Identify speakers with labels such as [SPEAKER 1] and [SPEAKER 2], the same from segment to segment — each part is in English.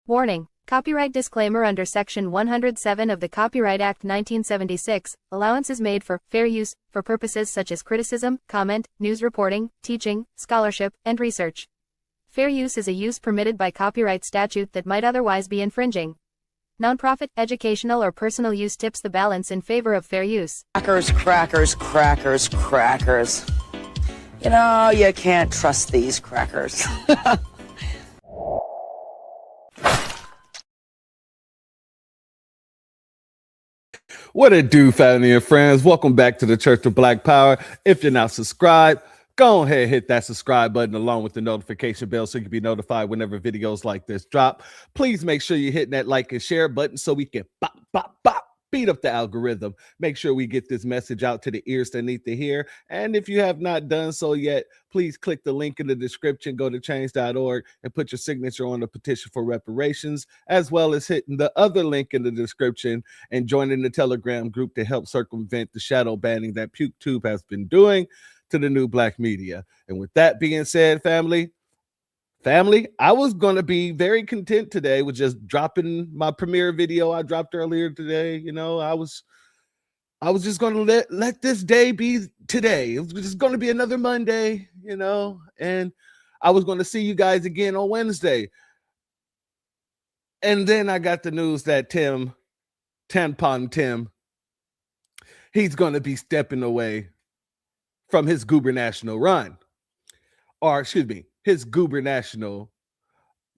[SPEAKER 1] Warning: Copyright disclaimer. Under Section 107 of the Copyright Act 1976, allowance is made for fair use for purposes such as criticism, comment, news reporting, teaching, scholarship, and research. Fair use is a use permitted by copyright statute that might otherwise be infringing. Nonprofit, educational, or personal use tips the balance in favor of fair use.
[SPEAKER 2] Crackers, crackers, crackers, crackers. You know, you can't trust these crackers.
[SPEAKER 3] What it do, family and friends? Welcome back to the Church of Black Power. If you're not subscribed, go ahead and hit that subscribe button along with the notification bell so you can be notified whenever videos like this drop. Please make sure you're hitting that like and share button so we can beat up the algorithm. Make sure we get this message out to the ears that need to hear. And if you have not done so yet, please click the link in the description, go to change.org and put your signature on the petition for reparations, as well as hitting the other link in the description and joining the Telegram group to help circumvent the shadow banning that PukeTube has been doing to the new black media. And with that being said, family, I was going to be very content today with just dropping my premiere video I dropped earlier today. You know, I was just going to let this day be today. It was just going to be another Monday, you know, and I was going to see you guys again on Wednesday. And then I got the news that Tampon Tim, he's going to be stepping away from his gubernatorial run, or excuse me, his gubernatorial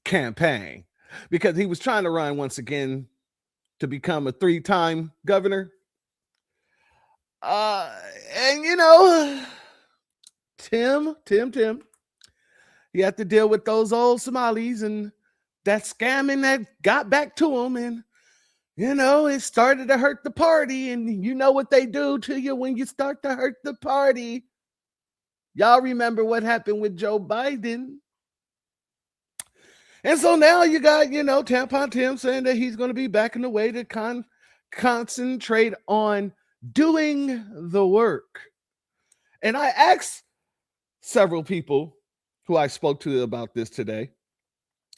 [SPEAKER 3] campaign, because he was trying to run once again to become a 3-time governor. And you know, Tim, he had to deal with those old Somalis and that scamming that got back to him. And, you know, it started to hurt the party. And you know what they do to you when you start to hurt the party. Y'all remember what happened with Joe Biden. And so now you got, you know, Tampon Tim saying that he's going to be backing away to concentrate on doing the work. And I asked several people who I spoke to about this today.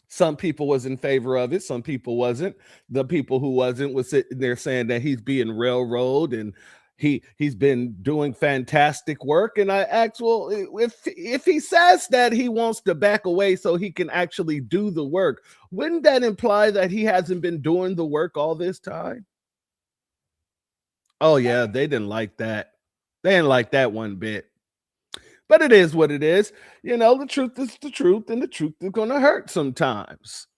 [SPEAKER 3] Some people was in favor of it. Some people wasn't. The people who wasn't was sitting there saying that he's being railroaded and he's been doing fantastic work. And I asked, well, if he says that he wants to back away so he can actually do the work, wouldn't that imply that he hasn't been doing the work all this time? Oh yeah, they didn't like that. They didn't like that one bit. But it is what it is. You know, the truth is the truth, and the truth is going to hurt sometimes.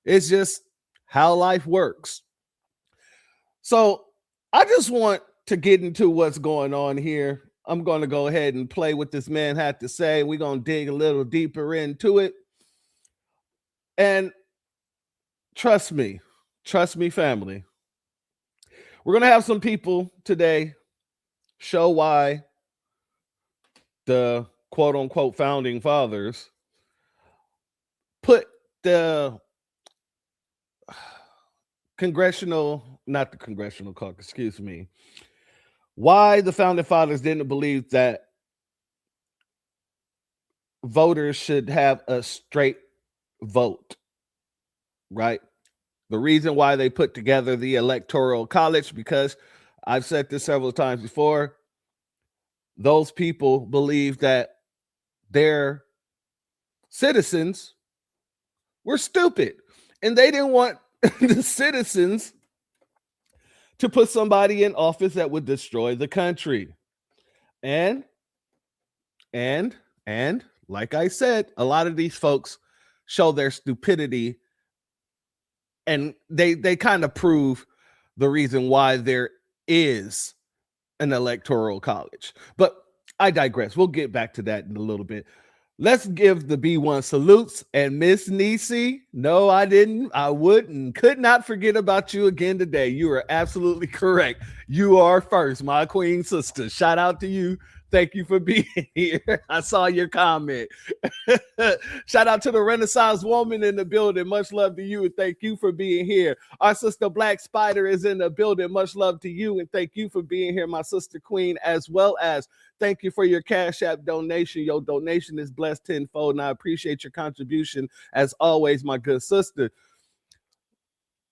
[SPEAKER 3] It's just how life works. So I just want to get into what's going on here. I'm going to go ahead and play what this man had to say. We're going to dig a little deeper into it. And trust me, family. We're going to have some people today show why the quote unquote founding fathers put the not the congressional caucus, excuse me, why the founding fathers didn't believe that voters should have a straight vote, right? The reason why they put together the Electoral College, because I've said this several times before, those people believe that their citizens were stupid. And they didn't want the citizens to put somebody in office that would destroy the country. And like I said, a lot of these folks show their stupidity, and they kind of prove the reason why there is an electoral college. But I digress. We'll get back to that in a little bit. Let's give the B1 salutes. And Miss Nisi, no, I didn't. I wouldn't. Could not forget about you again today. You are absolutely correct. You are first, my queen sister. Shout out to you. Thank you for being here. I saw your comment. Shout out to the Renaissance woman in the building. Much love to you, and thank you for being here. Our sister Black Spider is in the building. Much love to you, and thank you for being here, my sister Queen, as well as thank you for your Cash App donation. Your donation is blessed tenfold, and I appreciate your contribution as always, my good sister.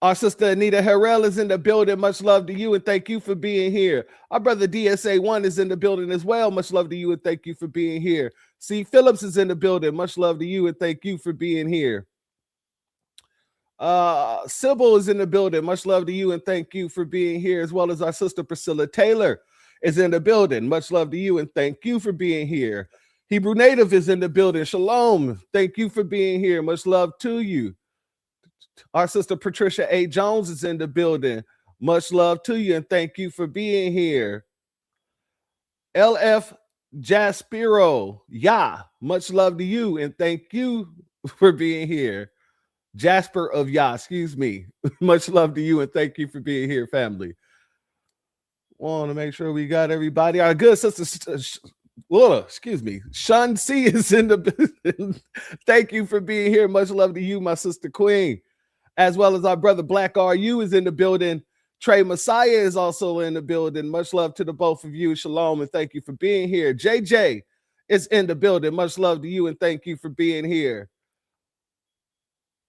[SPEAKER 3] Our sister Anita Harrell is in the building. Much love to you, and thank you for being here. Our brother DSA1 is in the building as well. Much love to you, and thank you for being here. C. Phillips is in the building. Much love to you, and thank you for being here. Sybil is in the building. Much love to you, and thank you for being here, as well as our sister Priscilla Taylor is in the building. Much love to you, and thank you for being here. Hebrew Native is in the building. Shalom. Thank you for being here. Much love to you. Our sister Patricia A. Jones is in the building. Much love to you, and thank you for being here. LF Jaspiro, much love to you, and thank you for being here. Jasper of excuse me. Much love to you, and thank you for being here, family. Want to make sure we got everybody. Our good sister, excuse me, Sean C is in the building. Thank you for being here. Much love to you, my sister Queen. As well as our brother Black RU is in the building. Trey Messiah is also in the building. Much love to the both of you. Shalom, and thank you for being here. JJ is in the building. Much love to you, and thank you for being here.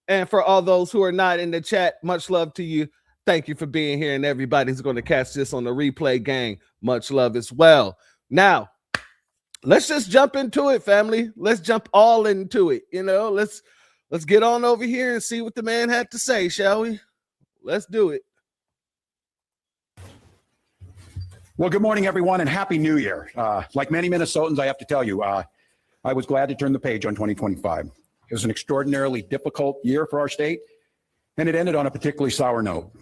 [SPEAKER 3] And for all those who are not in the chat, much love to you. Thank you for being here. And everybody's going to catch this on the replay, gang. Much love as well. Now, let's just jump into it, family. Let's jump all into it. Let's get on over here and see what the man had to say, shall we? Let's do it.
[SPEAKER 4] Well, good morning, everyone, and Happy New Year. Like many Minnesotans, I have to tell you, I was glad to turn the page on 2025. It was an extraordinarily difficult year for our state, and it ended on a particularly sour note.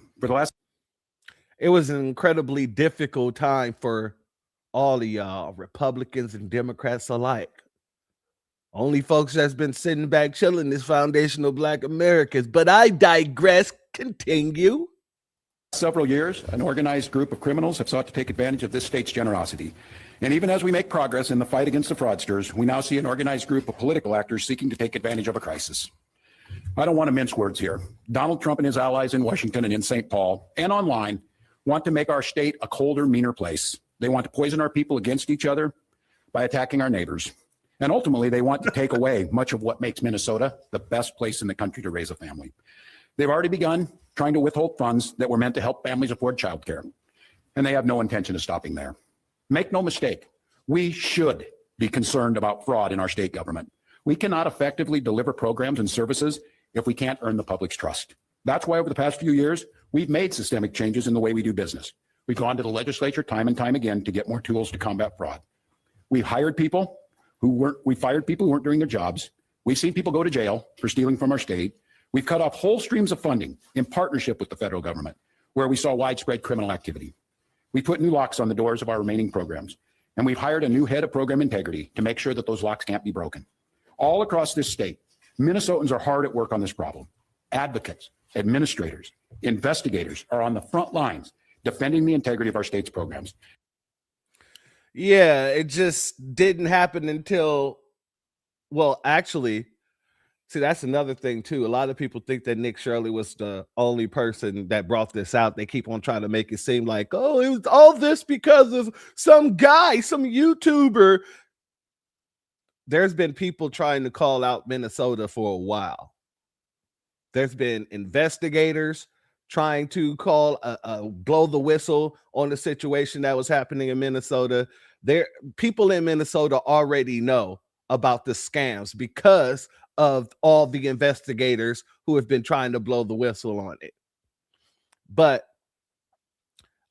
[SPEAKER 3] It was an incredibly difficult time for all of y'all, Republicans and Democrats alike. Only folks that's been sitting back chilling is foundational Black Americans. But I digress. Continue.
[SPEAKER 4] Several years, an organized group of criminals have sought to take advantage of this state's generosity. And even as we make progress in the fight against the fraudsters, we now see an organized group of political actors seeking to take advantage of a crisis. I don't want to mince words here. Donald Trump and his allies in Washington and in St. Paul and online want to make our state a colder, meaner place. They want to poison our people against each other by attacking our neighbors. And ultimately, they want to take away much of what makes Minnesota the best place in the country to raise a family. They've already begun trying to withhold funds that were meant to help families afford childcare, and they have no intention of stopping there. Make no mistake, we should be concerned about fraud in our state government. We cannot effectively deliver programs and services if we can't earn the public's trust. That's why over the past few years, we've made systemic changes in the way we do business. We've gone to the legislature time and time again to get more tools to combat fraud. We've hired people we fired people who weren't doing their jobs. We've seen people go to jail for stealing from our state. We've cut off whole streams of funding in partnership with the federal government, where we saw widespread criminal activity. We put new locks on the doors of our remaining programs, and we've hired a new head of program integrity to make sure that those locks can't be broken. All across this state, Minnesotans are hard at work on this problem. Advocates, administrators, investigators are on the front lines defending the integrity of our state's programs.
[SPEAKER 3] Yeah, it just didn't happen until, well, actually, see, that's another thing, too. A lot of people think that Nick Shirley was the only person that brought this out. They keep on trying to make it seem like, oh, it was all this because of some guy, some YouTuber. There's been people trying to call out Minnesota for a while. There's been investigators trying to blow the whistle on the situation that was happening in Minnesota. People in Minnesota already know about the scams because of all the investigators who have been trying to blow the whistle on it. But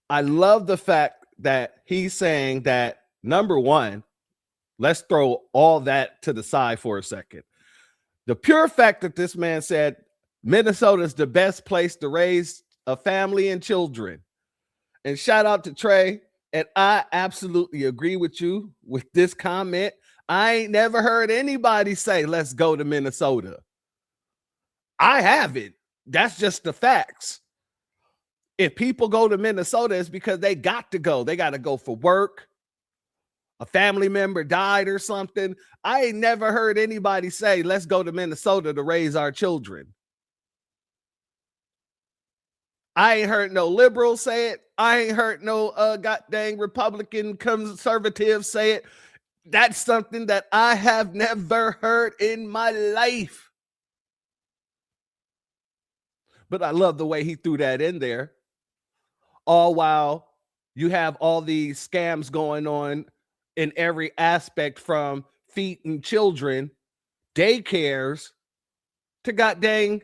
[SPEAKER 3] I love the fact that he's saying that, number one, let's throw all that to the side for a second. The pure fact that this man said Minnesota is the best place to raise a family and children. And shout out to Trey. And I absolutely agree with you with this comment. I ain't never heard anybody say, let's go to Minnesota. I haven't. That's just the facts. If people go to Minnesota, it's because they got to go. They got to go for work. A family member died or something. I ain't never heard anybody say, let's go to Minnesota to raise our children. I ain't heard no liberals say it. I ain't heard no goddamn Republican conservatives say it. That's something that I have never heard in my life. But I love the way he threw that in there. All while you have all these scams going on in every aspect, from feeding children, daycares, to goddamn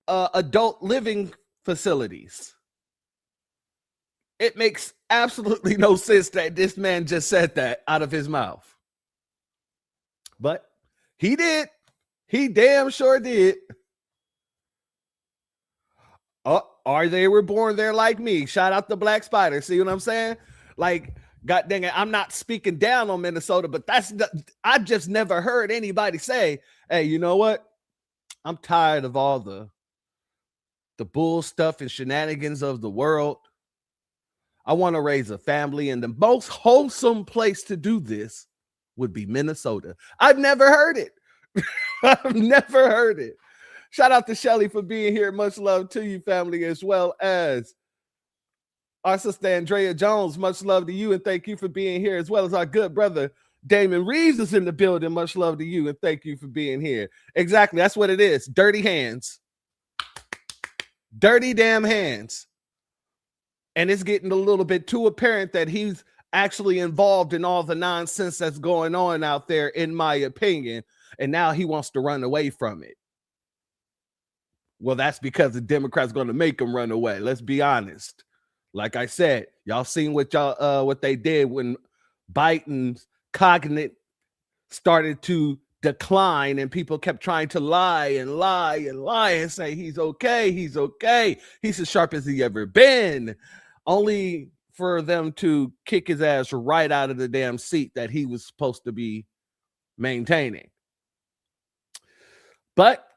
[SPEAKER 3] adult living facilities. It makes absolutely no sense that this man just said that out of his mouth. But he did. He damn sure did. Or they were born there like me. Shout out to Black Spider. See what I'm saying? Like, God dang it, I'm not speaking down on Minnesota, but I just never heard anybody say, hey, you know what? I'm tired of all the bull stuff and shenanigans of the world. I want to raise a family, and the most wholesome place to do this would be Minnesota. I've never heard it. I've never heard it. Shout out to Shelly for being here. Much love to you, family, as well as our sister Andrea Jones. Much love to you, and thank you for being here, as well as our good brother Damon Reeves is in the building. Much love to you, and thank you for being here. Exactly. That's what it is. Dirty hands. Dirty damn hands. And it's getting a little bit too apparent that he's actually involved in all the nonsense that's going on out there, in my opinion. And now he wants to run away from it. Well, that's because the Democrats going to make him run away. Let's be honest. Like I said, y'all seen what they did when Biden's cognate started to decline, and people kept trying to lie and say he's okay, he's as sharp as he ever been, only for them to kick his ass right out of the damn seat that he was supposed to be maintaining. But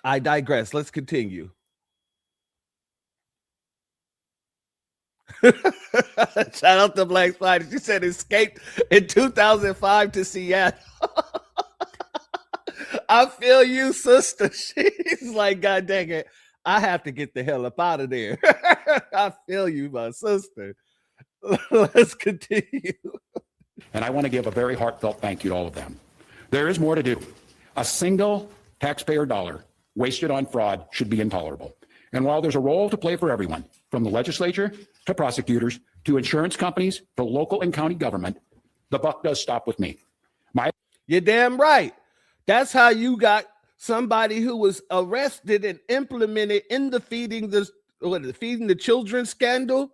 [SPEAKER 3] I digress. Let's continue. Shout out to Black Spider. She said escaped in 2005 to Seattle. I feel you, sister. She's like, God dang it, I have to get the hell up out of there. I feel you, my sister. Let's continue.
[SPEAKER 4] And I want to give a very heartfelt thank you to all of them. There is more to do. A single taxpayer dollar wasted on fraud should be intolerable. And while there's a role to play for everyone, from the legislature to prosecutors to insurance companies to local and county government, the buck does stop with me.
[SPEAKER 3] You're damn right. That's how you got somebody who was arrested and implemented in the feeding the children scandal.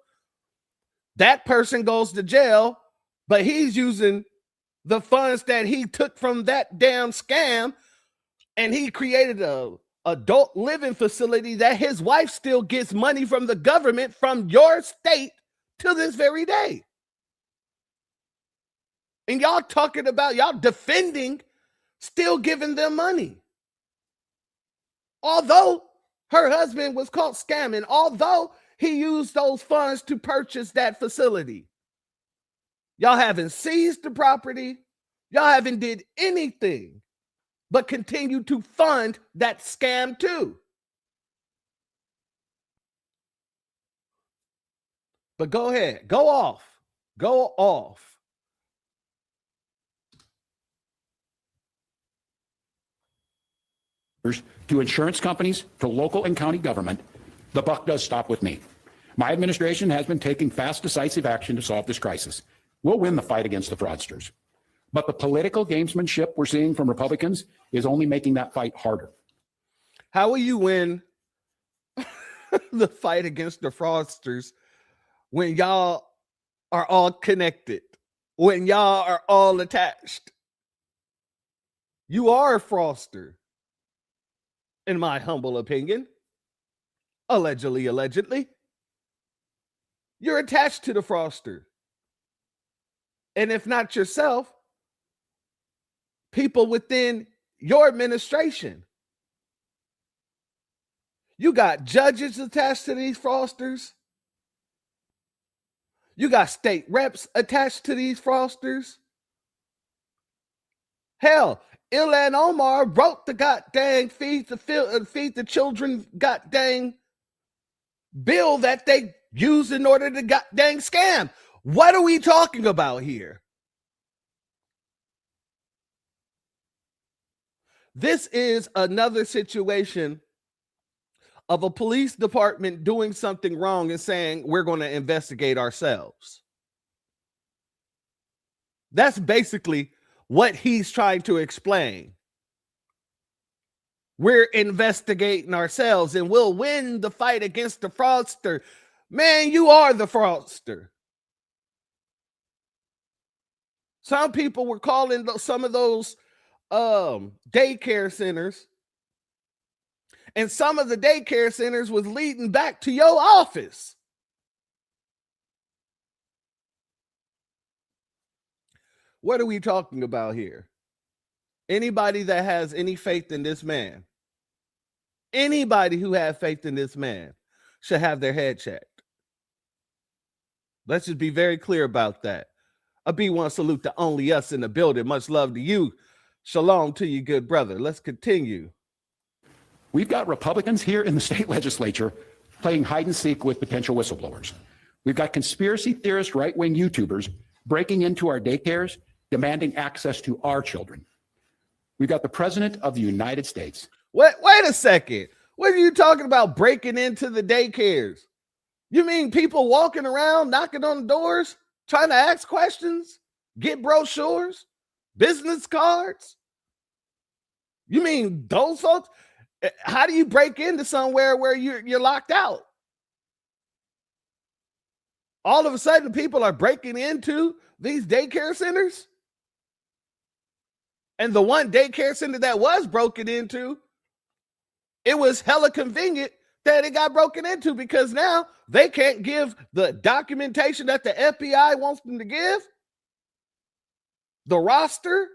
[SPEAKER 3] That person goes to jail, but he's using the funds that he took from that damn scam, and he created a adult living facility that his wife still gets money from the government from your state to this very day. And y'all talking about, y'all defending still giving them money. Although her husband was caught scamming, although he used those funds to purchase that facility. Y'all haven't seized the property. Y'all haven't did anything but continue to fund that scam too. But go ahead, go off.
[SPEAKER 4] To insurance companies, to local and county government, the buck does stop with me. My administration has been taking fast, decisive action to solve this crisis. We'll win the fight against the fraudsters. But the political gamesmanship we're seeing from Republicans is only making that fight harder.
[SPEAKER 3] How will you win the fight against the fraudsters when y'all are all connected, when y'all are all attached? You are a fraudster, in my humble opinion. Allegedly. You're attached to the fraudster. And if not yourself, people within your administration. You got judges attached to these fraudsters. You got state reps attached to these fraudsters. Hell, Ilhan Omar wrote the goddamn feed the children goddamn bill that they used in order to goddamn scam. What are we talking about here? This is another situation of a police department doing something wrong and saying we're going to investigate ourselves. That's basically what he's trying to explain. We're investigating ourselves and we'll win the fight against the fraudster. Man, you are the fraudster. Some people were calling some of those daycare centers, and some of the daycare centers was leading back to your office. What are we talking about here? Anybody that has any faith in this man, anybody who has faith in this man should have their head checked. Let's just be very clear about that. A B1 salute to only us in the building. Much love to you. Shalom to you, good brother. Let's continue.
[SPEAKER 4] We've got Republicans here in the state legislature playing hide and seek with potential whistleblowers. We've got conspiracy theorist right-wing YouTubers breaking into our daycares, demanding access to our children. We've got the president of the United States.
[SPEAKER 3] Wait a second. What are you talking about breaking into the daycares? You mean people walking around, knocking on the doors, trying to ask questions, get brochures, business cards? You mean those folks? How do you break into somewhere where you're locked out? All of a sudden, people are breaking into these daycare centers? And the one daycare center that was broken into, it was hella convenient that it got broken into, because now they can't give the documentation that the FBI wants them to give, the roster,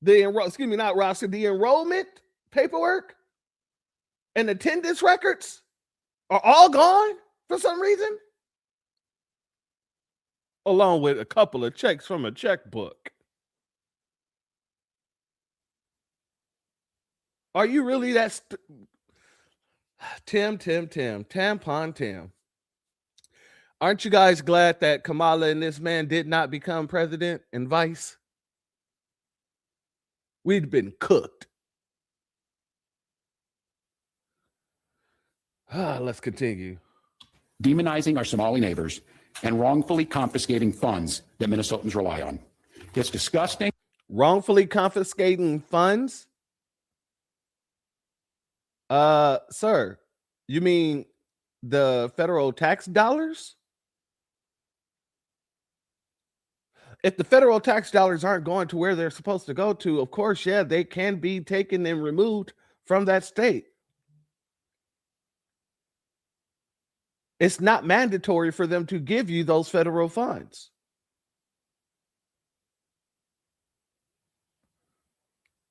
[SPEAKER 3] the enrollment paperwork and attendance records are all gone for some reason, along with a couple of checks from a checkbook. Are you really that Tampon Tim? Aren't you guys glad that Kamala and this man did not become president and vice? We'd been cooked. Let's continue.
[SPEAKER 4] Demonizing our Somali neighbors and wrongfully confiscating funds that Minnesotans rely on. It's disgusting.
[SPEAKER 3] Wrongfully confiscating funds? Sir, you mean the federal tax dollars? If the federal tax dollars aren't going to where they're supposed to go to, of course, yeah, they can be taken and removed from that state. It's not mandatory for them to give you those federal funds.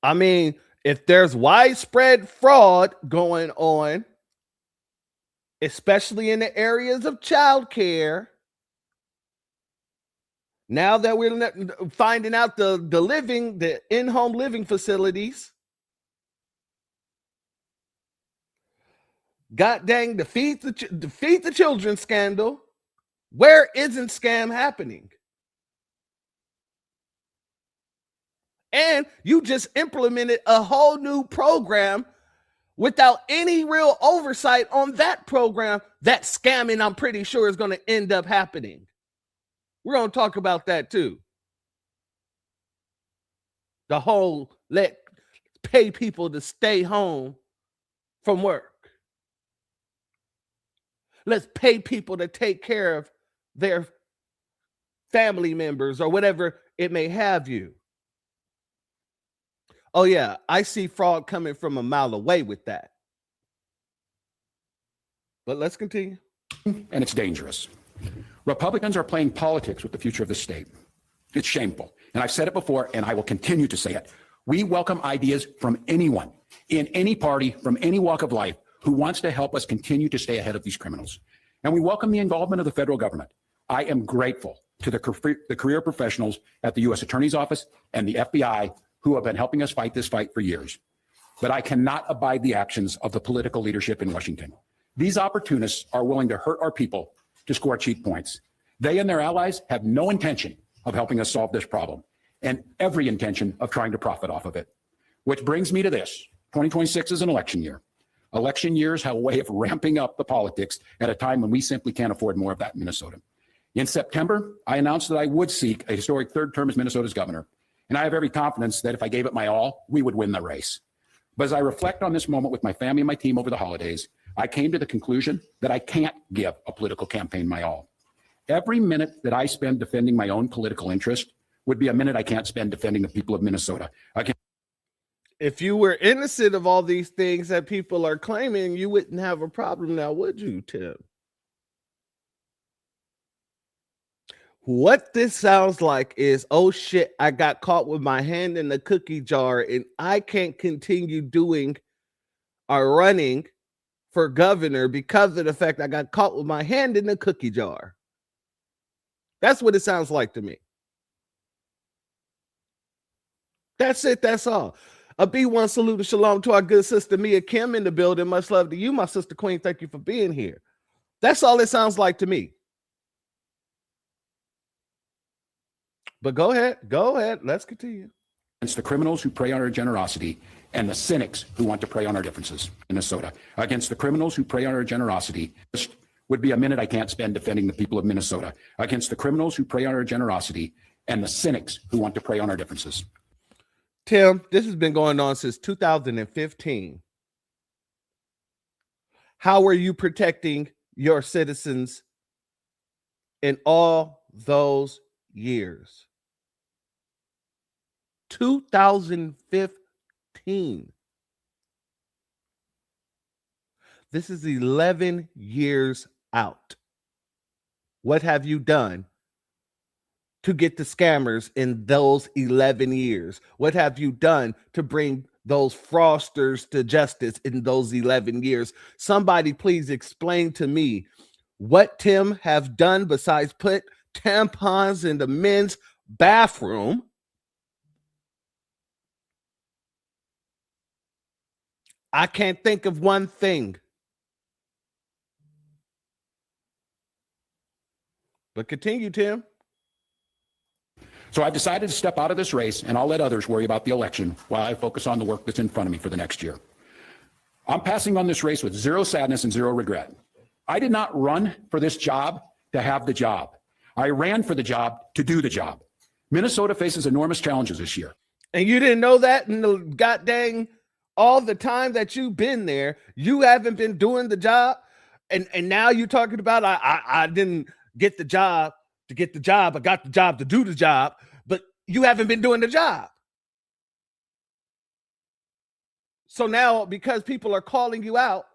[SPEAKER 3] I mean, if there's widespread fraud going on, especially in the areas of childcare, now that we're finding out the in-home living facilities, god dang, the feed the children scandal, where isn't scam happening? And you just implemented a whole new program without any real oversight on that program. That scamming, I'm pretty sure, is going to end up happening. We're going to talk about that too. The whole pay people to stay home from work. Let's pay people to take care of their family members or whatever it may have you. Oh yeah, I see fraud coming from a mile away with that. But let's continue.
[SPEAKER 4] And it's dangerous. Republicans are playing politics with the future of the state. It's shameful. And I've said it before, and I will continue to say it. We welcome ideas from anyone, in any party, from any walk of life, who wants to help us continue to stay ahead of these criminals. And we welcome the involvement of the federal government. I am grateful to the career professionals at the U.S. Attorney's Office and the FBI who have been helping us fight this fight for years. But I cannot abide the actions of the political leadership in Washington. These opportunists are willing to hurt our people to score cheap points. They and their allies have no intention of helping us solve this problem, and every intention of trying to profit off of it. Which brings me to this. 2026 is an election year. Election years have a way of ramping up the politics at a time when we simply can't afford more of that in Minnesota. In September, I announced that I would seek a historic third term as Minnesota's governor, and I have every confidence that if I gave it my all, we would win the race. But as I reflect on this moment with my family and my team over the holidays, I came to the conclusion that I can't give a political campaign my all. Every minute that I spend defending my own political interest would be a minute I can't spend defending the people of Minnesota.
[SPEAKER 3] If you were innocent of all these things that people are claiming, you wouldn't have a problem now, would you, Tim? What this sounds like is, oh shit, I got caught with my hand in the cookie jar and I can't continue doing or running for governor because of the fact I got caught with my hand in the cookie jar. That's what it sounds like to me. That's it. That's all. A B1 salute and shalom to our good sister Mia Kim in the building. Much love to you, my sister Queen. Thank you for being here. That's all it sounds like to me. But go ahead. Go ahead. Let's continue.
[SPEAKER 4] Against the criminals who prey on our generosity and the cynics who want to prey on our differences in Minnesota. Against the criminals who prey on our generosity would be a minute I can't spend defending the people of Minnesota. Against the criminals who prey on our generosity and the cynics who want to prey on our differences.
[SPEAKER 3] Tim, this has been going on since 2015. How are you protecting your citizens in all those years? 2015. This is 11 years out. What have you done to get the scammers in those 11 years? What have you done to bring those fraudsters to justice in those 11 years? Somebody please explain to me what Tim have done besides put tampons in the men's bathroom I can't think of one thing. But continue, Tim.
[SPEAKER 4] So I've decided to step out of this race, and I'll let others worry about the election while I focus on the work that's in front of me for the next year. I'm passing on this race with zero sadness and zero regret. I did not run for this job to have the job. I ran for the job to do the job. Minnesota faces enormous challenges this year.
[SPEAKER 3] And you didn't know that in the goddamn all the time that you've been there, you haven't been doing the job. And now you're talking about I didn't get the job to get the job. I got the job to do the job, but you haven't been doing the job. So now, because people are calling you out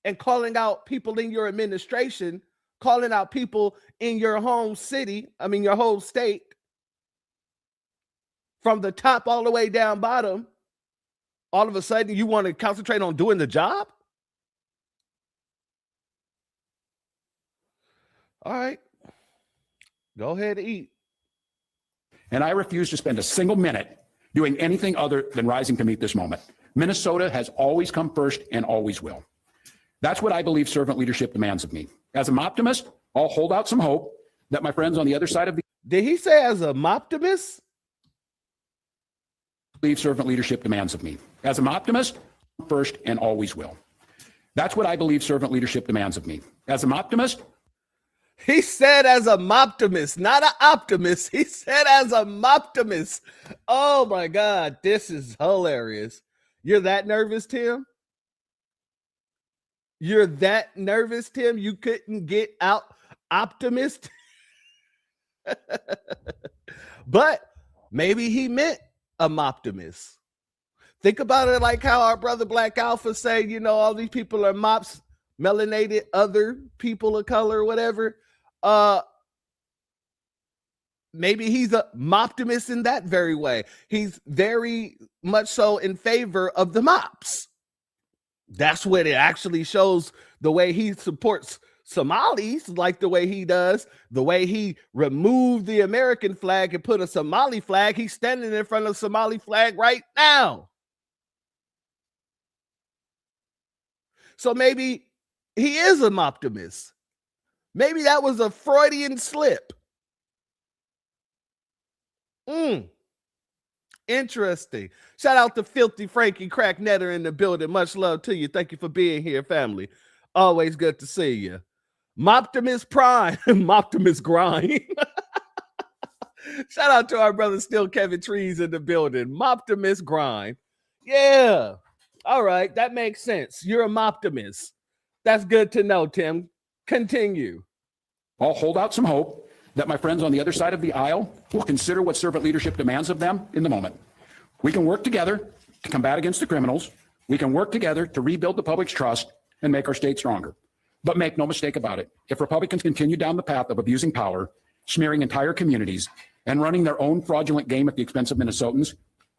[SPEAKER 3] and calling out people in your administration, calling out people in your home city, your whole state, from the top all the way down bottom, all of a sudden you want to concentrate on doing the job? All right. Go ahead and eat.
[SPEAKER 4] And I refuse to spend a single minute doing anything other than rising to meet this moment. Minnesota has always come first and always will. That's what I believe servant leadership demands of me. As an optimist, I'll hold out some hope that my friends on the other side of the...
[SPEAKER 3] Did he say as an optimist?
[SPEAKER 4] Believe servant leadership demands of me. As an optimist, first and always will. That's what I believe servant leadership demands of me. As an optimist...
[SPEAKER 3] He said as a moptimist, not an optimist. He said as a moptimist. Oh my God, this is hilarious. You're that nervous, Tim? You're that nervous, Tim? You couldn't get out optimist? But maybe he meant a moptimist. Think about it like how our brother Black Alpha say, you know, all these people are mops, melanated, other people of color, whatever. Maybe he's a moptimist in that very way. He's very much so in favor of the mops. That's what it actually shows, the way he supports Somalis, like the way he does, the way he removed the American flag and put a Somali flag. He's standing in front of the Somali flag right now. So maybe he is an optimist. Maybe that was a Freudian slip. Interesting. Shout out to Filthy Frankie Crack Netter in the building. Much love to you. Thank you for being here, family. Always good to see you. Moptimus Prime. Moptimus Grind. Shout out to our brother still Kevin Trees in the building. Moptimus Grind. Yeah. All right. That makes sense. You're a moptimist. That's good to know, Tim. Continue.
[SPEAKER 4] I'll hold out some hope that my friends on the other side of the aisle will consider what servant leadership demands of them in the moment. We can work together to combat against the criminals. We can work together to rebuild the public's trust and make our state stronger. But make no mistake about it, if Republicans continue down the path of abusing power, smearing entire communities, and running their own fraudulent game at the expense of Minnesotans,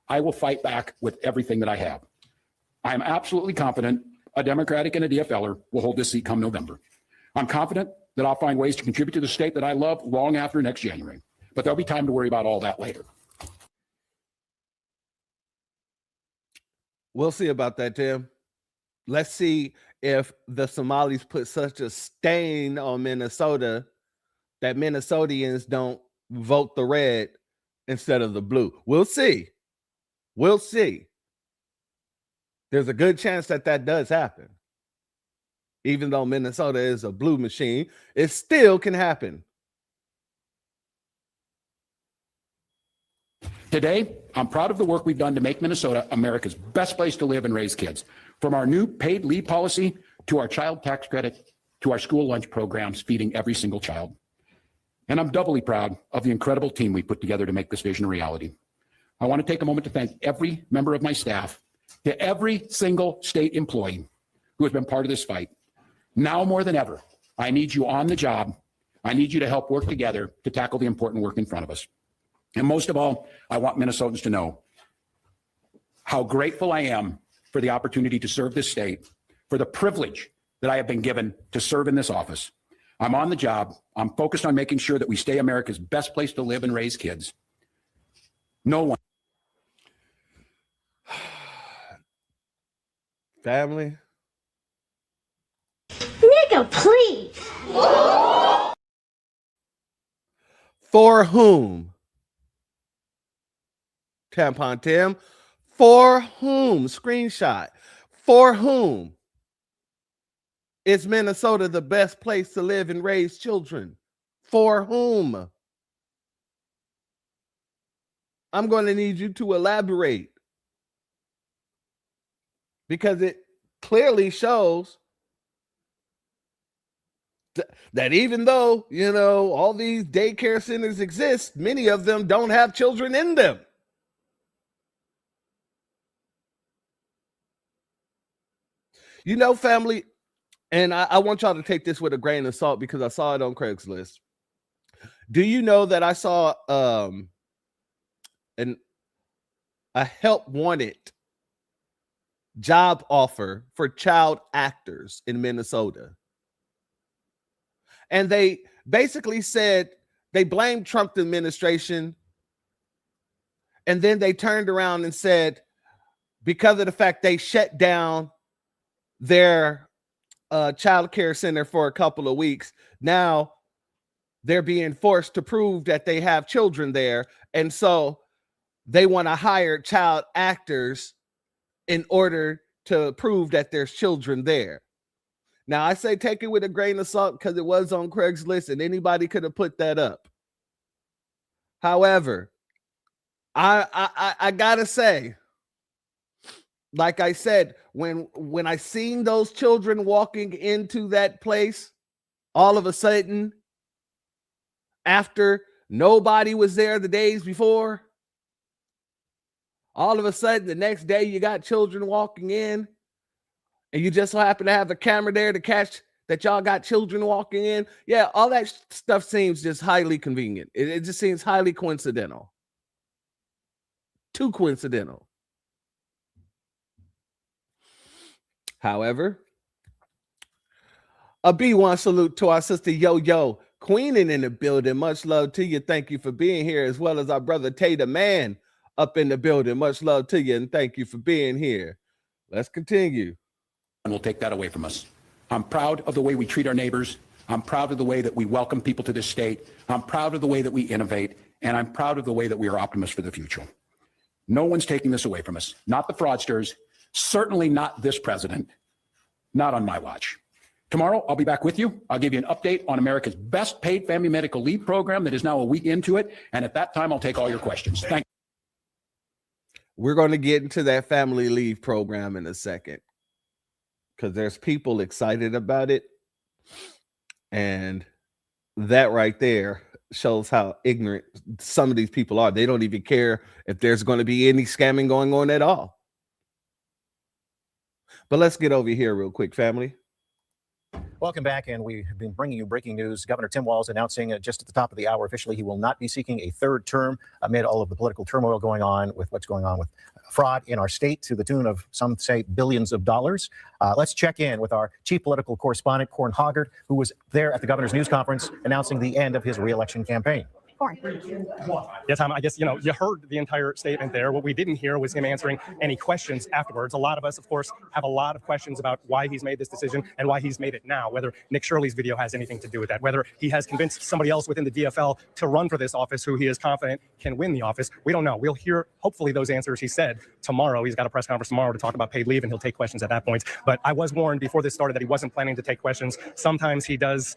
[SPEAKER 4] I will fight back with everything that I have. I am absolutely confident a Democratic and a DFLer will hold this seat come November. I'm confident that I'll find ways to contribute to the state that I love long after next January. But there'll be time to worry about all that later.
[SPEAKER 3] We'll see about that, Tim. Let's see if the Somalis put such a stain on Minnesota that Minnesotians don't vote the red instead of the blue. We'll see. We'll see. There's a good chance that that does happen. Even though Minnesota is a blue machine, it still can happen.
[SPEAKER 4] Today, I'm proud of the work we've done to make Minnesota America's best place to live and raise kids. From our new paid leave policy to our child tax credit to our school lunch programs feeding every single child. And I'm doubly proud of the incredible team we put together to make this vision a reality. I want to take a moment to thank every member of my staff, to every single state employee who has been part of this fight. Now more than ever, I need you on the job. I need you to help work together to tackle the important work in front of us. And most of all, I want Minnesotans to know how grateful I am for the opportunity to serve this state, for the privilege that I have been given to serve in this office. I'm on the job. I'm focused on making sure that we stay America's best place to live and raise kids. No one.
[SPEAKER 3] Family.
[SPEAKER 5] Nigga, please.
[SPEAKER 3] For whom? Tampon Tim. For whom? Screenshot. For whom is Minnesota the best place to live and raise children? For whom? I'm going to need you to elaborate, because it clearly shows that even though, you know, all these daycare centers exist, many of them don't have children in them. You know, family, and I want y'all to take this with a grain of salt because I saw it on Craigslist. Do you know that I saw a help wanted job offer for child actors in Minnesota? And they basically said they blamed Trump administration, and then they turned around and said, because of the fact they shut down their child care center for a couple of weeks, now they're being forced to prove that they have children there. And so they want to hire child actors in order to prove that there's children there. Now, I say take it with a grain of salt because it was on Craigslist and anybody could have put that up. However, I gotta say, like I said, when I seen those children walking into that place, all of a sudden, after nobody was there the days before, all of a sudden the next day you got children walking in, and you just so happen to have a camera there to catch that y'all got children walking in. Yeah, all that stuff seems just highly convenient. It just seems highly coincidental. Too coincidental. However, a B1 salute to our sister Yo Queening in the building. Much love to you. Thank you for being here, as well as our brother Tater Man up in the building. Much love to you, and thank you for being here. Let's continue.
[SPEAKER 4] And we'll take that away from us. I'm proud of the way we treat our neighbors. I'm proud of the way that we welcome people to this state. I'm proud of the way that we innovate, and I'm proud of the way that we are optimists for the future. No one's taking this away from us. Not the fraudsters, certainly not this president, not on my watch. Tomorrow, I'll be back with you. I'll give you an update on America's best paid family medical leave program that is now a week into it. And at that time, I'll take all your questions. Thank you.
[SPEAKER 3] We're going to get into that family leave program in a second, because there's people excited about it. And that right there shows how ignorant some of these people are. They don't even care if there's going to be any scamming going on at all. But let's get over here real quick, family.
[SPEAKER 5] Welcome back, and we've been bringing you breaking news. Governor Tim Walz announcing just at the top of the hour officially he will not be seeking a third term amid all of the political turmoil going on with what's going on with fraud in our state to the tune of, some say, billions of dollars. Let's check in with our chief political correspondent, Corn Hoggard, who was there at the governor's news conference announcing the end of his re-election campaign.
[SPEAKER 6] Yeah, Tom, I guess, you heard the entire statement there. What we didn't hear was him answering any questions afterwards. A lot of us, of course, have a lot of questions about why he's made this decision and why he's made it now, whether Nick Shirley's video has anything to do with that, whether he has convinced somebody else within the DFL to run for this office who he is confident can win the office. We don't know. We'll hear, hopefully, those answers, he said, tomorrow. He's got a press conference tomorrow to talk about paid leave, and he'll take questions at that point. But I was warned before this started that he wasn't planning to take questions. Sometimes he does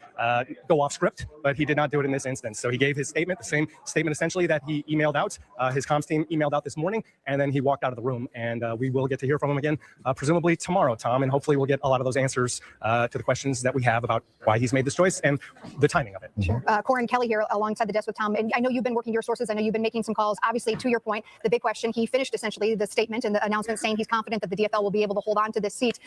[SPEAKER 6] go off script, but he did not do it in this instance. So he gave his statement, the same statement essentially that he emailed out, his comms team emailed out this morning, and then he walked out of the room. And we will get to hear from him again, presumably tomorrow, Tom, and hopefully we'll get a lot of those answers to the questions that we have about why he's made this choice and the timing of it.
[SPEAKER 7] Sure. Corin Kelly here alongside the desk with Tom. And I know you've been working your sources. I know you've been making some calls. Obviously, to your point, the big question, he finished essentially the statement and the announcement saying he's confident that the DFL will be able to hold on to this seat.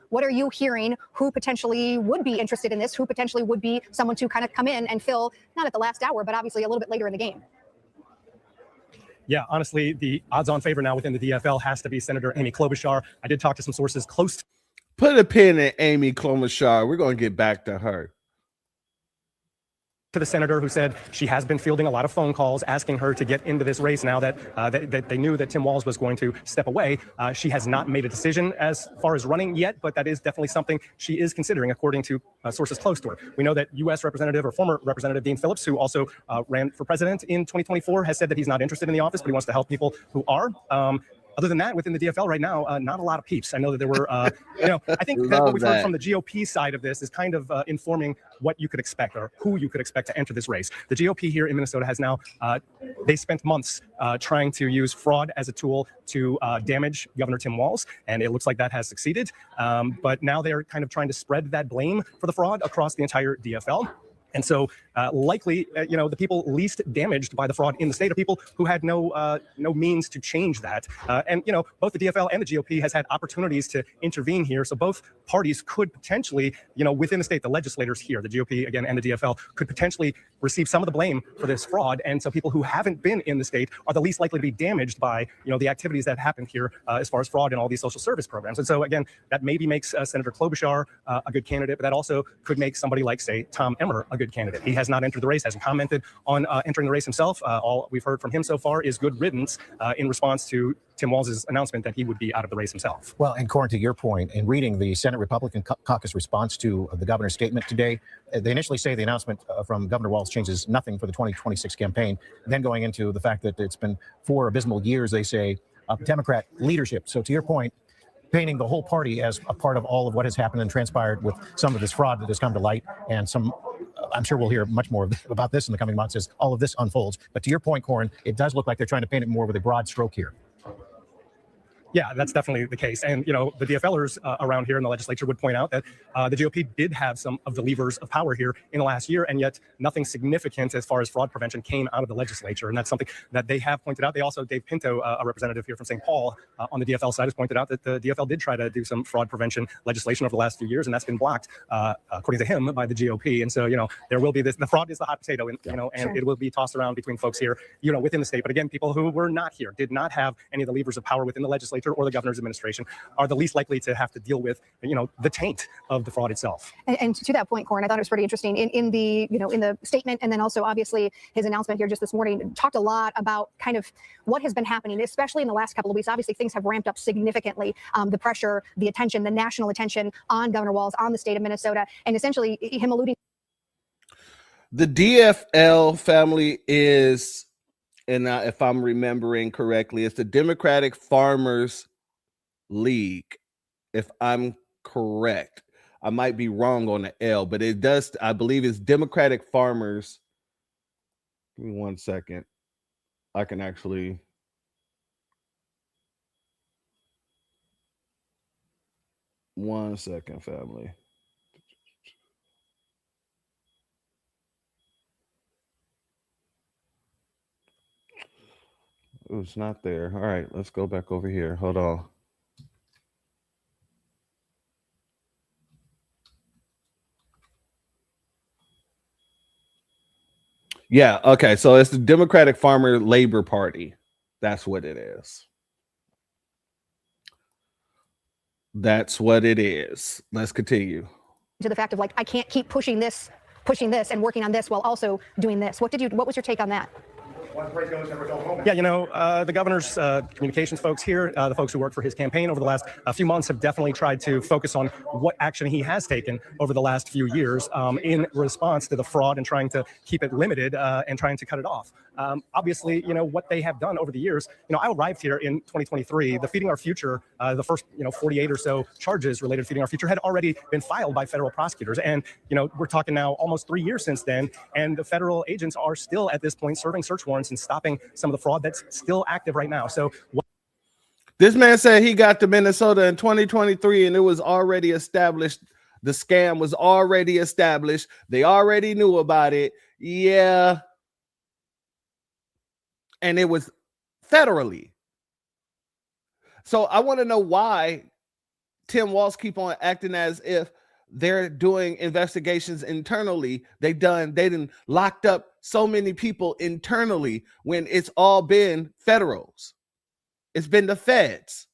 [SPEAKER 7] What are you hearing? Who potentially would be interested in this? Who potentially would be someone to kind of come in and fill, not at the last hour, but obviously a little bit later in the game?
[SPEAKER 6] Yeah, honestly, the odds-on favorite now within the DFL has to be Senator Amy Klobuchar. I did talk to some sources close to...
[SPEAKER 3] Put a pin in Amy Klobuchar. We're going to get back to her.
[SPEAKER 6] To the senator, who said she has been fielding a lot of phone calls asking her to get into this race now that that they knew that Tim Walz was going to step away. She has not made a decision as far as running yet, but that is definitely something she is considering, according to sources close to her. We know that U.S. Representative or former Representative Dean Phillips, who also ran for president in 2024, has said that he's not interested in the office, but he wants to help people who are. Other than that, within the DFL right now, not a lot of peeps. I know that there were, I think that what we've heard from the GOP side of this is kind of informing what you could expect or who you could expect to enter this race. The GOP here in Minnesota has now, they spent months trying to use fraud as a tool to damage Governor Tim Walz, and it looks like that has succeeded. But now they're kind of trying to spread that blame for the fraud across the entire DFL. And so likely, the people least damaged by the fraud in the state are people who had no means to change that. And, both the DFL and the GOP has had opportunities to intervene here. So both parties could potentially, within the state, the legislators here, the GOP, again, and the DFL could potentially receive some of the blame for this fraud. And so people who haven't been in the state are the least likely to be damaged by, the activities that happened here as far as fraud and all these social service programs. And so, again, that maybe makes Senator Klobuchar a good candidate, but that also could make somebody like, say, Tom Emmer a good candidate. He has not entered the race, hasn't commented on entering the race himself. All we've heard from him so far is good riddance in response to Tim Walz's announcement that he would be out of the race himself.
[SPEAKER 5] Well, and Corin, to your point, in reading the Senate Republican caucus response to the governor's statement today, they initially say the announcement from Governor Walz changes nothing for the 2026 campaign. Then going into the fact that it's been 4 abysmal years, they say, of Democrat leadership. So to your point, painting the whole party as a part of all of what has happened and transpired with some of this fraud that has come to light, and some. I'm sure we'll hear much more about this in the coming months as all of this unfolds. But to your point, Corin, it does look like they're trying to paint it more with a broad stroke here.
[SPEAKER 6] Yeah, that's definitely the case. And, you know, the DFLers around here in the legislature would point out that the GOP did have some of the levers of power here in the last year, and yet nothing significant as far as fraud prevention came out of the legislature. And that's something that they have pointed out. They also, Dave Pinto, a representative here from St. Paul on the DFL side, has pointed out that the DFL did try to do some fraud prevention legislation over the last few years, and that's been blocked, according to him, by the GOP. And so, you know, there will be this, the fraud is the hot potato, and, you know, and it will be tossed around between folks here, you know, within the state. But again, people who were not here, did not have any of the levers of power within the legislature or the governor's administration, are the least likely to have to deal with, you know, the taint of the fraud itself.
[SPEAKER 7] And to that point, Corin, I thought it was pretty interesting in the, you know, in the statement, and then also obviously his announcement here just this morning, talked a lot about kind of what has been happening, especially in the last couple of weeks. Obviously, things have ramped up significantly. The pressure, the attention, the national attention on Governor Walz, on the state of Minnesota, and essentially him alluding.
[SPEAKER 3] The DFL family is, and if I'm remembering correctly, it's the Democratic Farmers League, if I'm correct. I might be wrong on the L, but it does, I believe it's Democratic Farmers. Give me 1 second. I can actually. One second, family. Oh, it's not there. All right, let's go back over here. Hold on. Yeah, okay. So it's the Democratic Farmer Labor Party. That's what it is. That's what it is. Let's continue.
[SPEAKER 7] To the fact of, like, I can't keep pushing this and working on this while also doing this. What was your take on that?
[SPEAKER 6] Yeah, you know, the governor's communications folks here, the folks who work for his campaign over the last few months, have definitely tried to focus on what action he has taken over the last few years in response to the fraud and trying to keep it limited and trying to cut it off. Obviously, you know, what they have done over the years, you know, I arrived here in 2023, the Feeding Our Future, the first, 48 or so charges related to Feeding Our Future had already been filed by federal prosecutors. And, you know, we're talking now almost 3 years since then, and the federal agents are still at this point serving search warrants and stopping some of the fraud that's still active right now. So
[SPEAKER 3] this man said he got to Minnesota in 2023 and it was already established. The scam was already established. They already knew about it. Yeah. And it was federally. So I want to know why Tim Walz keep on acting as if they're doing investigations internally. They done locked up so many people internally when it's all been federals. It's been the feds.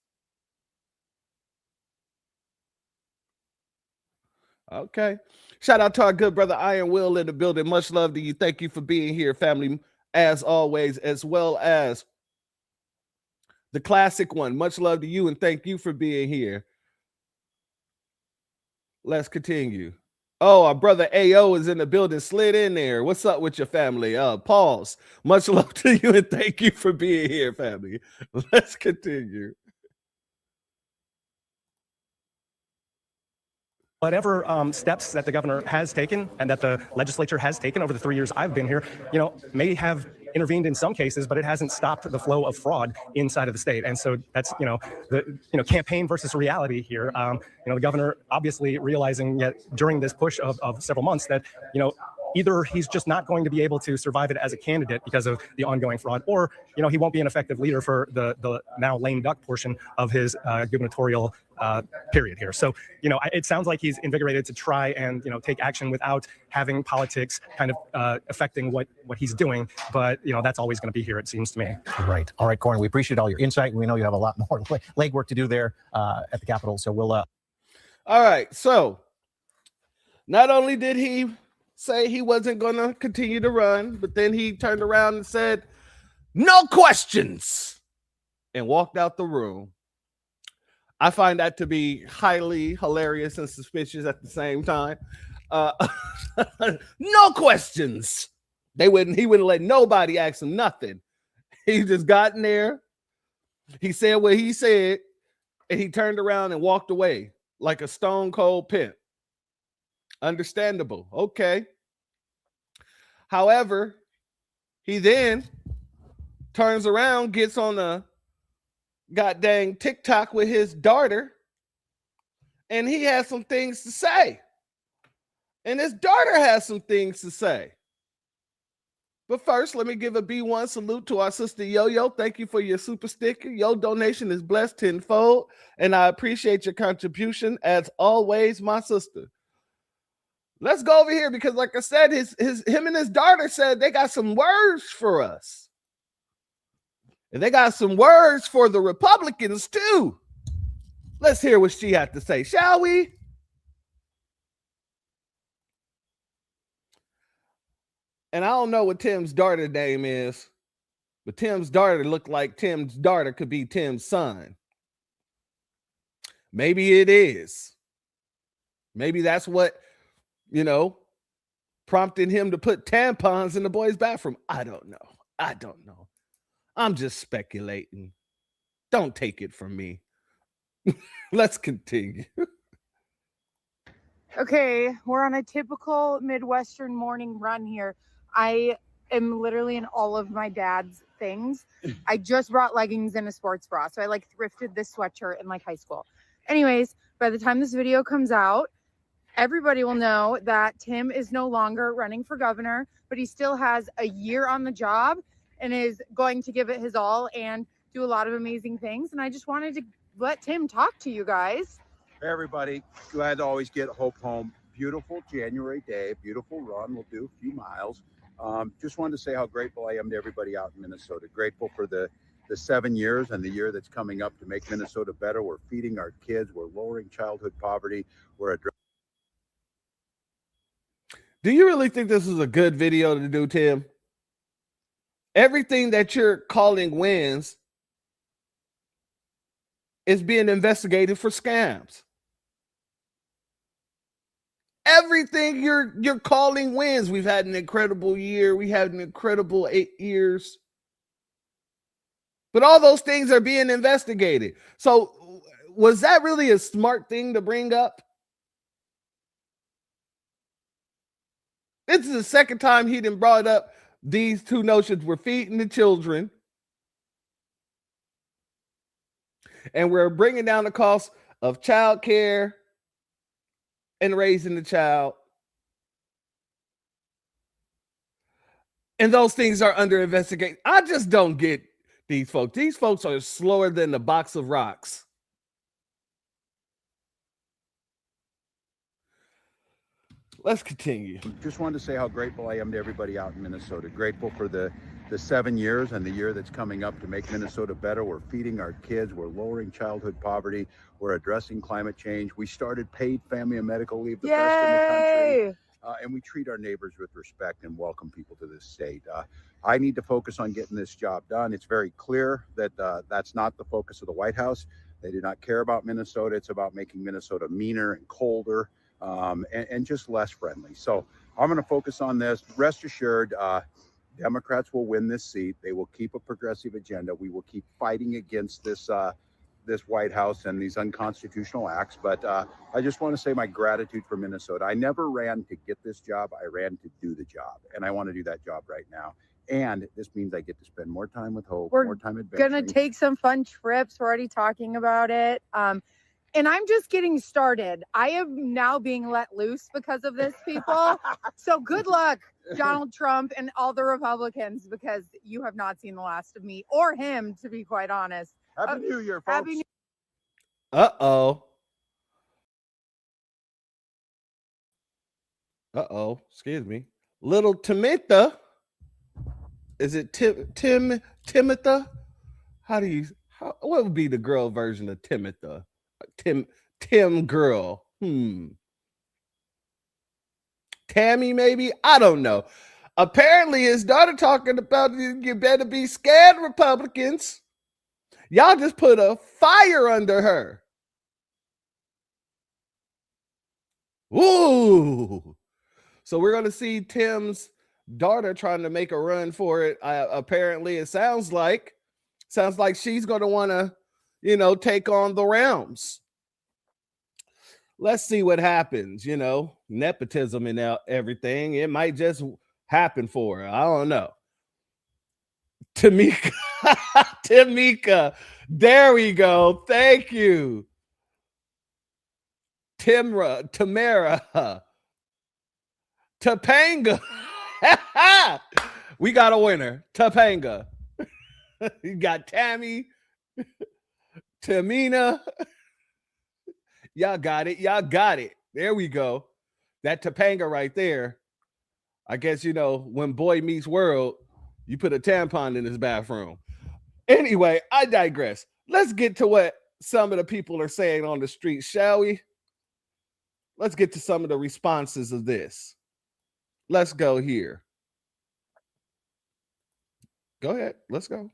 [SPEAKER 3] Okay. Shout out to our good brother Iron Will in the building. Much love to you. Thank you for being here, family, as always, as well as the classic one. Much love to you and thank you for being here. Let's continue. Oh, our brother AO is in the building, slid in there. What's up with your family? Pause. Much love to you and thank you for being here, family. Let's continue.
[SPEAKER 6] Whatever steps that the governor has taken and that the legislature has taken over the 3 years I've been here, you know, may have intervened in some cases, but it hasn't stopped the flow of fraud inside of the state. And so that's, the campaign versus reality here. The governor obviously realizing yet during this push of several months that, either he's just not going to be able to survive it as a candidate because of the ongoing fraud, or, he won't be an effective leader for the now lame duck portion of his gubernatorial period here. So, it sounds like he's invigorated to try and, take action without having politics kind of affecting what he's doing. But, that's always going to be here, it seems to me.
[SPEAKER 5] Right. All right, Corin, we appreciate all your insight. We know you have a lot more legwork to do there at the Capitol. So we'll.
[SPEAKER 3] All right. So not only did he say he wasn't going to continue to run, but then he turned around and said, "No questions," and walked out the room. I find that to be highly hilarious and suspicious at the same time. No questions. He wouldn't let nobody ask him nothing. He just got in there. He said what he said. And he turned around and walked away like a stone cold pimp. Understandable. Okay. However, he then turns around, gets on a goddamn TikTok with his daughter, and he has some things to say. And his daughter has some things to say. But first, let me give a B1 salute to our sister Yo-Yo. Thank you for your super sticker. Your donation is blessed tenfold, and I appreciate your contribution as always, my sister. Let's go over here because, like I said, him and his daughter said they got some words for us. And they got some words for the Republicans, too. Let's hear what she had to say, shall we? And I don't know what Tim's daughter's name is, but Tim's daughter looked like Tim's daughter could be Tim's son. Maybe it is. Maybe that's what, prompted him to put tampons in the boys' bathroom. I don't know. I'm just speculating. Don't take it from me. Let's continue.
[SPEAKER 8] Okay, we're on a typical Midwestern morning run here. I am literally in all of my dad's things. I just brought leggings and a sports bra. So I thrifted this sweatshirt in high school. Anyways, by the time this video comes out, everybody will know that Tim is no longer running for governor, but he still has a year on the job and is going to give it his all and do a lot of amazing things. And I just wanted to let Tim talk to you guys.
[SPEAKER 9] Hey everybody, glad to always get Hope home. Beautiful January day, beautiful run. We'll do a few miles. Just wanted to say how grateful I am to everybody out in Minnesota. Grateful for the 7 years and the year that's coming up to make Minnesota better. We're feeding our kids. We're lowering childhood poverty. We're addressing.
[SPEAKER 3] Do you really think this is a good video to do, Tim? Everything that you're calling wins is being investigated for scams. Everything you're calling wins. We've had an incredible year. We had an incredible 8 years. But all those things are being investigated. So was that really a smart thing to bring up? This is the second time he done brought up these two notions. We're feeding the children. And we're bringing down the cost of child care and raising the child. And those things are under investigation. I just don't get these folks. These folks are slower than a box of rocks. Let's continue.
[SPEAKER 9] Just wanted to say how grateful I am to everybody out in Minnesota. Grateful for the 7 years and the year that's coming up to make Minnesota better. We're feeding our kids. We're lowering childhood poverty. We're addressing climate change. We started paid family and medical leave, the best in the country. And we treat our neighbors with respect and welcome people to this state. I need to focus on getting this job done. It's very clear that that's not the focus of the White House. They do not care about Minnesota. It's about making Minnesota meaner and colder and just less friendly. So I'm going to focus on this. Rest assured, Democrats will win this seat. They will keep a progressive agenda. We will keep fighting against this White House and these unconstitutional acts. But I just want to say my gratitude for Minnesota. I never ran to get this job. I ran to do the job. And I want to do that job right now. And this means I get to spend more time with Hope, more time adventuring.
[SPEAKER 8] We're going to take some fun trips. We're already talking about it. And I'm just getting started. I am now being let loose because of this, people. So good luck, Donald Trump and all the Republicans, because you have not seen the last of me or him, to be quite honest.
[SPEAKER 9] Happy New Year, folks.
[SPEAKER 8] Happy New
[SPEAKER 3] Uh-oh. Excuse me. Little Timotha. Is it Timotha? What would be the girl version of Timotha? Tim girl. Tammy, maybe? I don't know. Apparently his daughter talking about you better be scared, Republicans. Y'all just put a fire under her. Ooh. So we're going to see Tim's daughter trying to make a run for it. Apparently it sounds like she's going to want to, take on the realms. Let's see what happens. Nepotism and everything. It might just happen for her. I don't know. Tamika, Tamika, there we go. Thank you. Tamara, Topanga. We got a winner. Topanga. You got Tammy, Tamina. Y'all got it. Y'all got it. There we go. That Topanga right there. I guess, when boy meets world, you put a tampon in his bathroom. Anyway, I digress. Let's get to what some of the people are saying on the street, shall we? Let's get to some of the responses of this. Let's go here. Go ahead. Let's go.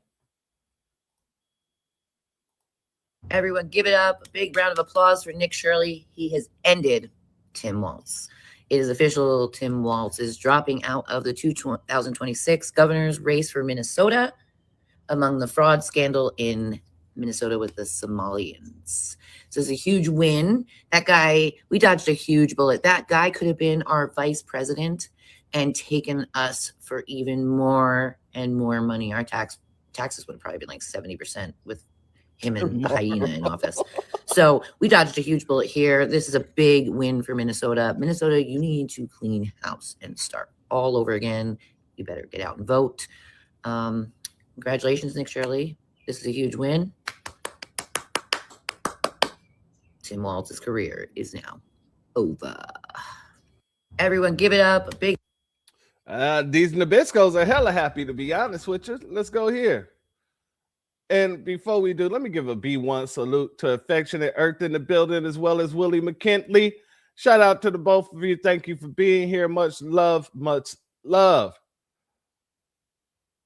[SPEAKER 10] Everyone give it up. A big round of applause for Nick Shirley. He has ended Tim Walz. It is official. Tim Walz is dropping out of the 2026 governor's race for Minnesota among the fraud scandal in Minnesota with the Somalians. So it's a huge win. That guy, we dodged a huge bullet. That guy could have been our vice president and taken us for even more and more money. Our taxes would have probably been like 70% with him and the hyena in office. So we dodged a huge bullet here. This is a big win for Minnesota. Minnesota, you need to clean house and start all over again. You better get out and vote. Congratulations, Nick Shirley. This is a huge win. Tim Walz's career is now over. Everyone give it up. A big.
[SPEAKER 3] These Nabiscos are hella happy, to be honest with you. Let's go here. And before we do, let me give a B1 salute to Affectionate Earth in the building, as well as Willie McKinley. Shout out to the both of you. Thank you for being here. Much love, much love.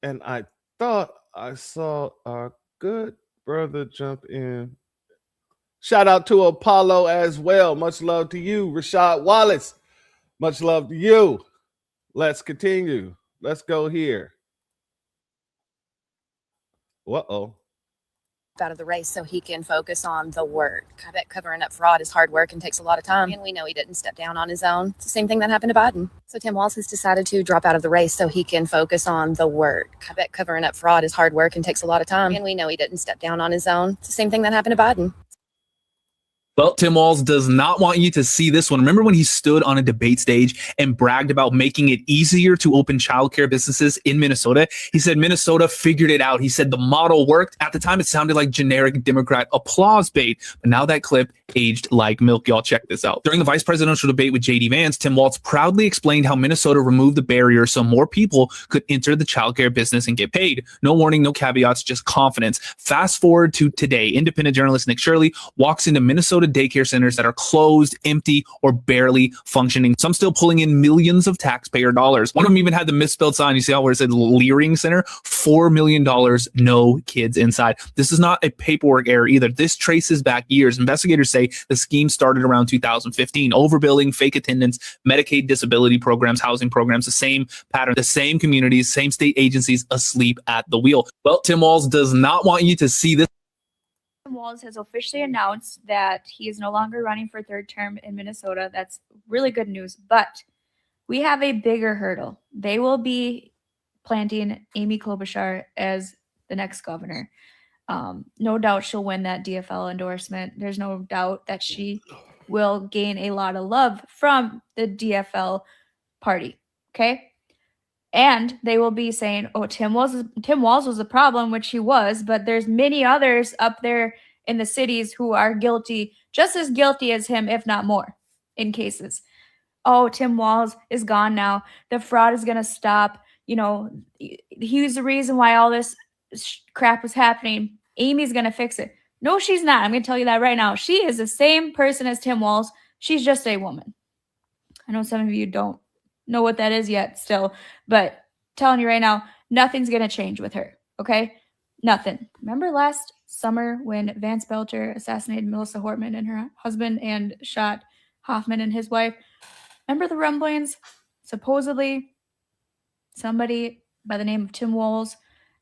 [SPEAKER 3] And I thought I saw our good brother jump in. Shout out to Apollo as well. Much love to you, Rashad Wallace. Much love to you. Let's continue. Let's go here. Uh-oh.
[SPEAKER 11] Out of the race so he can focus on the work. I bet covering up fraud is hard work and takes a lot of time. And we know he didn't step down on his own. It's the same thing that happened to Biden. So Tim Walz has decided to drop out of the race so he can focus on the work. I bet covering up fraud is hard work and takes a lot of time. And we know he didn't step down on his own. It's the same thing that happened to Biden.
[SPEAKER 12] Well, Tim Walz does not want you to see this one. Remember when he stood on a debate stage and bragged about making it easier to open childcare businesses in Minnesota? He said Minnesota figured it out. He said the model worked. At the time, it sounded like generic Democrat applause bait. But now that clip aged like milk. Y'all check this out. During the vice presidential debate with J.D. Vance, Tim Walz proudly explained how Minnesota removed the barrier so more people could enter the childcare business and get paid. No warning, no caveats, just confidence. Fast forward to today. Independent journalist Nick Shirley walks into Minnesota daycare centers that are closed, empty, or barely functioning. Some still pulling in millions of taxpayer dollars. One of them even had the misspelled sign. You see how where it said Leering Center? $4 million, no kids inside. This is not a paperwork error either. This traces back years. Investigators say the scheme started around 2015. Overbilling, fake attendance, Medicaid disability programs, housing programs, the same pattern, the same communities, same state agencies asleep at the wheel. Well, Tim Walz does not want you to see this.
[SPEAKER 13] Walz has officially announced that he is no longer running for third term in Minnesota. That's really good news. But we have a bigger hurdle. They will be planting Amy Klobuchar as the next governor. No doubt she'll win that DFL endorsement. There's no doubt that she will gain a lot of love from the DFL party. Okay. And they will be saying, oh, Tim Walz was the problem, which he was, but there's many others up there in the cities who are guilty, just as guilty as him, if not more, in cases. Oh, Tim Walz is gone now. The fraud is going to stop. You know, he's the reason why all this crap was happening. Amy's going to fix it. No, she's not. I'm going to tell you that right now. She is the same person as Tim Walz. She's just a woman. I know some of you don't know what that is yet still, but telling you right now, nothing's going to change with her. Okay. Nothing. Remember last summer when Vance Belcher assassinated Melissa Hortman and her husband and shot Hoffman and his wife? Remember the rumblings? Supposedly somebody by the name of Tim Walz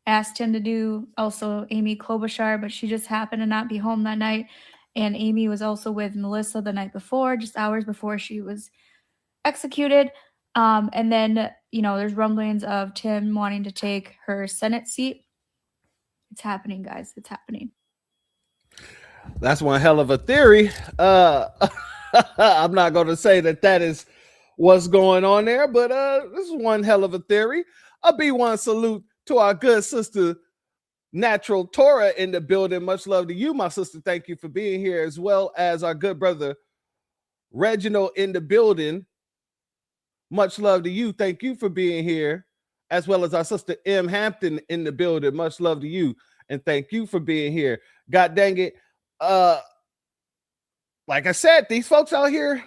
[SPEAKER 13] asked him to do also Amy Klobuchar, but she just happened to not be home that night. And Amy was also with Melissa the night before, just hours before she was executed. And then, you know, there's rumblings of Tim wanting to take her Senate seat. It's happening, guys. It's happening.
[SPEAKER 3] That's one hell of a theory. I'm not going to say that is what's going on there, but this is one hell of a theory. A B1 salute to our good sister Natural Torah in the building. Much love to you, my sister. Thank you for being here, as well as our good brother Reginald in the building. Much love to you. Thank you for being here, as well as our sister M. Hampton in the building. Much love to you, and thank you for being here. God dang it. Like I said, these folks out here,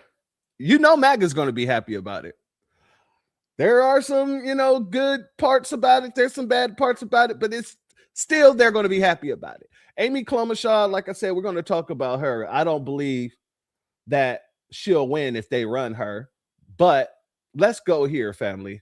[SPEAKER 3] you know, MAGA's going to be happy about it. There are some, you know, good parts about it. There's some bad parts about it, but it's still, they're going to be happy about it. Amy Klobuchar, like I said, we're going to talk about her. I don't believe that she'll win if they run her, but let's go here, family.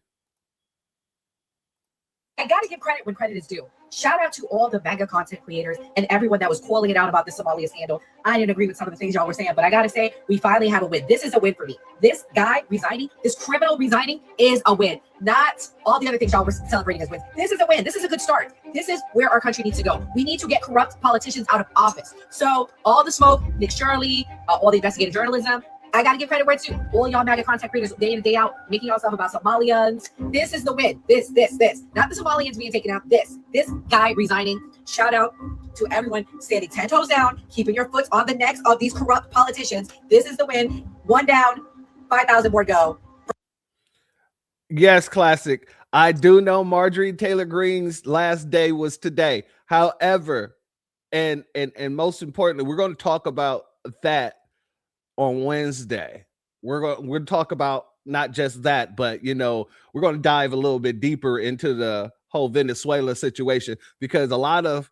[SPEAKER 14] I got to give credit when credit is due. Shout out to all the MAGA content creators and everyone that was calling it out about the Somalia scandal. I didn't agree with some of the things y'all were saying, but I got to say, we finally have a win. This is a win for me. This guy resigning, this criminal resigning is a win. Not all the other things y'all were celebrating as wins. This is a win. This is a good start. This is where our country needs to go. We need to get corrupt politicians out of office. So all the smoke, Nick Shirley, all the investigative journalism, I got to give credit where it's due. All y'all MAGA content creators day in and day out, making y'all stuff about Somalians. This is the win. This. Not the Somalians being taken out. This guy resigning. Shout out to everyone standing 10 toes down, keeping your foot on the necks of these corrupt politicians. This is the win. 1 down, 5,000 more go.
[SPEAKER 3] Yes, classic. I do know Marjorie Taylor Greene's last day was today. However, and most importantly, we're going to talk about that on Wednesday. We're going to talk about not just that, but, you know, we're going to dive a little bit deeper into the whole Venezuela situation, because a lot of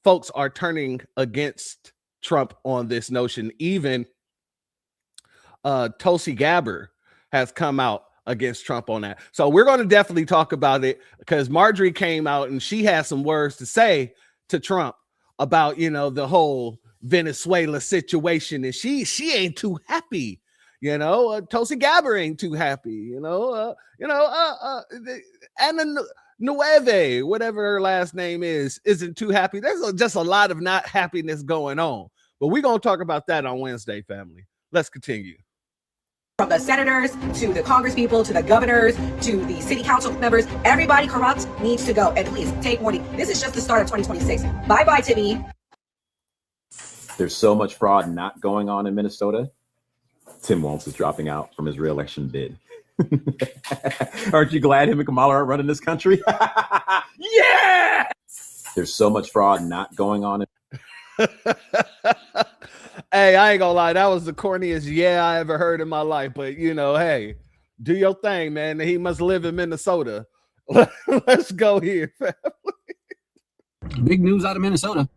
[SPEAKER 3] folks are turning against Trump on this notion. Even Tulsi Gabbard has come out against Trump on that. So we're going to definitely talk about it, because Marjorie came out and she has some words to say to Trump about, you know, the whole Venezuela situation, and she ain't too happy, you know. Tulsi Gabbard ain't too happy, you know. Anna Nueve, whatever her last name is, isn't too happy. There's just a lot of not happiness going on, but we're gonna talk about that on Wednesday, family. Let's continue.
[SPEAKER 14] From the senators to the Congress people to the governors to the city council members, everybody corrupt needs to go. And please take warning. This is just the start of 2026. Bye, Timmy.
[SPEAKER 15] There's so much fraud not going on in Minnesota. Tim Walz is dropping out from his reelection bid. Aren't you glad him and Kamala are running this country? Yeah! There's so much fraud not going on.
[SPEAKER 3] Hey, I ain't gonna lie. That was the corniest yeah I ever heard in my life. But, you know, hey, do your thing, man. He must live in Minnesota. Let's go here, family.
[SPEAKER 16] Big news out of Minnesota.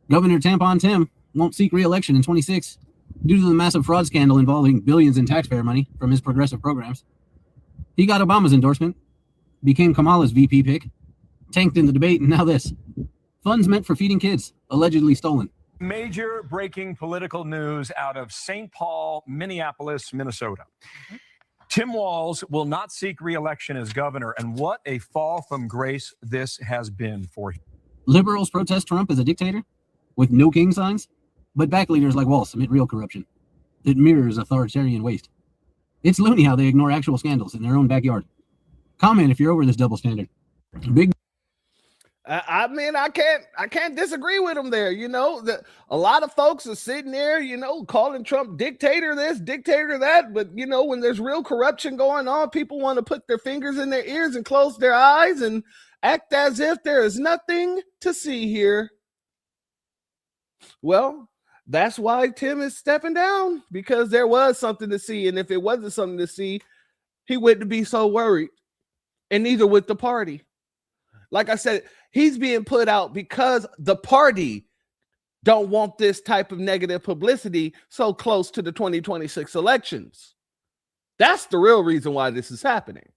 [SPEAKER 16] Governor Tampon Tim won't seek re-election in 26 due to the massive fraud scandal involving billions in taxpayer money from his progressive programs. He got Obama's endorsement, became Kamala's VP pick, tanked in the debate, and now this. Funds meant for feeding kids, allegedly stolen.
[SPEAKER 17] Major breaking political news out of St. Paul, Minneapolis, Minnesota. Tim Walz will not seek re-election as governor, and what a fall from grace this has been for him.
[SPEAKER 16] Liberals protest Trump as a dictator with no king signs, but back leaders like Walz admit real corruption. It mirrors authoritarian waste. It's loony how they ignore actual scandals in their own backyard. Comment if you're over this double standard. Big.
[SPEAKER 3] I mean, I can't disagree with him there. You know, a lot of folks are sitting there, you know, calling Trump dictator this, dictator that. But, you know, when there's real corruption going on, people want to put their fingers in their ears and close their eyes and act as if there is nothing to see here. Well, that's why Tim is stepping down, because there was something to see. And if it wasn't something to see, he wouldn't be so worried. And neither would the party. Like I said, he's being put out because the party don't want this type of negative publicity so close to the 2026 elections. That's the real reason why this is happening.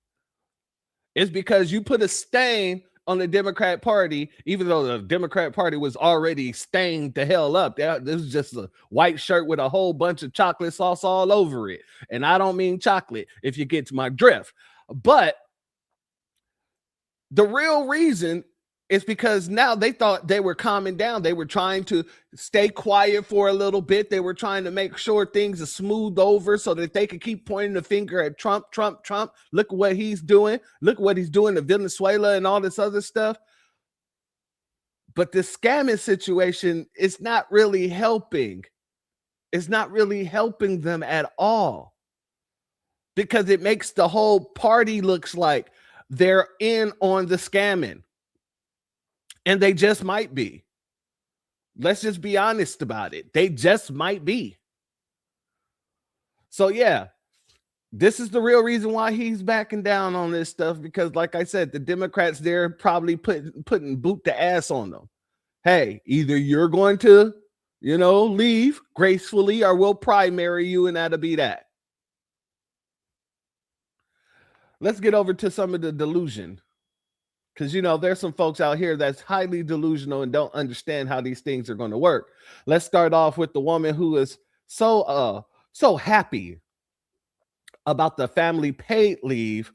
[SPEAKER 3] It's because you put a stain on the Democrat Party, even though the Democrat Party was already stained the hell up. This is just a white shirt with a whole bunch of chocolate sauce all over it. And I don't mean chocolate, if you get to my drift. But the real reason is because now they thought they were calming down. They were trying to stay quiet for a little bit. They were trying to make sure things are smoothed over so that they could keep pointing the finger at Trump, Trump, Trump. Look what he's doing. Look what he's doing to Venezuela and all this other stuff. But this scamming situation is not really helping. It's not really helping them at all, because it makes the whole party looks like they're in on the scamming. And they just might be. Let's just be honest about it. They just might be. So yeah, this is the real reason why he's backing down on this stuff, because like I said, the Democrats, they're probably putting boot to ass on them. Hey, either you're going to, leave gracefully, or we'll primary you, and that'll be that. Let's get over to some of the delusion. Because, there's some folks out here that's highly delusional and don't understand how these things are going to work. Let's start off with the woman who is so happy about the family paid leave,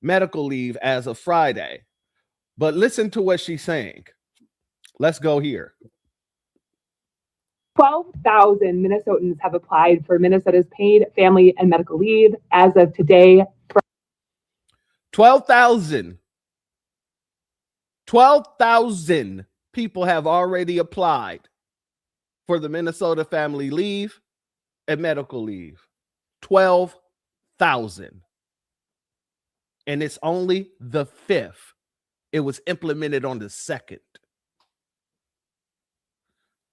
[SPEAKER 3] medical leave as of Friday. But listen to what she's saying. Let's go here.
[SPEAKER 18] 12,000 Minnesotans have applied for Minnesota's paid family and medical leave as of today.
[SPEAKER 3] 12,000 people have already applied for the Minnesota family leave and medical leave. 12,000. And it's only the 5th. It was implemented on the 2nd.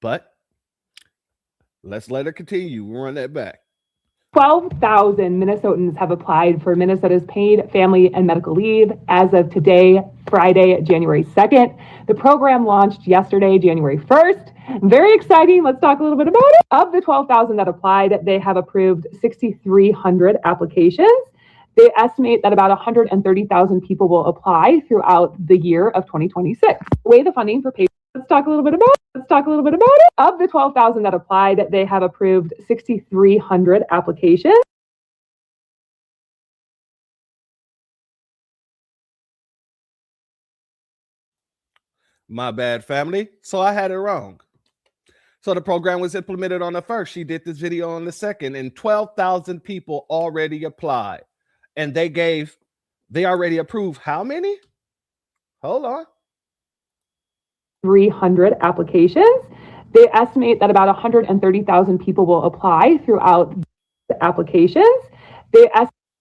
[SPEAKER 3] But let's let her continue. We'll run that back.
[SPEAKER 18] 12,000 Minnesotans have applied for Minnesota's paid family and medical leave as of today, Friday, January 2nd. The program launched yesterday, January 1st. Very exciting. Let's talk a little bit about it. Of the 12,000 that applied, they have approved 6,300 applications. They estimate that about 130,000 people will apply throughout the year of 2026. Way the funding for paid. Let's talk a little bit about it. Of the 12,000 that applied, they have approved 6,300 applications.
[SPEAKER 3] My bad, family. So I had it wrong. So the program was implemented on the 1st. She did this video on the 2nd, and 12,000 people already applied. And they already approved how many? Hold on.
[SPEAKER 18] 300 applications. They estimate that about 130,000 people will apply throughout the applications. They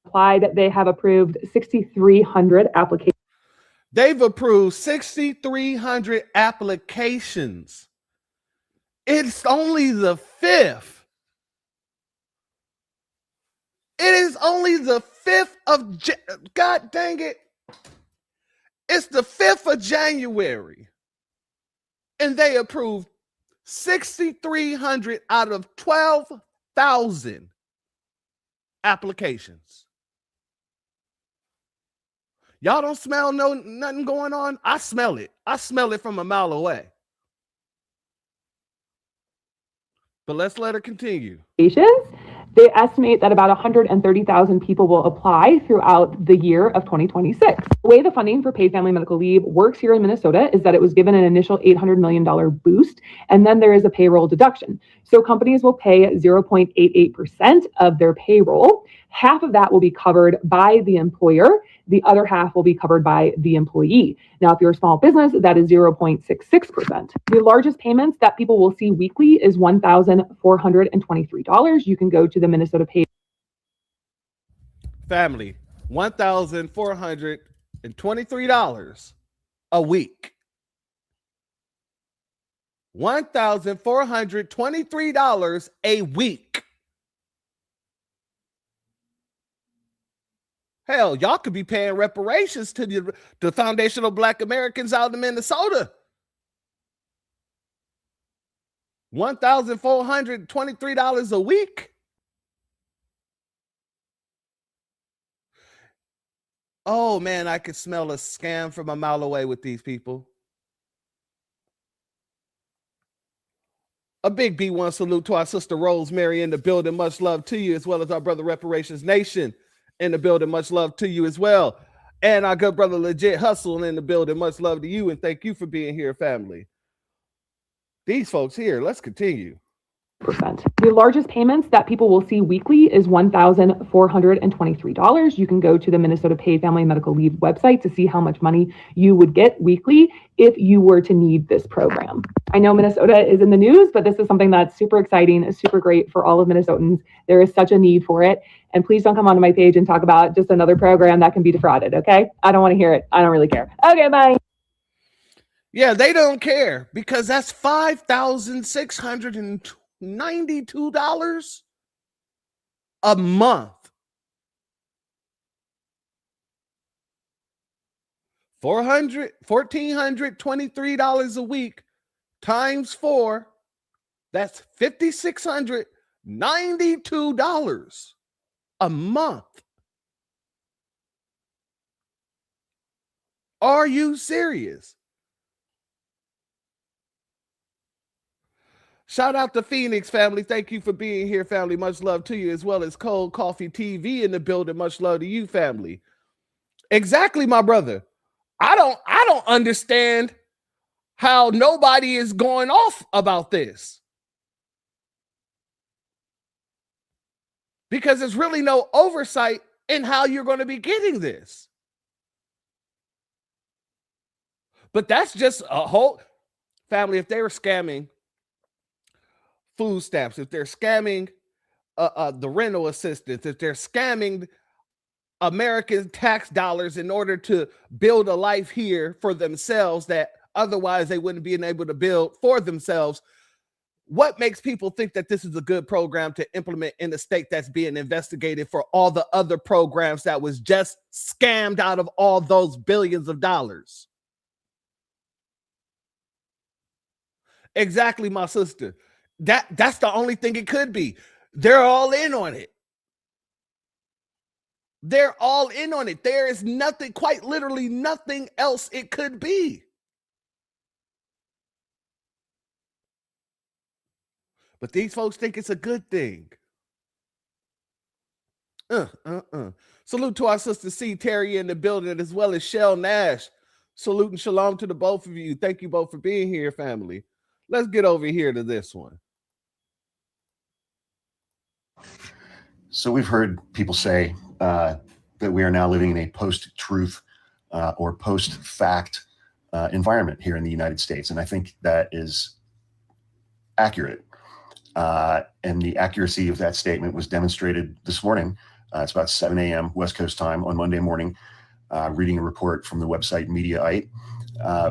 [SPEAKER 18] applied, they have approved 6,300 applications.
[SPEAKER 3] They've approved 6,300 applications. It's only the 5th. It is only the 5th of God dang it. It's the 5th of January. And they approved 6,300 out of 12,000 applications. Y'all don't smell nothing going on? I smell it. I smell it from a mile away. But let's let her continue.
[SPEAKER 18] They estimate that about 130,000 people will apply throughout the year of 2026. The way the funding for paid family medical leave works here in Minnesota is that it was given an initial $800 million boost, and then there is a payroll deduction. So companies will pay 0.88% of their payroll. Half of that will be covered by the employer. The other half will be covered by the employee. Now, if you're a small business, that is 0.66%. The largest payments that people will see weekly is $1,423. You can go to the Minnesota Pay.
[SPEAKER 3] Family, $1,423 a week. $1,423 a week. Hell, y'all could be paying reparations to the foundational Black Americans out in Minnesota. $1,423 a week. Oh man, I could smell a scam from a mile away with these people. A big B1 salute to our sister Rosemary in the building. Much love to you, as well as our brother Reparations Nation in the building. Much love to you as well. And our good brother Legit Hustle in the building. Much love to you, and thank you for being here, family. These folks here, let's continue.
[SPEAKER 18] The largest payments that people will see weekly is $1,423. You can go to the Minnesota Paid Family and Medical Leave website to see how much money you would get weekly if you were to need this program. I know Minnesota is in the news, but this is something that's super exciting, is super great for all of Minnesotans. There is such a need for it. And please don't come onto my page and talk about just another program that can be defrauded, okay? I don't want to hear it. I don't really care. Okay, bye.
[SPEAKER 3] Yeah, they don't care because that's $5,692 a month. $1,423 a week times 4. That's $5,692 a month. Are you serious? Shout out to Phoenix, family. Thank you for being here, family. Much love to you, as well as Cold Coffee TV in the building. Much love to you, family. Exactly, my brother. I don't understand how nobody is going off about this. Because there's really no oversight in how you're going to be getting this. But that's just a whole family. If they were scamming food stamps, if they're scamming the rental assistance, if they're scamming American tax dollars in order to build a life here for themselves that otherwise they wouldn't be able to build for themselves, what makes people think that this is a good program to implement in a state that's being investigated for all the other programs that was just scammed out of all those billions of dollars? Exactly, my sister. That's the only thing it could be. They're all in on it. They're all in on it. There is nothing, quite literally nothing else it could be. But these folks think it's a good thing. Salute to our sister C. Terry in the building, as well as Shell Nash. Salute and shalom to the both of you. Thank you both for being here, family. Let's get over here to this one.
[SPEAKER 19] So we've heard people say that we are now living in a post-truth or post-fact environment here in the United States. And I think that is accurate. And the accuracy of that statement was demonstrated this morning. It's about 7 a.m. West Coast time on Monday morning, reading a report from the website Mediaite.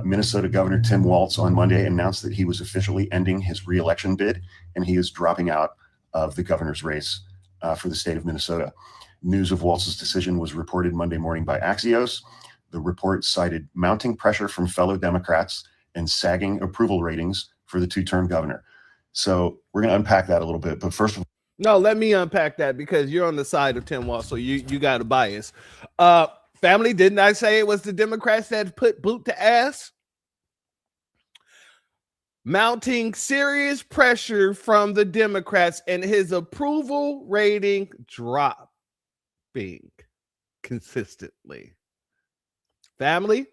[SPEAKER 19] Minnesota Governor Tim Walz on Monday announced that he was officially ending his re-election bid, and he is dropping out of the governor's race for the state of Minnesota. News of Walz's decision was reported Monday morning by Axios. The report cited mounting pressure from fellow Democrats and sagging approval ratings for the two-term governor. So we're going to unpack that a little bit. But first of all,
[SPEAKER 3] no, let me unpack that because you're on the side of Tim Walz, so you got a bias. Family, didn't I say it was the Democrats that put boot to ass? Mounting serious pressure from the Democrats and his approval rating dropping consistently. Family,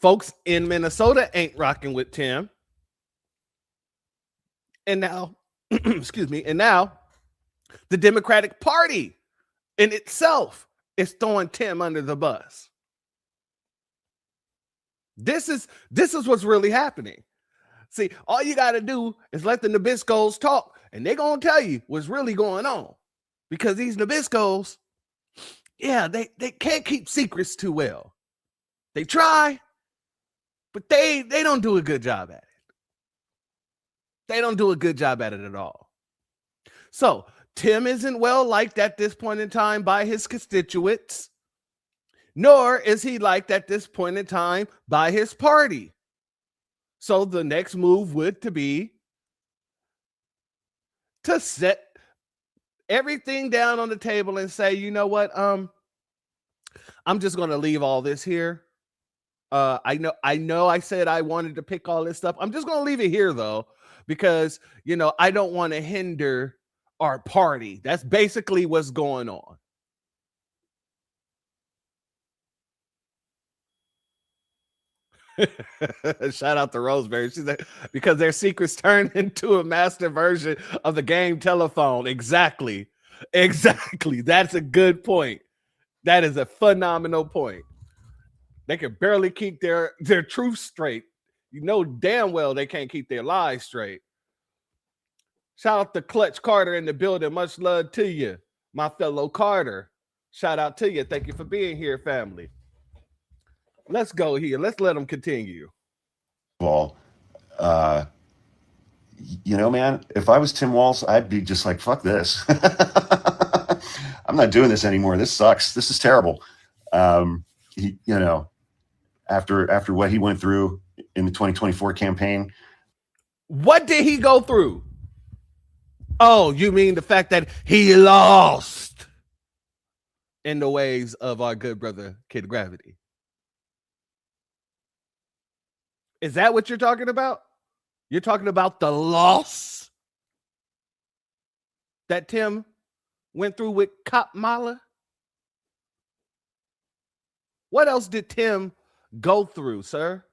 [SPEAKER 3] folks in Minnesota ain't rocking with Tim. And now, excuse me, and now the Democratic Party in itself is throwing Tim under the bus. This is what's really happening. See, all you got to do is let the Nabiscos talk, and they're going to tell you what's really going on. Because these Nabiscos, yeah, they can't keep secrets too well. They try, but they don't do a good job at it. They don't do a good job at it at all. So Tim isn't well liked at this point in time by his constituents, nor is he liked at this point in time by his party. So the next move would be to set everything down on the table and say, you know what, I'm just going to leave all this here. I know I said I wanted to pick all this stuff. I'm just going to leave it here though, because, you know, I don't want to hinder our party. That's basically what's going on. Shout out to Rosemary. She's like, because their secrets turned into a master version of the game telephone. Exactly. That's a good point. That is a phenomenal point. They can barely keep their truth straight. You know damn well they can't keep their lies straight. Shout out to Clutch Carter in the building. Much love to you, my fellow Carter. Shout out to you. Thank you for being here, family. Let's go here. Let's let them continue.
[SPEAKER 19] Well, you know, man, if I was Tim Walz, I'd be just like, fuck this. I'm not doing this anymore. This sucks. This is terrible. You know, after what he went through in the 2024 campaign.
[SPEAKER 3] What did he go through? Oh, you mean the fact that he lost in the ways of our good brother, Kid Gravity? Is that what you're talking about? You're talking about the loss that Tim went through with Kamala? What else did Tim go through, sir?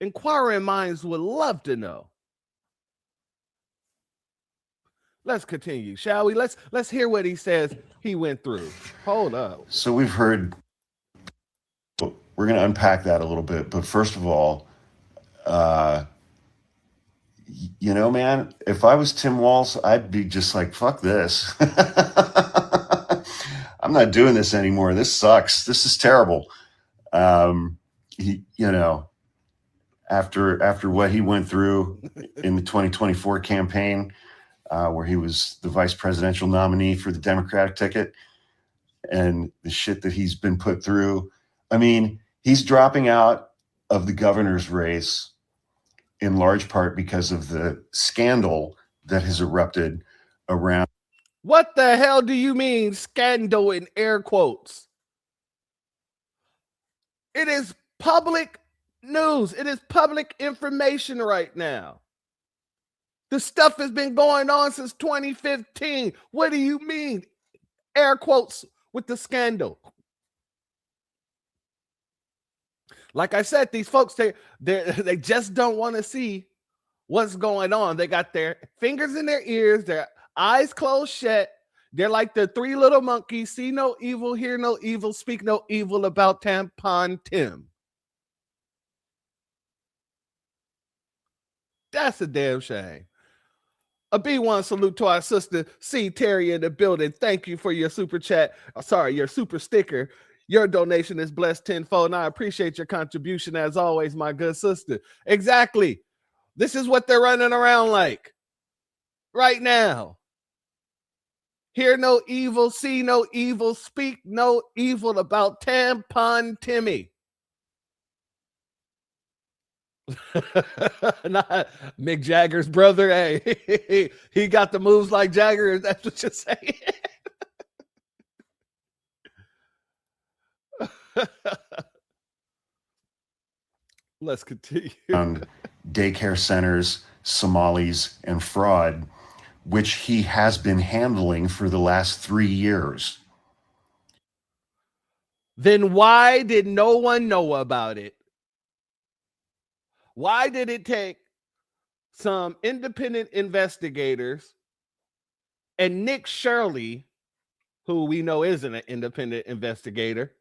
[SPEAKER 3] Inquiring minds would love to know. Let's continue, shall we? Let's hear what he says he went through. Hold up.
[SPEAKER 19] So we've heard, we're going to unpack that a little bit. But first of all, you know, man, if I was Tim Walz, I'd be just like, fuck this. I'm not doing this anymore. This sucks. This is terrible. You know, after what he went through in the 2024 campaign, where he was the vice presidential nominee for the Democratic ticket, and the shit that he's been put through. I mean, he's dropping out of the governor's race in large part because of the scandal that has erupted around.
[SPEAKER 3] What the hell do you mean scandal in air quotes? It is public news. It is public information right now. The stuff has been going on since 2015. What do you mean? Air quotes with the scandal. Like I said, these folks, they just don't want to see what's going on. They got their fingers in their ears, their eyes closed shut. They're like the three little monkeys: see no evil, hear no evil, speak no evil about Tampon Tim. That's a damn shame. A B1 salute to our sister C. Terry in the building. Thank you for your super chat. Sorry, your super sticker. Your donation is blessed tenfold, and I appreciate your contribution as always, my good sister. Exactly. This is what they're running around like right now. Hear no evil, see no evil, speak no evil about Tampon Timmy. Not Mick Jagger's brother. Hey, he got the moves like Jagger. That's what you're saying. Let's continue.
[SPEAKER 19] Daycare centers, Somalis, and fraud, which he has been handling for the last 3 years.
[SPEAKER 3] Then why did no one know about it? Why did it take some independent investigators and Nick Shirley, who we know isn't an independent investigator,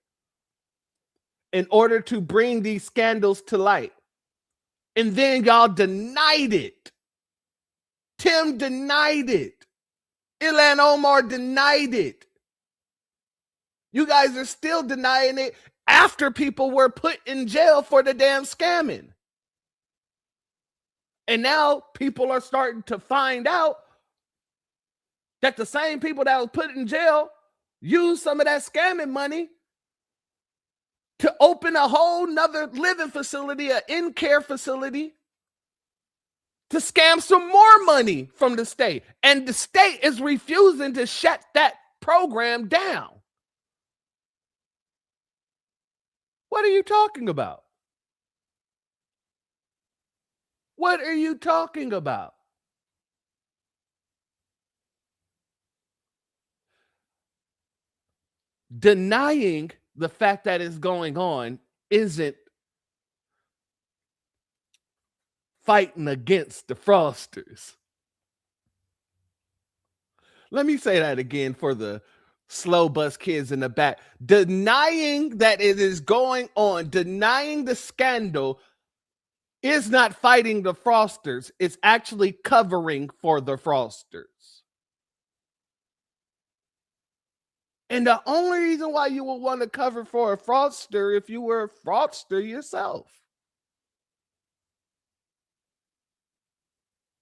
[SPEAKER 3] in order to bring these scandals to light? And then y'all denied it. Tim denied it. Ilhan Omar denied it. You guys are still denying it after people were put in jail for the damn scamming. And now people are starting to find out that the same people that was put in jail used some of that scamming money to open a whole nother living facility, an in-care facility, to scam some more money from the state. And the state is refusing to shut that program down. What are you talking about? What are you talking about? Denying the fact that it's going on isn't fighting against the fraudsters. Let me say that again for the slow bus kids in the back. Denying that it is going on, denying the scandal is not fighting the fraudsters. It's actually covering for the fraudsters. And the only reason why you would want to cover for a fraudster if you were a fraudster yourself.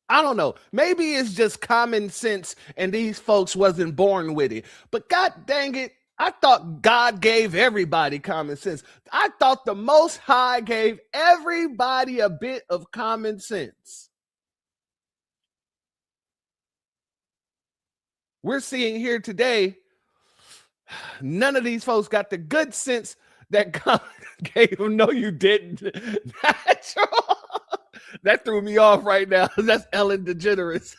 [SPEAKER 3] I don't know. Maybe it's just common sense and these folks wasn't born with it. But God dang it, I thought God gave everybody common sense. I thought the Most High gave everybody a bit of common sense. We're seeing here today, none of these folks got the good sense that God gave them. No, you didn't. Natural. That threw me off right now. That's Ellen DeGeneres.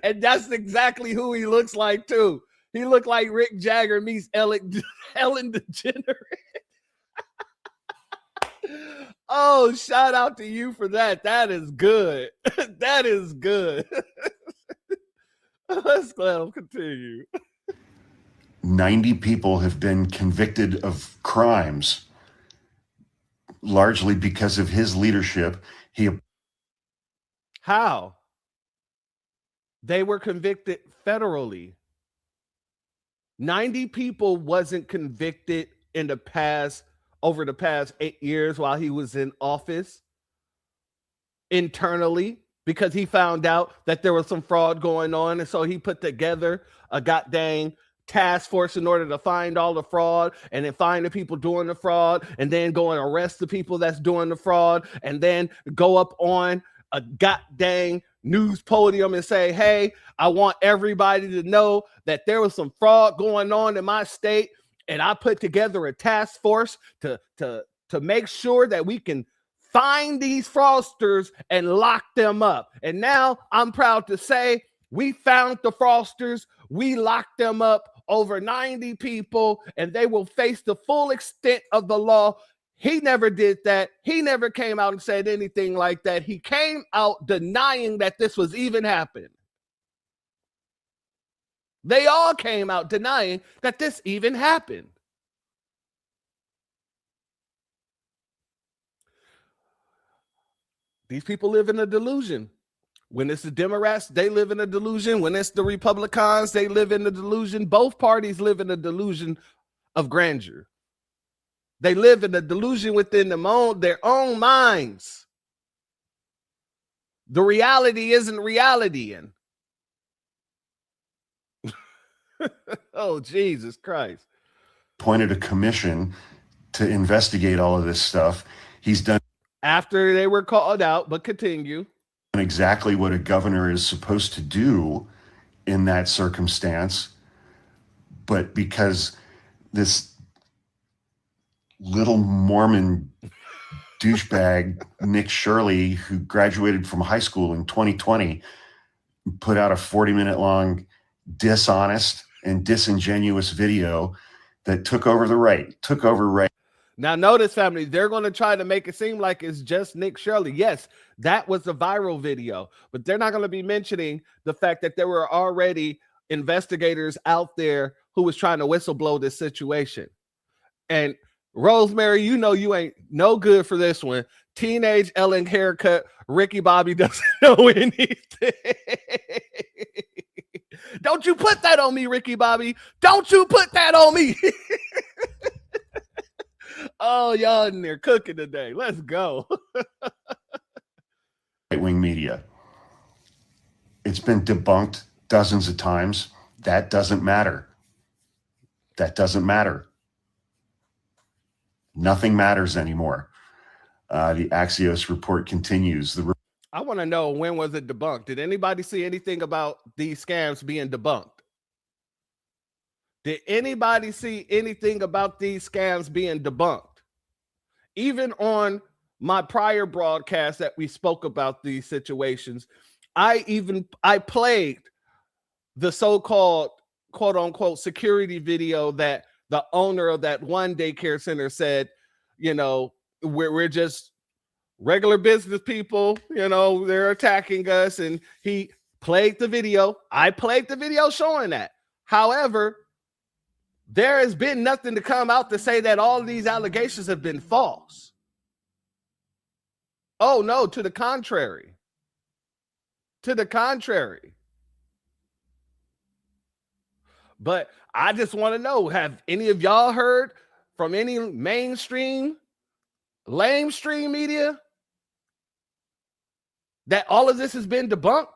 [SPEAKER 3] And that's exactly who he looks like, too. He looked like Rick Jagger meets Ellen DeGeneres. Oh, shout out to you for that. That is good. That is good. Let's let him continue.
[SPEAKER 19] 90 people have been convicted of crimes, largely because of his leadership.
[SPEAKER 3] How? They were convicted federally. 90 people wasn't convicted in the past, over the past 8 years while he was in office internally, because he found out that there was some fraud going on. And so he put together a goddamn task force in order to find all the fraud and then find the people doing the fraud and then go and arrest the people that's doing the fraud and then go up on a goddamn news podium and say, hey, I want everybody to know that there was some fraud going on in my state. And I put together a task force to make sure that we can find these fraudsters and lock them up. And now I'm proud to say we found the fraudsters. We locked them up, over 90 people, and they will face the full extent of the law. He never did that. He never came out and said anything like that. He came out denying that this was even happening. They all came out denying that this even happened. These people live in a delusion. When it's the Democrats, they live in a delusion. When it's the Republicans, they live in a delusion. Both parties live in a delusion of grandeur. They live in a delusion within their own minds. The reality isn't reality. And oh, Jesus Christ.
[SPEAKER 19] Appointed a commission to investigate all of this stuff. He's done
[SPEAKER 3] after they were called out, but continue.
[SPEAKER 19] Exactly what a governor is supposed to do in that circumstance. But because this little Mormon douchebag, Nick Shirley, who graduated from high school in 2020, put out a 40-minute long dishonest and disingenuous video that took over.
[SPEAKER 3] Now, notice, family, they're going to try to make it seem like it's just Nick Shirley. Yes, that was a viral video, but they're not going to be mentioning the fact that there were already investigators out there who was trying to whistleblow this situation. And Rosemary, you know you ain't no good for this one. Teenage Ellen haircut. Ricky Bobby doesn't know anything. Don't you put that on me, Ricky Bobby. Don't you put that on me. Oh, y'all in there cooking today. Let's go.
[SPEAKER 19] Right-wing media. It's been debunked dozens of times. That doesn't matter. That doesn't matter. Nothing matters anymore. The Axios report continues.
[SPEAKER 3] I want to know, when was it debunked? Did anybody see anything about these scams being debunked? Did anybody see anything about these scams being debunked? even on my prior broadcast that we spoke about these situations, I played the so-called quote unquote security video that the owner of that one daycare center said, you know, we're just regular business people, you know, they're attacking us. And he played the video. I played the video showing that. However, there has been nothing to come out to say that all of these allegations have been false. Oh, no, to the contrary. To the contrary. But I just want to know, have any of y'all heard from any mainstream, lamestream media that all of this has been debunked?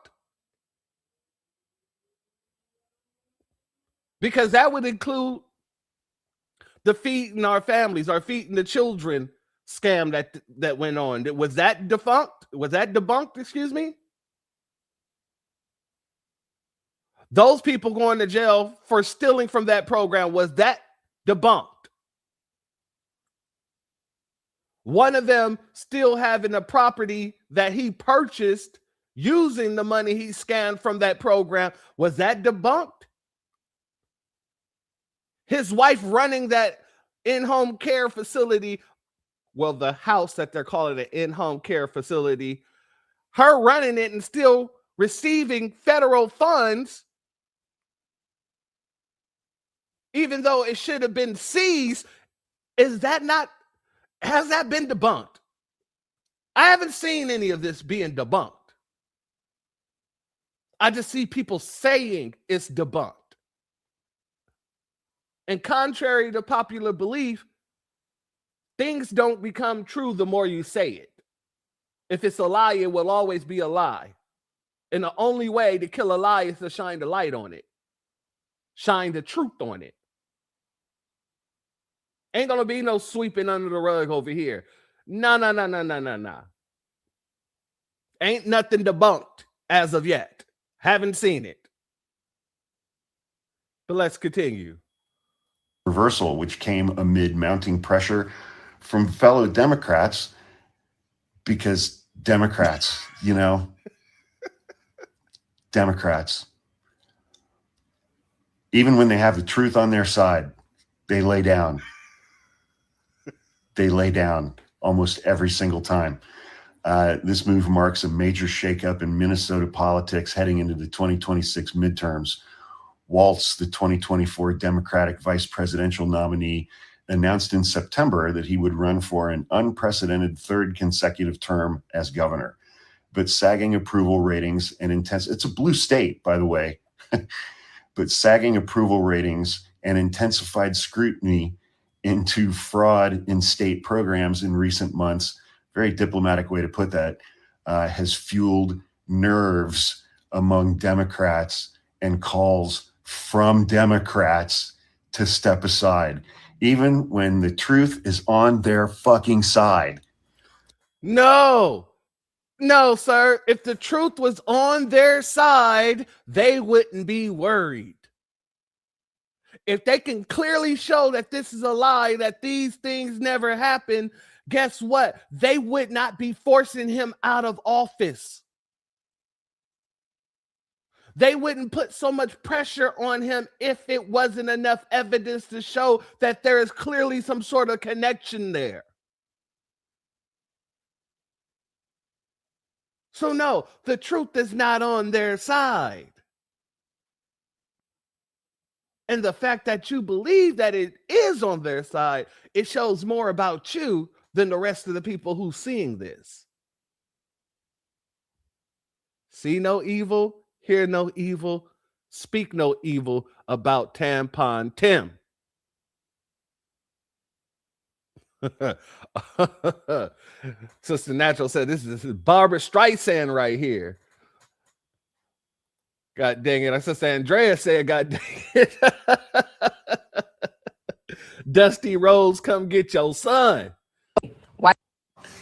[SPEAKER 3] Because that would include the feeding our families, our feeding the children scam that went on. Was that defunct? Was that debunked? Excuse me. Those people going to jail for stealing from that program, was that debunked? One of them still having a property that he purchased using the money he scammed from that program, was that debunked? His wife running that in-home care facility, well, the house that they're calling an in-home care facility, her running it and still receiving federal funds, even though it should have been seized. Has that been debunked? I haven't seen any of this being debunked. I just see people saying it's debunked. And contrary to popular belief, things don't become true the more you say it. If it's a lie, it will always be a lie. And the only way to kill a lie is to shine the light on it. Shine the truth on it. Ain't gonna be no sweeping under the rug over here. No. Ain't nothing debunked as of yet. Haven't seen it. But let's continue.
[SPEAKER 19] Reversal, which came amid mounting pressure from fellow Democrats, because Democrats, you know, Democrats, even when they have the truth on their side, they lay down. They lay down almost every single time. This move marks a major shakeup in Minnesota politics heading into the 2026 midterms. Walz, the 2024 Democratic vice presidential nominee, announced in September that he would run for an unprecedented third consecutive term as governor. But sagging approval ratings and it's a blue state, by the way, but sagging approval ratings and intensified scrutiny into fraud in state programs in recent months, very diplomatic way to put that, has fueled nerves among Democrats and calls from Democrats to step aside, even when the truth is on their fucking side.
[SPEAKER 3] No, sir. If the truth was on their side, they wouldn't be worried. If they can clearly show that this is a lie, that these things never happened, guess what? They would not be forcing him out of office. They wouldn't put so much pressure on him if it wasn't enough evidence to show that there is clearly some sort of connection there. So no, the truth is not on their side. And the fact that you believe that it is on their side, it shows more about you than the rest of the people who's seeing this. See no evil, hear no evil, speak no evil about Tampon Tim. Sister Natural said this is Barbara Streisand right here. God dang it. Sister Andrea said, God dang it. Dusty Rose, come get your son.
[SPEAKER 2] Why?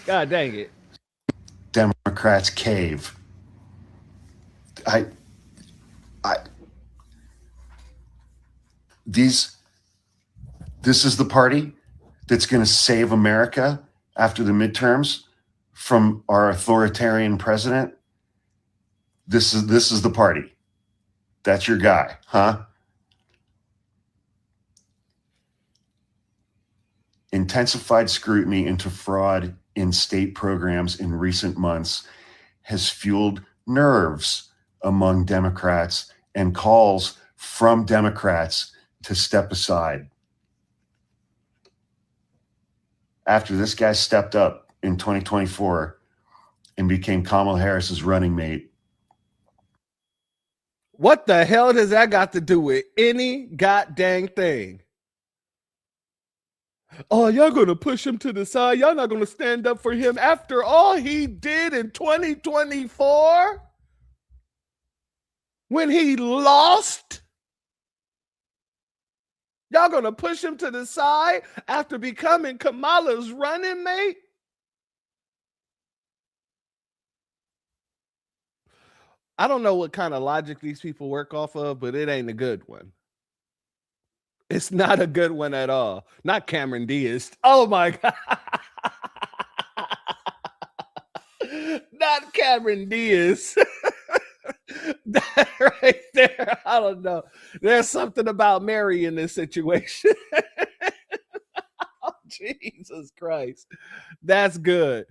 [SPEAKER 3] God dang it.
[SPEAKER 19] Democrats cave. This is the party that's going to save America after the midterms from our authoritarian president, this is the party. That's your guy, huh? Intensified scrutiny into fraud in state programs in recent months has fueled nerves among Democrats and calls from Democrats to step aside. After this guy stepped up in 2024 and became Kamala Harris's running mate.
[SPEAKER 3] What the hell does that got to do with any goddamn thing? Oh, y'all going to push him to the side? Y'all not going to stand up for him after all he did in 2024? When he lost? Y'all going to push him to the side after becoming Kamala's running mate? I don't know what kind of logic these people work off of, but it ain't a good one. It's not a good one at all. Not Cameron Diaz. Oh my God. Not Cameron Diaz. That right there. I don't know. There's something about Mary in this situation. Oh, Jesus Christ. That's good.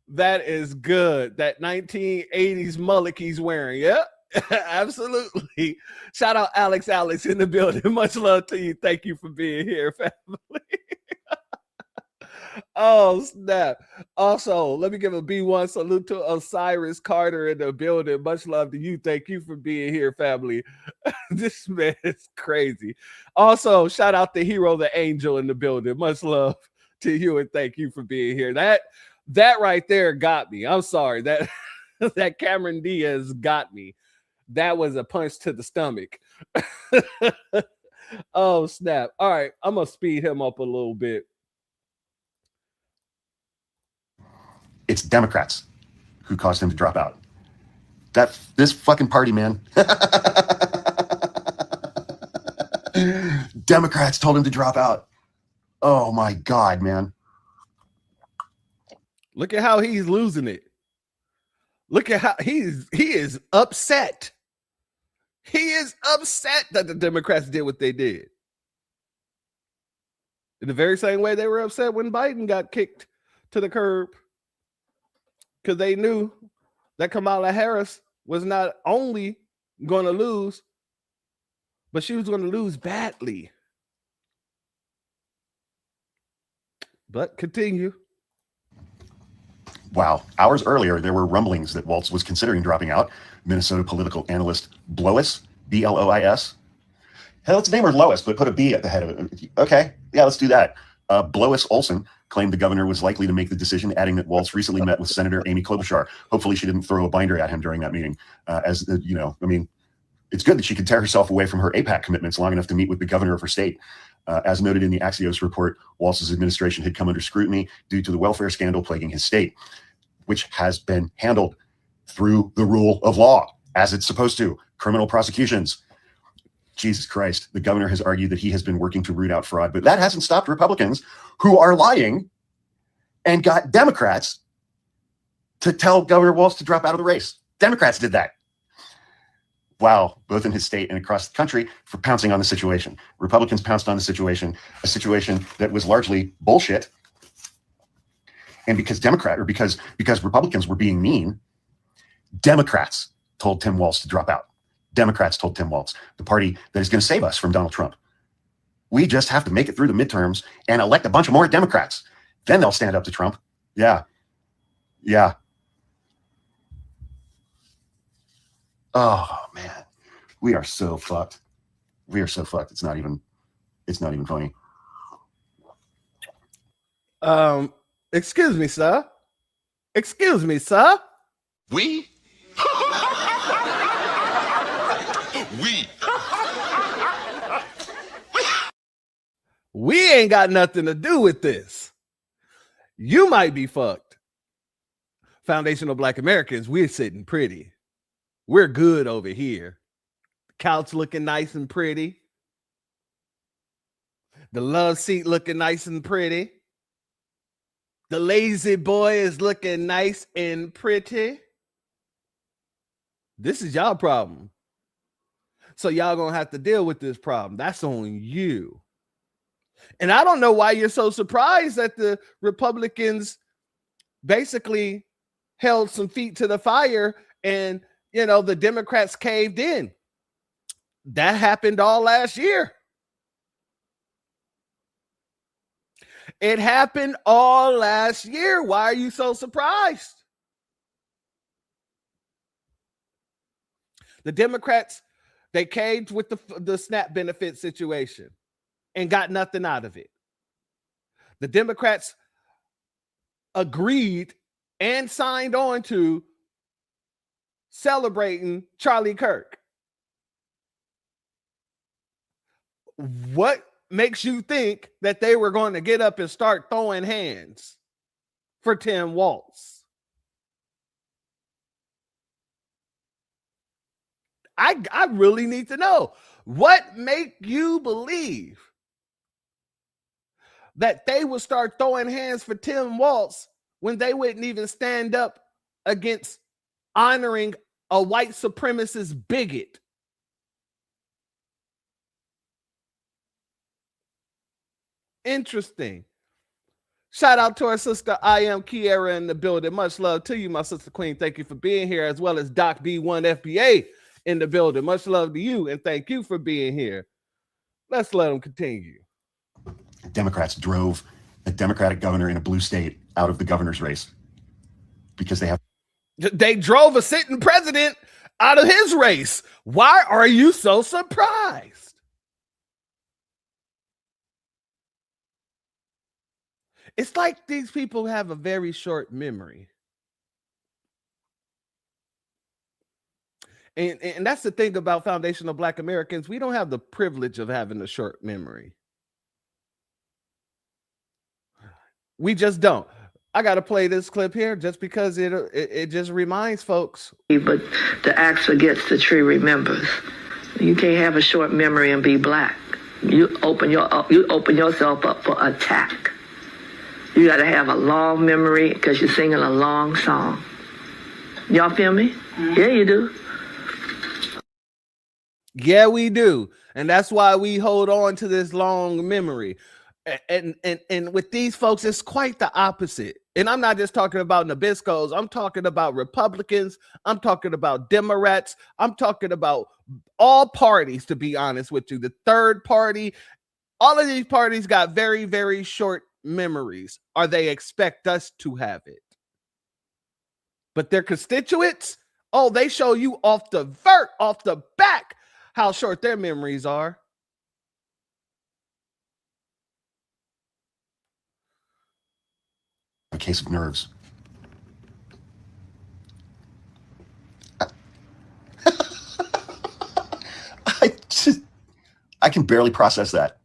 [SPEAKER 3] That is good. That 1980s mullet he's wearing. Yep. Absolutely. Shout out Alex in the building. Much love to you. Thank you for being here, family. Oh, snap. Also, let me give a B1 salute to Osiris Carter in the building. Much love to you. Thank you for being here, family. This man is crazy. Also, shout out to Hero the Angel in the building. Much love to you and thank you for being here. That right there got me. I'm sorry. That Cameron Diaz got me. That was a punch to the stomach. Oh, snap. All right. I'm going to speed him up a little bit.
[SPEAKER 19] It's Democrats who caused him to drop out. This fucking party, man. Democrats told him to drop out. Oh my God, man.
[SPEAKER 3] Look at how he's losing it. Look at how he is upset. He is upset that the Democrats did what they did. In the very same way they were upset when Biden got kicked to the curb. Because they knew that Kamala Harris was not only going to lose, but she was going to lose badly. But continue.
[SPEAKER 19] Wow. Hours earlier, there were rumblings that Walz was considering dropping out. Minnesota political analyst Blois, B-L-O-I-S. Hell, let's name her Lois, but put a B at the head of it. Okay. Yeah, let's do that. Blois Olson claimed the governor was likely to make the decision, adding that Walz recently met with Senator Amy Klobuchar. Hopefully she didn't throw a binder at him during that meeting. It's good that she could tear herself away from her APAC commitments long enough to meet with the governor of her state. As noted in the Axios report, Walz's administration had come under scrutiny due to the welfare scandal plaguing his state, which has been handled through the rule of law, as it's supposed to. Criminal prosecutions. Jesus Christ. The governor has argued that he has been working to root out fraud, but that hasn't stopped Republicans who are lying and got Democrats to tell Governor Walz to drop out of the race. Democrats did that. Wow, both in his state and across the country for pouncing on the situation. Republicans pounced on the situation, a situation that was largely bullshit. And because Republicans were being mean, Democrats told Tim Walz to drop out. Democrats told Tim Walz, the party that is going to save us from Donald Trump. We just have to make it through the midterms and elect a bunch of more Democrats. Then they'll stand up to Trump. Yeah. Yeah. Oh, man. We are so fucked. We are so fucked. It's not even funny.
[SPEAKER 3] Excuse me, sir. Excuse me, sir.
[SPEAKER 20] We?
[SPEAKER 3] We ain't got nothing to do with this. You might be fucked. Foundational Black Americans, we're sitting pretty. We're good over here. Couch looking nice and pretty. The love seat looking nice and pretty. The lazy boy is looking nice and pretty. This is y'all problem. So y'all gonna have to deal with this problem. That's on you. And I don't know why you're so surprised that the Republicans basically held some feet to the fire and, you know, the Democrats caved in. That happened all last year. It happened all last year. Why are you so surprised? The Democrats, they caved with the SNAP benefit situation and got nothing out of it. The Democrats agreed and signed on to celebrating Charlie Kirk. What makes you think that they were going to get up and start throwing hands for Tim Walz? I really need to know. What make you believe that they would start throwing hands for Tim Walz when they wouldn't even stand up against honoring a white supremacist bigot? Interesting. Shout out to our sister I Am Kiera in the building. Much love to you, my sister queen. Thank you for being here, as well as Doc B1 FBA in the building. Much love to you, and thank you for being here. Let's let them continue.
[SPEAKER 19] Democrats drove a Democratic governor in a blue state out of the governor's race because they
[SPEAKER 3] drove a sitting president out of his race. Why are you so surprised? It's like these people have a very short memory. And that's the thing about foundational Black Americans. We don't have the privilege of having a short memory. We just don't. I got to play this clip here just because it just reminds folks.
[SPEAKER 20] But the axe forgets, the tree remembers. You can't have a short memory and be Black. You open yourself up for attack. You got to have a long memory because you're singing a long song. Y'all feel me? Mm-hmm. Yeah, you do.
[SPEAKER 3] Yeah, we do. And that's why we hold on to this long memory. And with these folks, it's quite the opposite. And I'm not just talking about Nabiscos. I'm talking about Republicans. I'm talking about Democrats. I'm talking about all parties, to be honest with you. The third party, all of these parties got very, very short memories, or they expect us to have it. But their constituents, oh, they show you off the back how short their memories are.
[SPEAKER 19] A case of nerves. I can barely process that.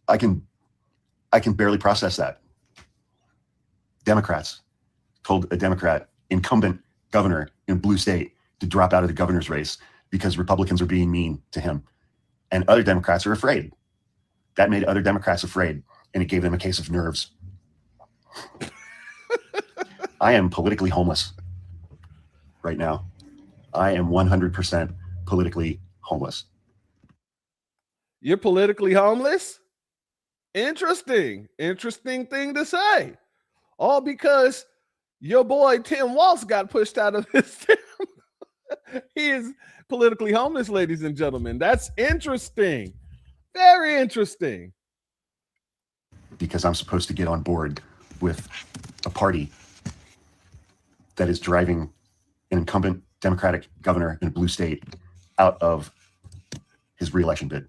[SPEAKER 19] I can barely process that. Democrats told a Democrat incumbent governor in a blue state to drop out of the governor's race because Republicans are being mean to him. And other Democrats are afraid. That made other Democrats afraid, and it gave them a case of nerves. I am politically homeless right now. I am 100% politically homeless.
[SPEAKER 3] You're politically homeless? Interesting thing to say. All because your boy Tim Walz got pushed out of his team. He is politically homeless, ladies and gentlemen. That's interesting. Very interesting.
[SPEAKER 19] Because I'm supposed to get on board with a party that is driving an incumbent Democratic governor in a blue state out of his reelection bid.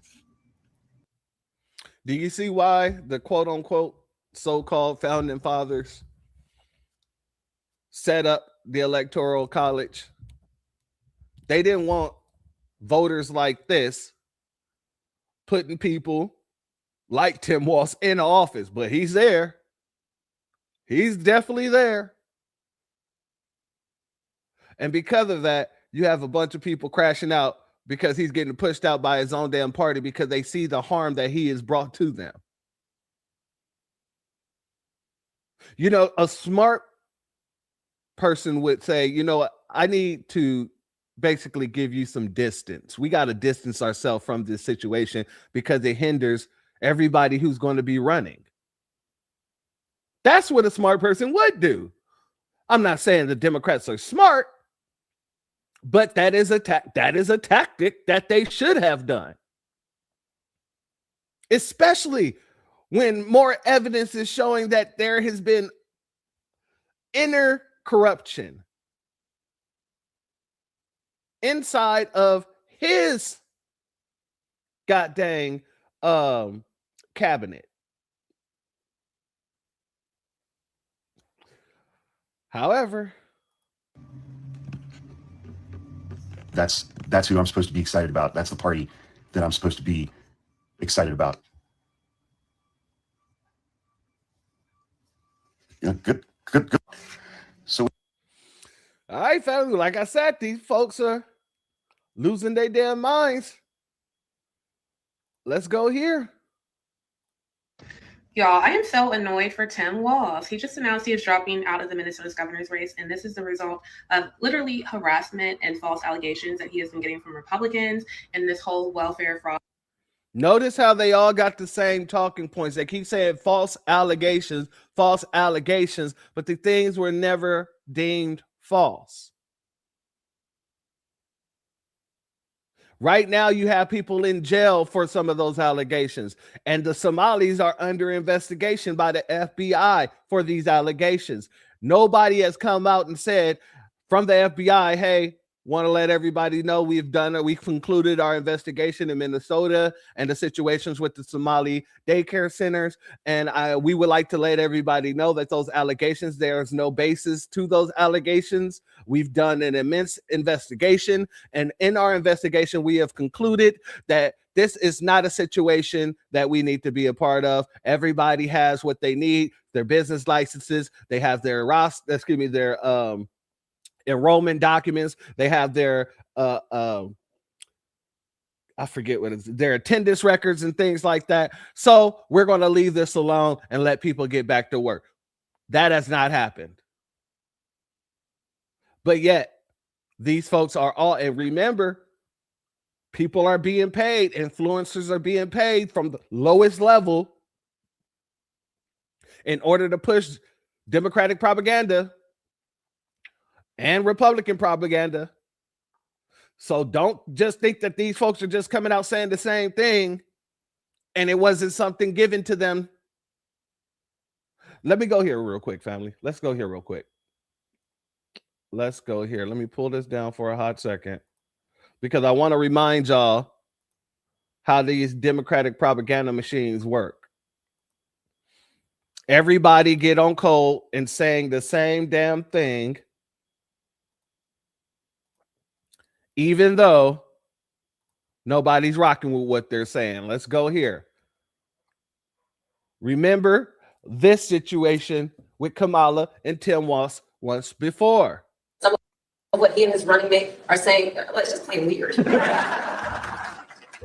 [SPEAKER 3] Do you see why the quote unquote so-called founding fathers set up the Electoral College? They didn't want voters like this putting people like Tim Walz in office, but he's there. He's definitely there. And because of that, you have a bunch of people crashing out because he's getting pushed out by his own damn party because they see the harm that he has brought to them. You know, a smart person would say, you know, I need to basically give you some distance. We got to distance ourselves from this situation because it hinders everybody who's going to be running. That's what a smart person would do. I'm not saying the Democrats are smart, but that is a tactic that they should have done. Especially when more evidence is showing that there has been inner corruption inside of his goddamn cabinet. However,
[SPEAKER 19] that's who I'm supposed to be excited about. That's the party that I'm supposed to be excited about. Yeah, good. So,
[SPEAKER 3] all right, family. Like I said, these folks are losing their damn minds. Let's go here.
[SPEAKER 21] Y'all, I am so annoyed for Tim Walz. He just announced he is dropping out of the Minnesota's governor's race, and this is the result of literally harassment and false allegations that he has been getting from Republicans and this whole welfare fraud.
[SPEAKER 3] Notice how they all got the same talking points. They keep saying false allegations, but the things were never deemed false. Right now, you have people in jail for some of those allegations, and the Somalis are under investigation by the FBI for these allegations. Nobody has come out and said from the FBI, hey, want to let everybody know we've concluded our investigation in Minnesota and the situations with the Somali daycare centers. And we would like to let everybody know that those allegations, there's no basis to those allegations. We've done an immense investigation. And in our investigation, we have concluded that this is not a situation that we need to be a part of. Everybody has what they need, their business licenses. They have their enrollment documents. They have their I forget what it's, their attendance records and things like that. So we're going to leave this alone and let people get back to work. That has not happened. But yet these folks are all, and remember, people are being paid, influencers are being paid from the lowest level in order to push Democratic propaganda and Republican propaganda. So don't just think that these folks are just coming out saying the same thing and it wasn't something given to them. Let me go here real quick, family. Let's go here real quick. Let's go here. Let me pull this down for a hot second because I want to remind y'all how these Democratic propaganda machines work. Everybody get on code and saying the same damn thing, even though nobody's rocking with what they're saying. Let's go here. Remember this situation with Kamala and Tim Walz once before.
[SPEAKER 14] Some of what he and his running mate are saying, let's just play weird.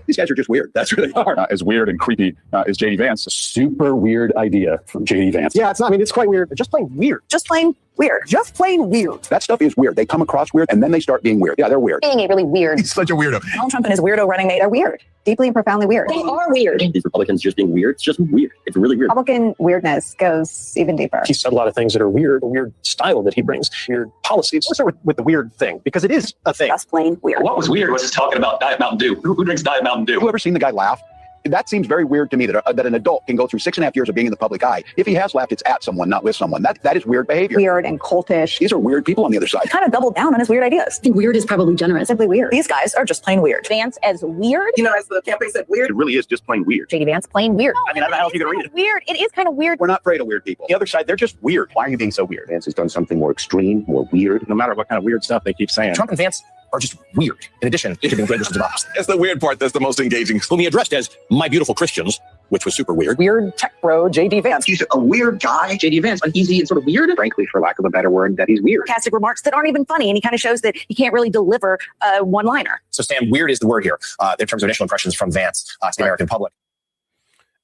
[SPEAKER 4] These guys are just weird. That's what they are. As weird and creepy as J.D. Vance. A super weird idea from J.D. Vance.
[SPEAKER 5] Yeah, it's not. I mean, it's quite weird. Just plain weird.
[SPEAKER 14] Just plain weird.
[SPEAKER 5] Just plain weird.
[SPEAKER 4] That stuff is weird. They come across weird and then they start being weird. Yeah, they're weird.
[SPEAKER 14] Being a really weird.
[SPEAKER 4] He's such a weirdo.
[SPEAKER 14] Donald Trump and his weirdo running mate are weird. Deeply and profoundly weird. They are weird.
[SPEAKER 15] These Republicans just being weird. It's just weird. It's really weird.
[SPEAKER 14] Republican weirdness goes even deeper.
[SPEAKER 5] He said a lot of things that are weird, the weird style that he brings, weird policies. Let's start with the weird thing, because it is a thing.
[SPEAKER 14] Just plain weird.
[SPEAKER 15] What was weird was just talking about Diet Mountain Dew. Who drinks Diet Mountain Dew?
[SPEAKER 4] Have you ever seen the guy laugh? That seems very weird to me that an adult can go through 6.5 years of being in the public eye. If he has laughed, it's at someone, not with someone. That is weird behavior.
[SPEAKER 14] Weird and cultish.
[SPEAKER 4] These are weird people on the other side.
[SPEAKER 14] He kind of doubled down on his weird ideas. I think weird is probably generous. Simply weird. These guys are just plain weird. Vance as weird. You know, as the campaign said, weird.
[SPEAKER 4] It really is just plain weird.
[SPEAKER 14] J.D. Vance, plain weird.
[SPEAKER 5] I mean, I don't know how else you can read it.
[SPEAKER 14] Weird. It is kind of weird.
[SPEAKER 4] We're not afraid of weird people. The other side, they're just weird. Why are you being so weird?
[SPEAKER 15] Vance has done something more extreme, more weird.
[SPEAKER 5] No matter what kind of weird stuff they keep saying.
[SPEAKER 22] Trump and Vance are just weird, in addition to being great democracy.
[SPEAKER 4] That's the weird part. That's the most engaging.
[SPEAKER 22] Whom he addressed as my beautiful Christians, which was super weird.
[SPEAKER 5] Weird tech bro, J.D. Vance.
[SPEAKER 22] He's a weird guy. J.D. Vance, uneasy and sort of weird.
[SPEAKER 15] Frankly, for lack of a better word, that he's weird.
[SPEAKER 14] Sarcastic remarks that aren't even funny, and he kind of shows that he can't really deliver a one-liner.
[SPEAKER 22] So, Sam, weird is the word here in terms of initial impressions from Vance to the American public.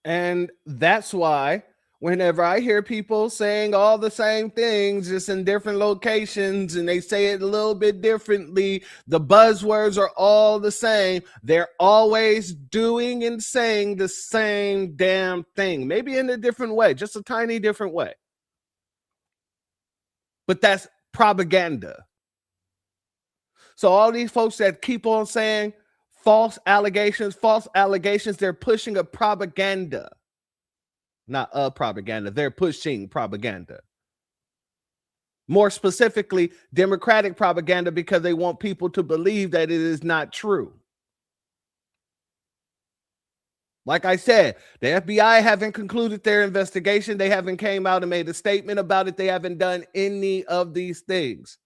[SPEAKER 3] And that's why Whenever I hear people saying all the same things, just in different locations, and they say it a little bit differently, the buzzwords are all the same. They're always doing and saying the same damn thing, maybe in a different way, just a tiny different way. But that's propaganda. So all these folks that keep on saying false allegations, they're pushing a propaganda. Not a propaganda, they're pushing propaganda. More specifically, Democratic propaganda, because they want people to believe that it is not true. Like I said, the FBI haven't concluded their investigation. They haven't came out and made a statement about it. They haven't done any of these things.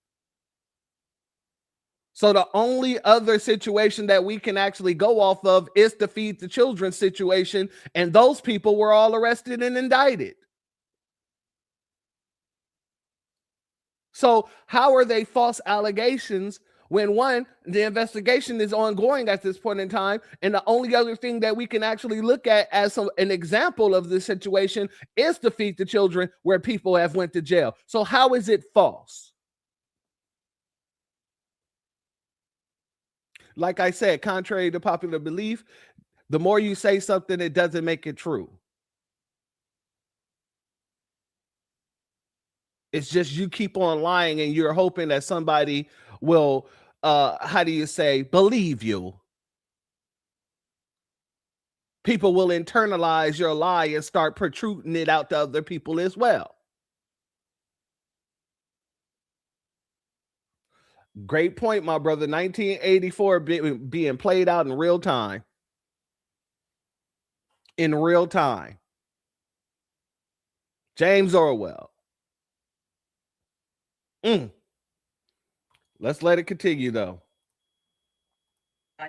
[SPEAKER 3] So the only other situation that we can actually go off of is the Feed the Children situation, and those people were all arrested and indicted. So how are they false allegations when, one, the investigation is ongoing at this point in time, and the only other thing that we can actually look at as an example of this situation is the Feed the Children, where people have went to jail. So how is it false? Like I said, contrary to popular belief, the more you say something, it doesn't make it true. It's just you keep on lying and you're hoping that somebody will, believe you. People will internalize your lie and start protruding it out to other people as well. Great point, my brother. 1984 being played out in real time. In real time. James Orwell. Let's let it continue, though.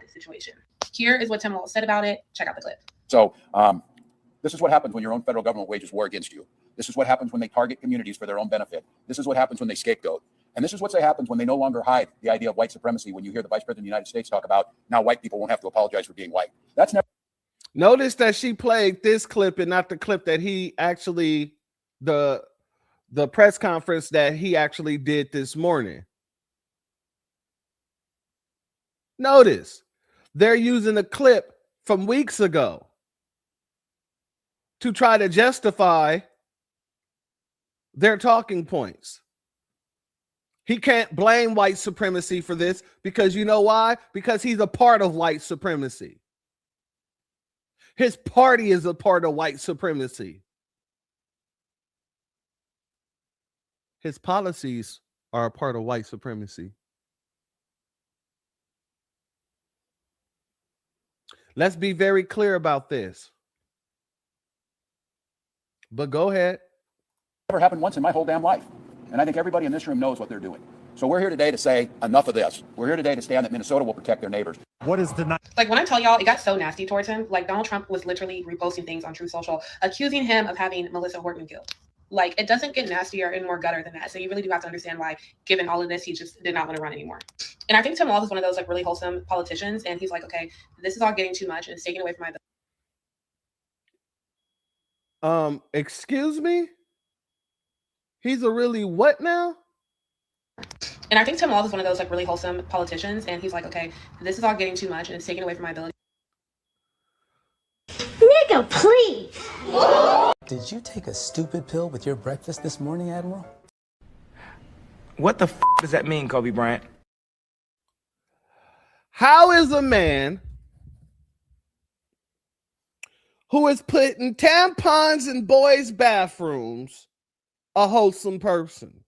[SPEAKER 21] Situation. Here is what Tim Walz said about it. Check out the clip.
[SPEAKER 4] So this is what happens when your own federal government wages war against you. This is what happens when they target communities for their own benefit. This is what happens when they scapegoat. And this is what happens when they no longer hide the idea of white supremacy. When you hear the Vice President of the United States talk about now white people won't have to apologize for being white. That's never.
[SPEAKER 3] Notice that she played this clip and not the clip that he actually, the press conference that he actually did this morning. Notice they're using a clip from weeks ago to try to justify their talking points. He can't blame white supremacy for this because you know why? Because he's a part of white supremacy. His party is a part of white supremacy. His policies are a part of white supremacy. Let's be very clear about this. But go ahead.
[SPEAKER 4] Never happened once in my whole damn life. And I think everybody in this room knows what they're doing. So we're here today to say enough of this. We're here today to stand that Minnesota will protect their neighbors.
[SPEAKER 17] What is the
[SPEAKER 21] Like when I tell y'all, it got so nasty towards him. Like Donald Trump was literally reposting things on True Social, accusing him of having Melissa Horton killed. Like it doesn't get nastier and more gutter than that. So you really do have to understand why, given all of this, he just did not want to run anymore. And I think Tim Walz is one of those like really wholesome politicians. And he's like, okay, this is all getting too much and it's taking away from my.
[SPEAKER 3] Excuse me? He's a really what now?
[SPEAKER 21] And I think Tim Walz is one of those like really wholesome politicians. And he's like, okay, this is all getting too much and it's taking away from my ability.
[SPEAKER 1] Nigga, please.
[SPEAKER 7] Did you take a stupid pill with your breakfast this morning, Admiral?
[SPEAKER 23] What the does that mean, Kobe Bryant?
[SPEAKER 3] How is a man who is putting tampons in boys' bathrooms a wholesome person?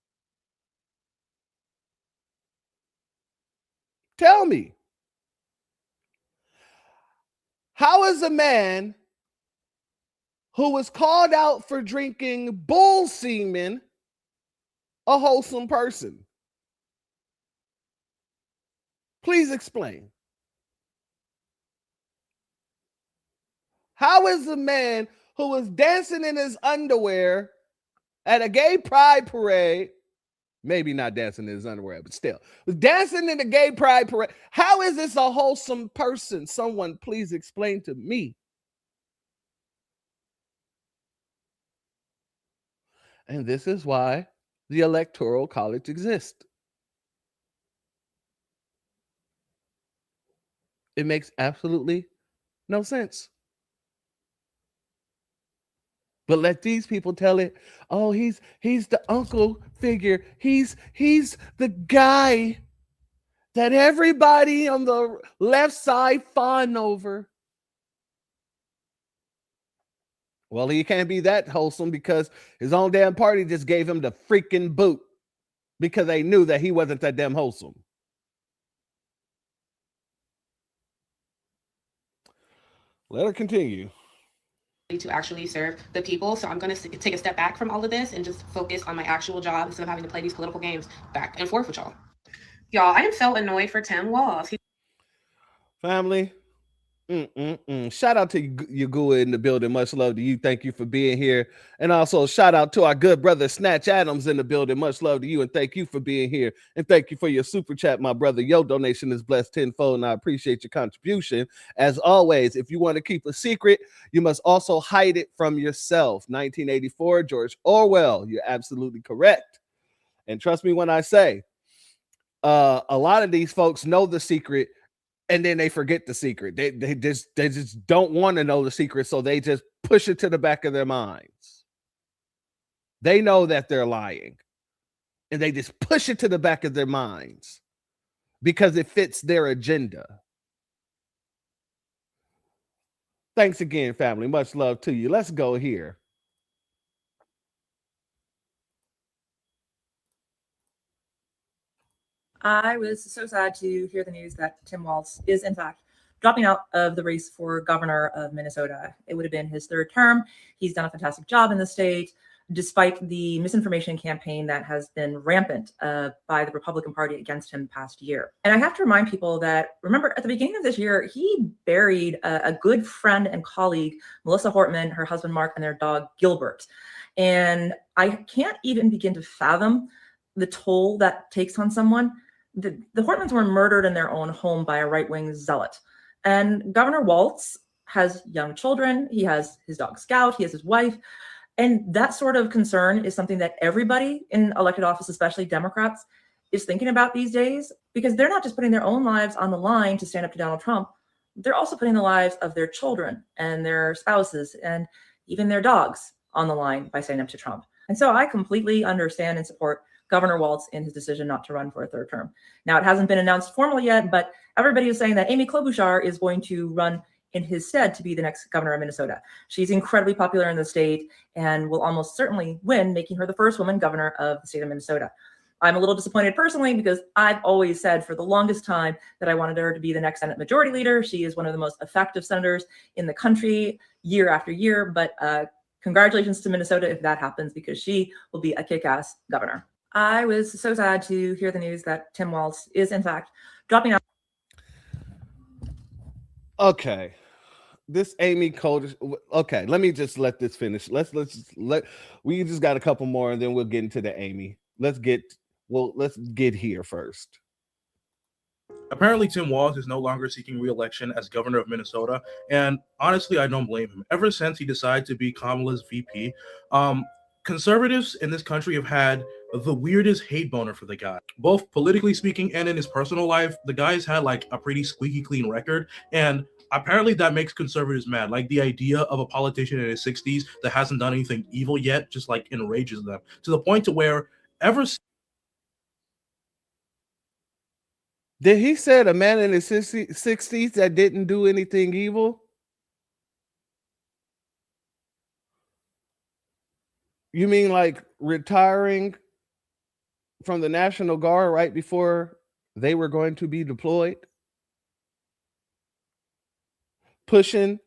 [SPEAKER 3] Tell me. How is a man who was called out for drinking bull semen a wholesome person? Please explain. How is a man who was dancing in his underwear at a gay pride parade, maybe not dancing in his underwear, but still, was dancing in a gay pride parade? How is this a wholesome person? Someone please explain to me. And this is why the Electoral College exists. It makes absolutely no sense. But let these people tell it, oh, he's the uncle figure. He's the guy that everybody on the left side fawn over. Well, he can't be that wholesome because his own damn party just gave him the freaking boot because they knew that he wasn't that damn wholesome. Let her continue.
[SPEAKER 21] To actually serve the people. So I'm going to take a step back from all of this and just focus on my actual job instead of having to play these political games back and forth with y'all. Y'all, I am so annoyed for Tim Walz.
[SPEAKER 3] Family, shout out to you, Gua, in the building. Much love to you. Thank you for being here. And also shout out to our good brother Snatch Adams in the building. Much love to you and thank you for being here. And thank you for your super chat, my brother. Your donation is blessed tenfold and I appreciate your contribution. As always, if you want to keep a secret, you must also hide it from yourself. 1984, George Orwell. You're absolutely correct. And trust me when I say, a lot of these folks know the secret and then they forget the secret. They just don't want to know the secret, so they just push it to the back of their minds. They know that they're lying, and they just push it to the back of their minds because it fits their agenda. Thanks again, family. Much love to you. Let's go here.
[SPEAKER 1] I was so sad to hear the news that Tim Walz is, in fact, dropping out of the race for governor of Minnesota. It would have been his third term. He's done a fantastic job in the state, despite the misinformation campaign that has been rampant by the Republican Party against him past year. And I have to remind people that, remember, at the beginning of this year, he buried a good friend and colleague, Melissa Hortman, her husband Mark, and their dog Gilbert. And I can't even begin to fathom the toll that takes on someone. The Hortmans were murdered in their own home by a right-wing zealot. And Governor Walz has young children. He has his dog Scout. He has his wife. And that sort of concern is something that everybody in elected office, especially Democrats, is thinking about these days, because they're not just putting their own lives on the line to stand up to Donald Trump. They're also putting the lives of their children and their spouses and even their dogs on the line by standing up to Trump. And so I completely understand and support Governor Walz in his decision not to run for a third term. Now, it hasn't been announced formally yet, but everybody is saying that Amy Klobuchar is going to run in his stead to be the next governor of Minnesota. She's incredibly popular in the state and will almost certainly win, making her the first woman governor of the state of Minnesota. I'm a little disappointed personally because I've always said for the longest time that I wanted her to be the next Senate Majority Leader. She is one of the most effective senators in the country year after year, but congratulations to Minnesota if that happens, because she will be a kick-ass governor. I was so sad to hear the news that Tim Walz is, in fact, dropping out.
[SPEAKER 3] Okay. This Amy Cole. Okay, let me just let this finish. We just got a couple more and then we'll get into the Amy. Let's get here first.
[SPEAKER 6] Apparently, Tim Walz is no longer seeking re-election as governor of Minnesota, and honestly, I don't blame him. Ever since he decided to be Kamala's VP, conservatives in this country have had the weirdest hate boner for the guy. Both politically speaking and in his personal life, the guy's had like a pretty squeaky clean record, and apparently that makes conservatives mad. Like the idea of a politician in his 60s that hasn't done anything evil yet just like enrages them, to the point to where
[SPEAKER 3] Did he said a man in his 60s that didn't do anything evil? You mean like retiring from the National Guard right before they were going to be deployed? Pushing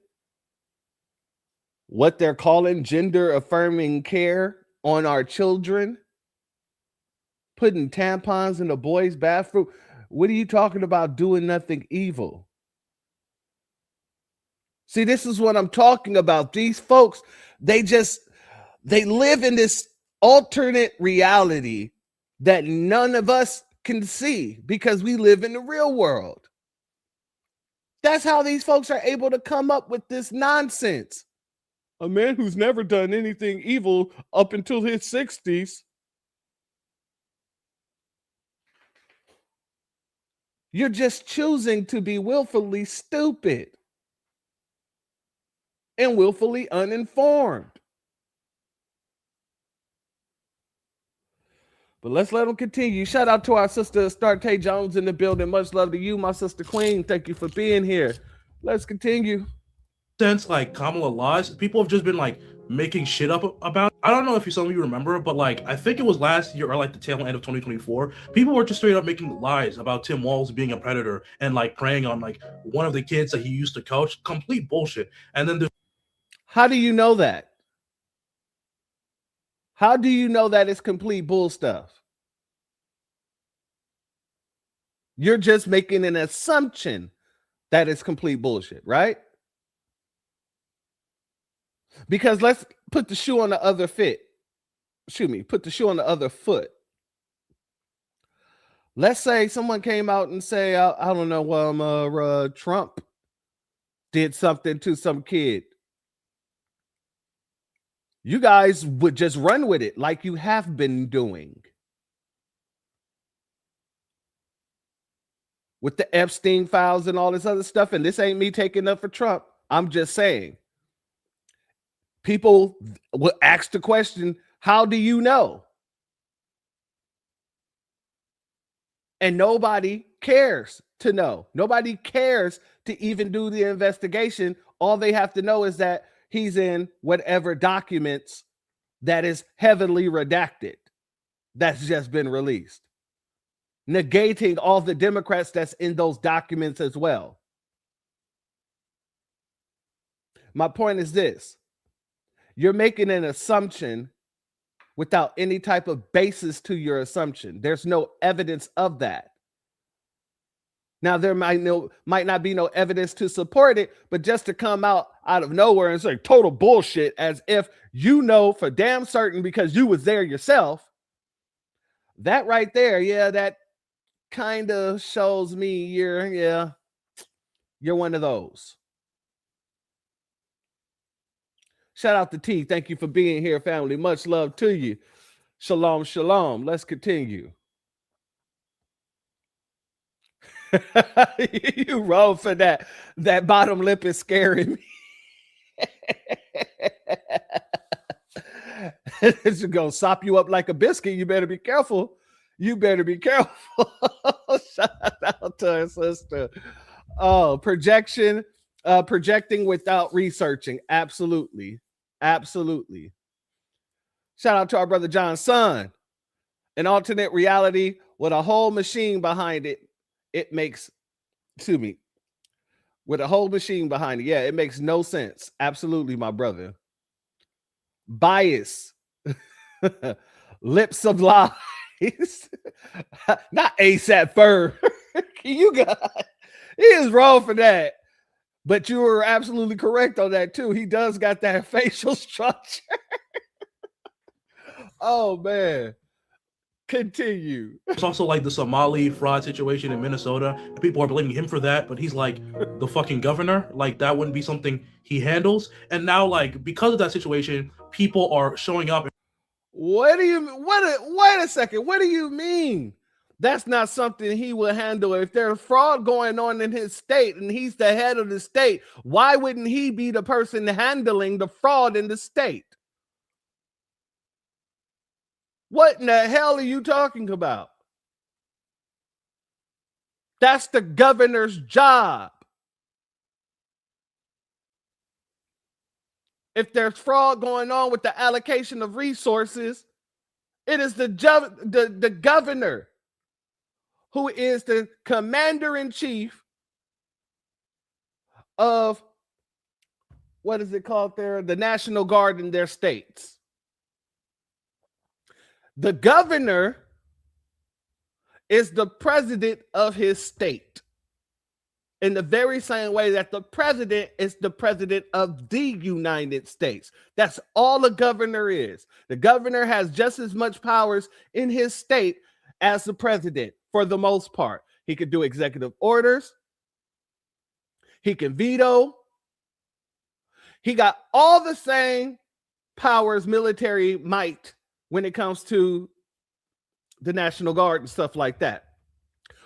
[SPEAKER 3] what they're calling gender affirming care on our children? Putting tampons in the boys' bathroom? What are you talking about doing nothing evil? See, this is what I'm talking about. These folks, they live in this alternate reality that none of us can see because we live in the real world. That's how these folks are able to come up with this nonsense. A man who's never done anything evil up until his 60s. You're just choosing to be willfully stupid and willfully uninformed. But let's let them continue. Shout out to our sister Starte Jones in the building. Much love to you, my sister Queen. Thank you for being here. Let's continue.
[SPEAKER 6] Since like Kamala lies, people have just been like making shit up about. I don't know if some of you remember, but like I think it was last year or like the tail end of 2024. People were just straight up making lies about Tim Walz being a predator and like preying on like one of the kids that he used to coach. Complete bullshit. And then
[SPEAKER 3] how do you know that? How do you know that it's complete bull stuff? You're just making an assumption that it's complete bullshit, right? Because let's put the shoe on the other foot. Put the shoe on the other foot. Let's say someone came out and say, I don't know, Trump did something to some kid. You guys would just run with it like you have been doing. With the Epstein files and all this other stuff. And this ain't me taking up for Trump. I'm just saying. People will ask the question, how do you know? And nobody cares to know. Nobody cares to even do the investigation. All they have to know is that he's in whatever documents that is heavily redacted that's just been released, negating all the Democrats that's in those documents as well. My point is this. You're making an assumption without any type of basis to your assumption. There's no evidence of that. Now, there might not be no evidence to support it, but just to come out of nowhere and say total bullshit as if you know for damn certain because you was there yourself, that right there, yeah, that kind of shows me you're one of those. Shout out to T. Thank you for being here, family. Much love to you. Shalom, shalom. Let's continue. You roll for that. That bottom lip is scaring me. It's gonna sop you up like a biscuit. You better be careful. You better be careful. Shout out to our sister. Oh, projecting without researching. Absolutely. Absolutely. Shout out to our brother John's son. An alternate reality with a whole machine behind it. It makes, with a whole machine behind it. Yeah, it makes no sense. Absolutely, my brother. Bias. Lips of lies. Not ASAP Ferg. You got, he is wrong for that. But you were absolutely correct on that too. He does got that facial structure. Oh man. Continue.
[SPEAKER 6] It's also like the Somali fraud situation in Minnesota. People are blaming him for that, but he's like the fucking governor. Like that wouldn't be something he handles. And now, like, because of that situation, people are showing up.
[SPEAKER 3] What do you wait a second? What do you mean? That's not something he will handle. If there's fraud going on in his state and he's the head of the state, why wouldn't he be the person handling the fraud in the state? What in the hell are you talking about? That's the governor's job. If there's fraud going on with the allocation of resources, it is the governor who is the commander-in-chief of, what is it called there? The National Guard in their states. The governor is the president of his state in the very same way that the president is the president of the United States. That's all a governor is. The governor has just as much powers in his state as the president for the most part. He could do executive orders. He can veto. He got all the same powers, military might when it comes to the National Guard and stuff like that.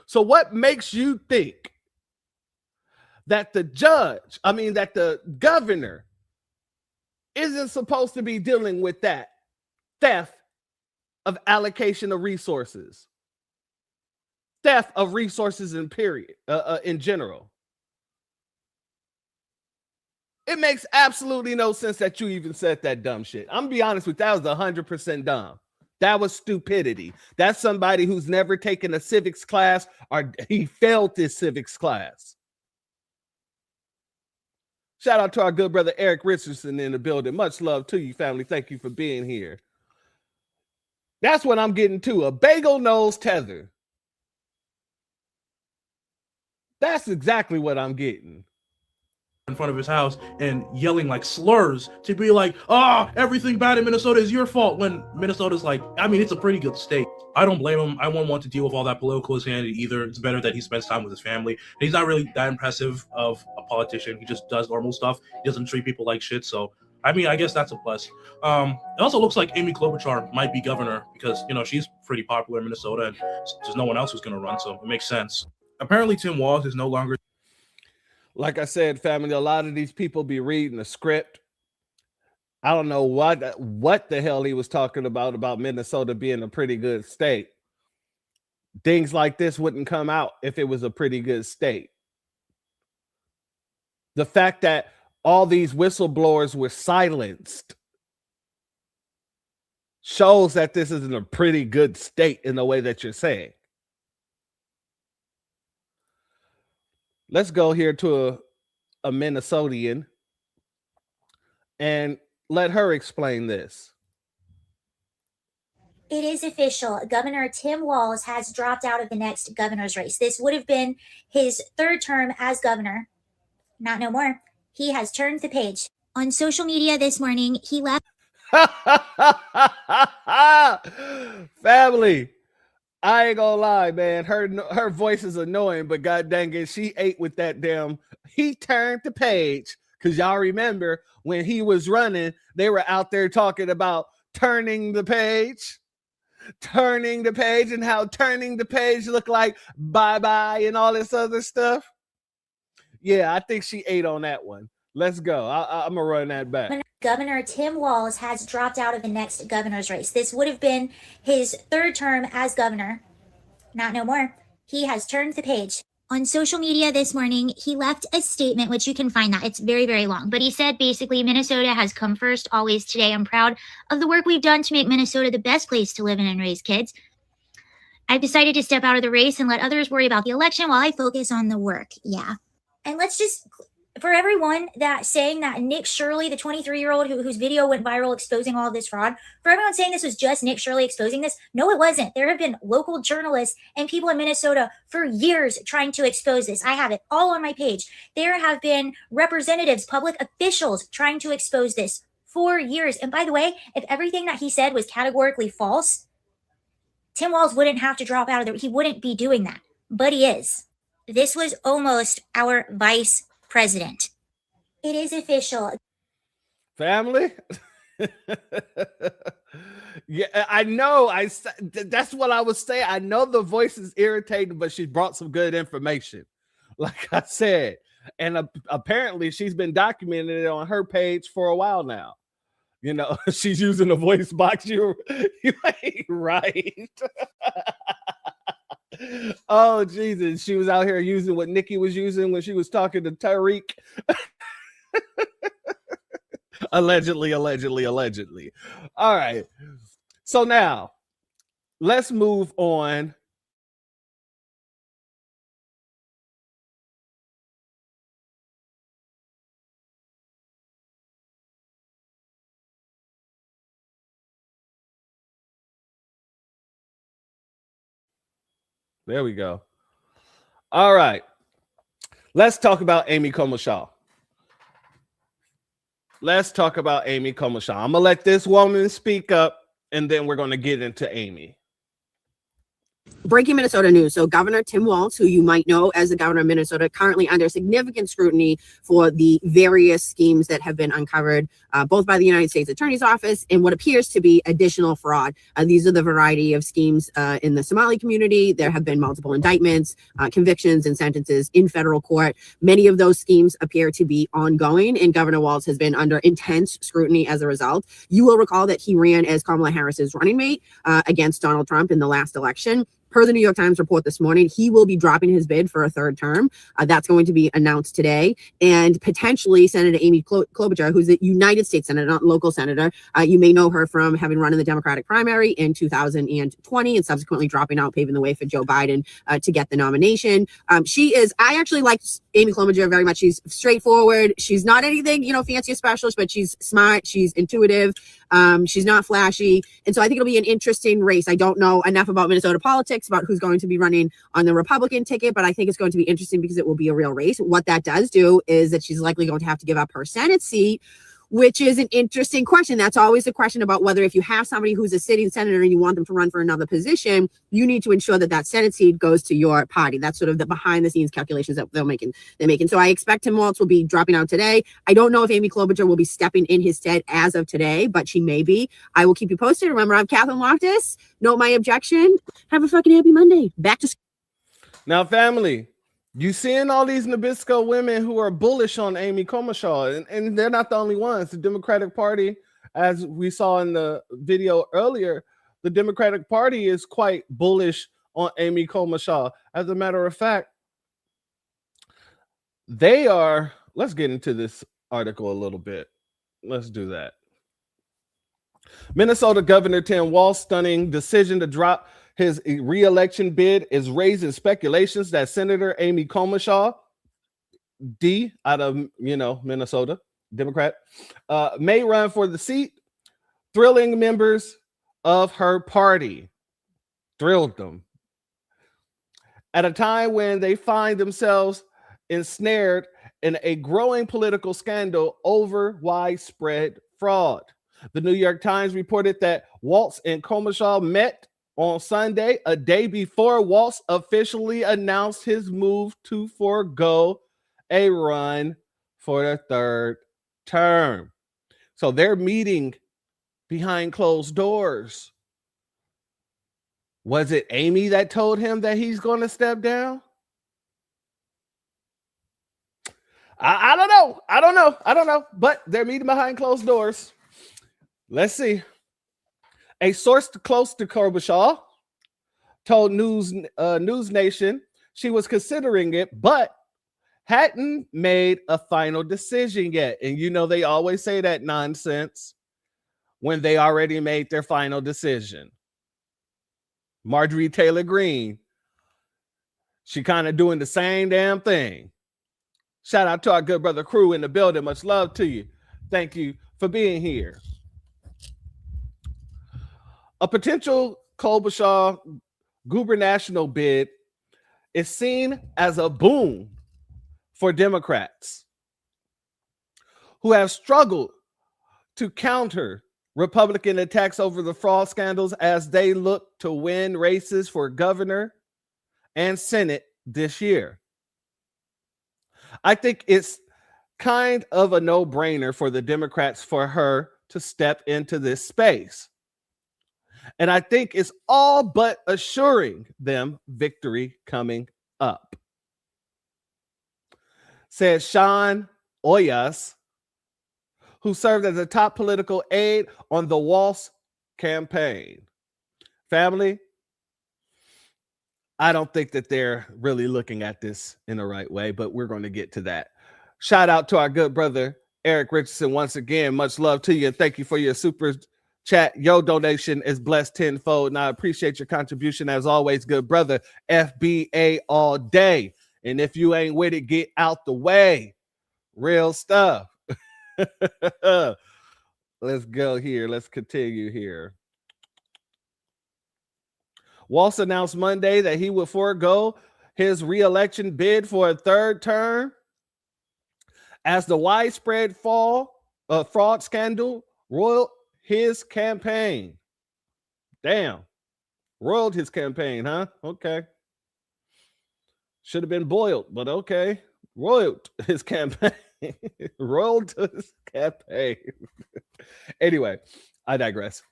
[SPEAKER 3] So what makes you think that the governor isn't supposed to be dealing with that theft of allocation of resources, theft of resources in period, in general? It makes absolutely no sense that you even said that dumb shit. I'm gonna be honest with you, that was 100% dumb. That was stupidity. That's somebody who's never taken a civics class, or he failed this civics class. Shout out to our good brother Eric Richardson in the building. Much love to you, family. Thank you for being here. That's what I'm getting to. A bagel nose tether. That's exactly what I'm getting.
[SPEAKER 6] In front of his house and yelling like slurs to be like, everything bad in Minnesota is your fault, when Minnesota's like, I mean, it's a pretty good state. I don't blame him. I won't want to deal with all that political insanity either. It's better that he spends time with his family. And he's not really that impressive of a politician. He just does normal stuff. He doesn't treat people like shit. So, I mean, I guess that's a plus. It also looks like Amy Klobuchar might be governor because, you know, she's pretty popular in Minnesota and there's no one else who's going to run. So it makes sense. Apparently, Tim Walz is no longer.
[SPEAKER 3] Like I said, family, a lot of these people be reading the script. I don't know what the hell he was talking about Minnesota being a pretty good state. Things like this wouldn't come out if it was a pretty good state. The fact that all these whistleblowers were silenced shows that this isn't a pretty good state in the way that you're saying. Let's go here to a Minnesotan and let her explain this.
[SPEAKER 8] It is official. Governor Tim Walz has dropped out of the next governor's race. This would have been his third term as governor. Not no more. He has turned the page. On social media this morning, he left.
[SPEAKER 3] Family, I ain't gonna lie, man. Her voice is annoying, but god dang it, she ate with that damn. He turned the page, because y'all remember when he was running, they were out there talking about turning the page, and how turning the page looked like bye-bye and all this other stuff. Yeah, I think she ate on that one. Let's go. I'm gonna run that back.
[SPEAKER 8] Governor Tim Walz has dropped out of the next governor's race. This would have been his third term as governor. Not no more. He has turned the page. On social media this morning, he left a statement, which you can find that. It's very, very long. But he said basically, Minnesota has come first, always today. I'm proud of the work we've done to make Minnesota the best place to live in and raise kids. I've decided to step out of the race and let others worry about the election while I focus on the work. Yeah. And let's just, for everyone that's saying that Nick Shirley, the 23-year-old whose video went viral exposing all of this fraud, for everyone saying this was just Nick Shirley exposing this, no, it wasn't. There have been local journalists and people in Minnesota for years trying to expose this. I have it all on my page. There have been representatives, public officials trying to expose this for years. And by the way, if everything that he said was categorically false, Tim Walz wouldn't have to drop out of there. He wouldn't be doing that, but he is. This was almost our vice president. It is official.
[SPEAKER 3] Family? Yeah, I know. That's what I was saying. I know the voice is irritating, but she brought some good information, like I said. And apparently she's been documenting it on her page for a while now. You know, she's using the voice box. You ain't right. Oh, Jesus. She was out here using what Nikki was using when she was talking to Tariq. Allegedly. All right. So now let's move on. There we go. All right. Let's talk about Amy Klobuchar. I'm going to let this woman speak up, and then we're going to get into Amy.
[SPEAKER 9] Breaking Minnesota news. So Governor Tim Walz, who you might know as the governor of Minnesota, currently under significant scrutiny for the various schemes that have been uncovered both by the United States Attorney's Office and what appears to be additional fraud. These are the variety of schemes in the Somali community. There have been multiple indictments, convictions, and sentences in federal court. Many of those schemes appear to be ongoing, and Governor Walz has been under intense scrutiny as a result. You will recall that he ran as Kamala Harris's running mate against Donald Trump in the last election. Per the New York Times report this morning, he will be dropping his bid for a third term. That's going to be announced today. And potentially Senator Amy Klobuchar, who's a United States Senator, not local senator. You may know her from having run in the Democratic primary in 2020 and subsequently dropping out, paving the way for Joe Biden to get the nomination. I actually like Amy Klobuchar very much. She's straightforward. She's not anything, fancy or special, but she's smart. She's intuitive. She's not flashy. And so I think it'll be an interesting race. I don't know enough about Minnesota politics, about who's going to be running on the Republican ticket, but I think it's going to be interesting because it will be a real race. What that does do is that she's likely going to have to give up her Senate seat, which is an interesting question. That's always a question about whether if you have somebody who's a sitting senator and you want them to run for another position, you need to ensure that that Senate seat goes to your party. That's sort of the behind the scenes calculations that they're making. So I expect Tim Walz will be dropping out today. I don't know if Amy Klobuchar will be stepping in his stead as of today, but she may be. I will keep you posted. Remember, I'm Catherine Loftus. Note my objection. Have a fucking happy Monday. Back to school.
[SPEAKER 3] Now, family, you seeing all these Nabisco women who are bullish on Amy Klobuchar, and they're not the only ones. The Democratic Party, as we saw in the video earlier, the Democratic Party is quite bullish on Amy Klobuchar. As a matter of fact, they are. Let's get into this article a little bit. Let's do that. Minnesota Governor Tim Walz stunning decision to drop his re-election bid is raising speculations that Senator Amy Klobuchar, D out of Minnesota, Democrat, may run for the seat, thrilling members of her party. Thrilled them. At a time when they find themselves ensnared in a growing political scandal over widespread fraud. The New York Times reported that Walz and Klobuchar met on Sunday, a day before Walz officially announced his move to forego a run for the third term. So they're meeting behind closed doors. Was it Amy that told him that he's going to step down? I don't know. But they're meeting behind closed doors. Let's see. A source close to Klobuchar told News Nation she was considering it, but hadn't made a final decision yet. And they always say that nonsense when they already made their final decision. Marjorie Taylor Greene, she kind of doing the same damn thing. Shout out to our good brother Crew in the building. Much love to you. Thank you for being here. A potential Klobuchar gubernatorial bid is seen as a boon for Democrats who have struggled to counter Republican attacks over the fraud scandals as they look to win races for governor and Senate this year. I think it's kind of a no-brainer for the Democrats for her to step into this space. And I think it's all but assuring them victory coming up. Says Sean Oyas, who served as a top political aide on the Walz campaign. Family, I don't think that they're really looking at this in the right way, but we're going to get to that. Shout out to our good brother, Eric Richardson. Once again, much love to you. And thank you for your super chat. Your donation is blessed tenfold. And I appreciate your contribution as always, good brother. FBA all day. And if you ain't with it, get out the way. Real stuff. Let's go here. Let's continue here. Walz announced Monday that he would forego his re-election bid for a third term as the widespread fraud scandal roiled his campaign. Damn. Roiled his campaign, huh? Okay. Should have been boiled, but okay. Roiled his campaign. Roiled his campaign. Anyway, I digress.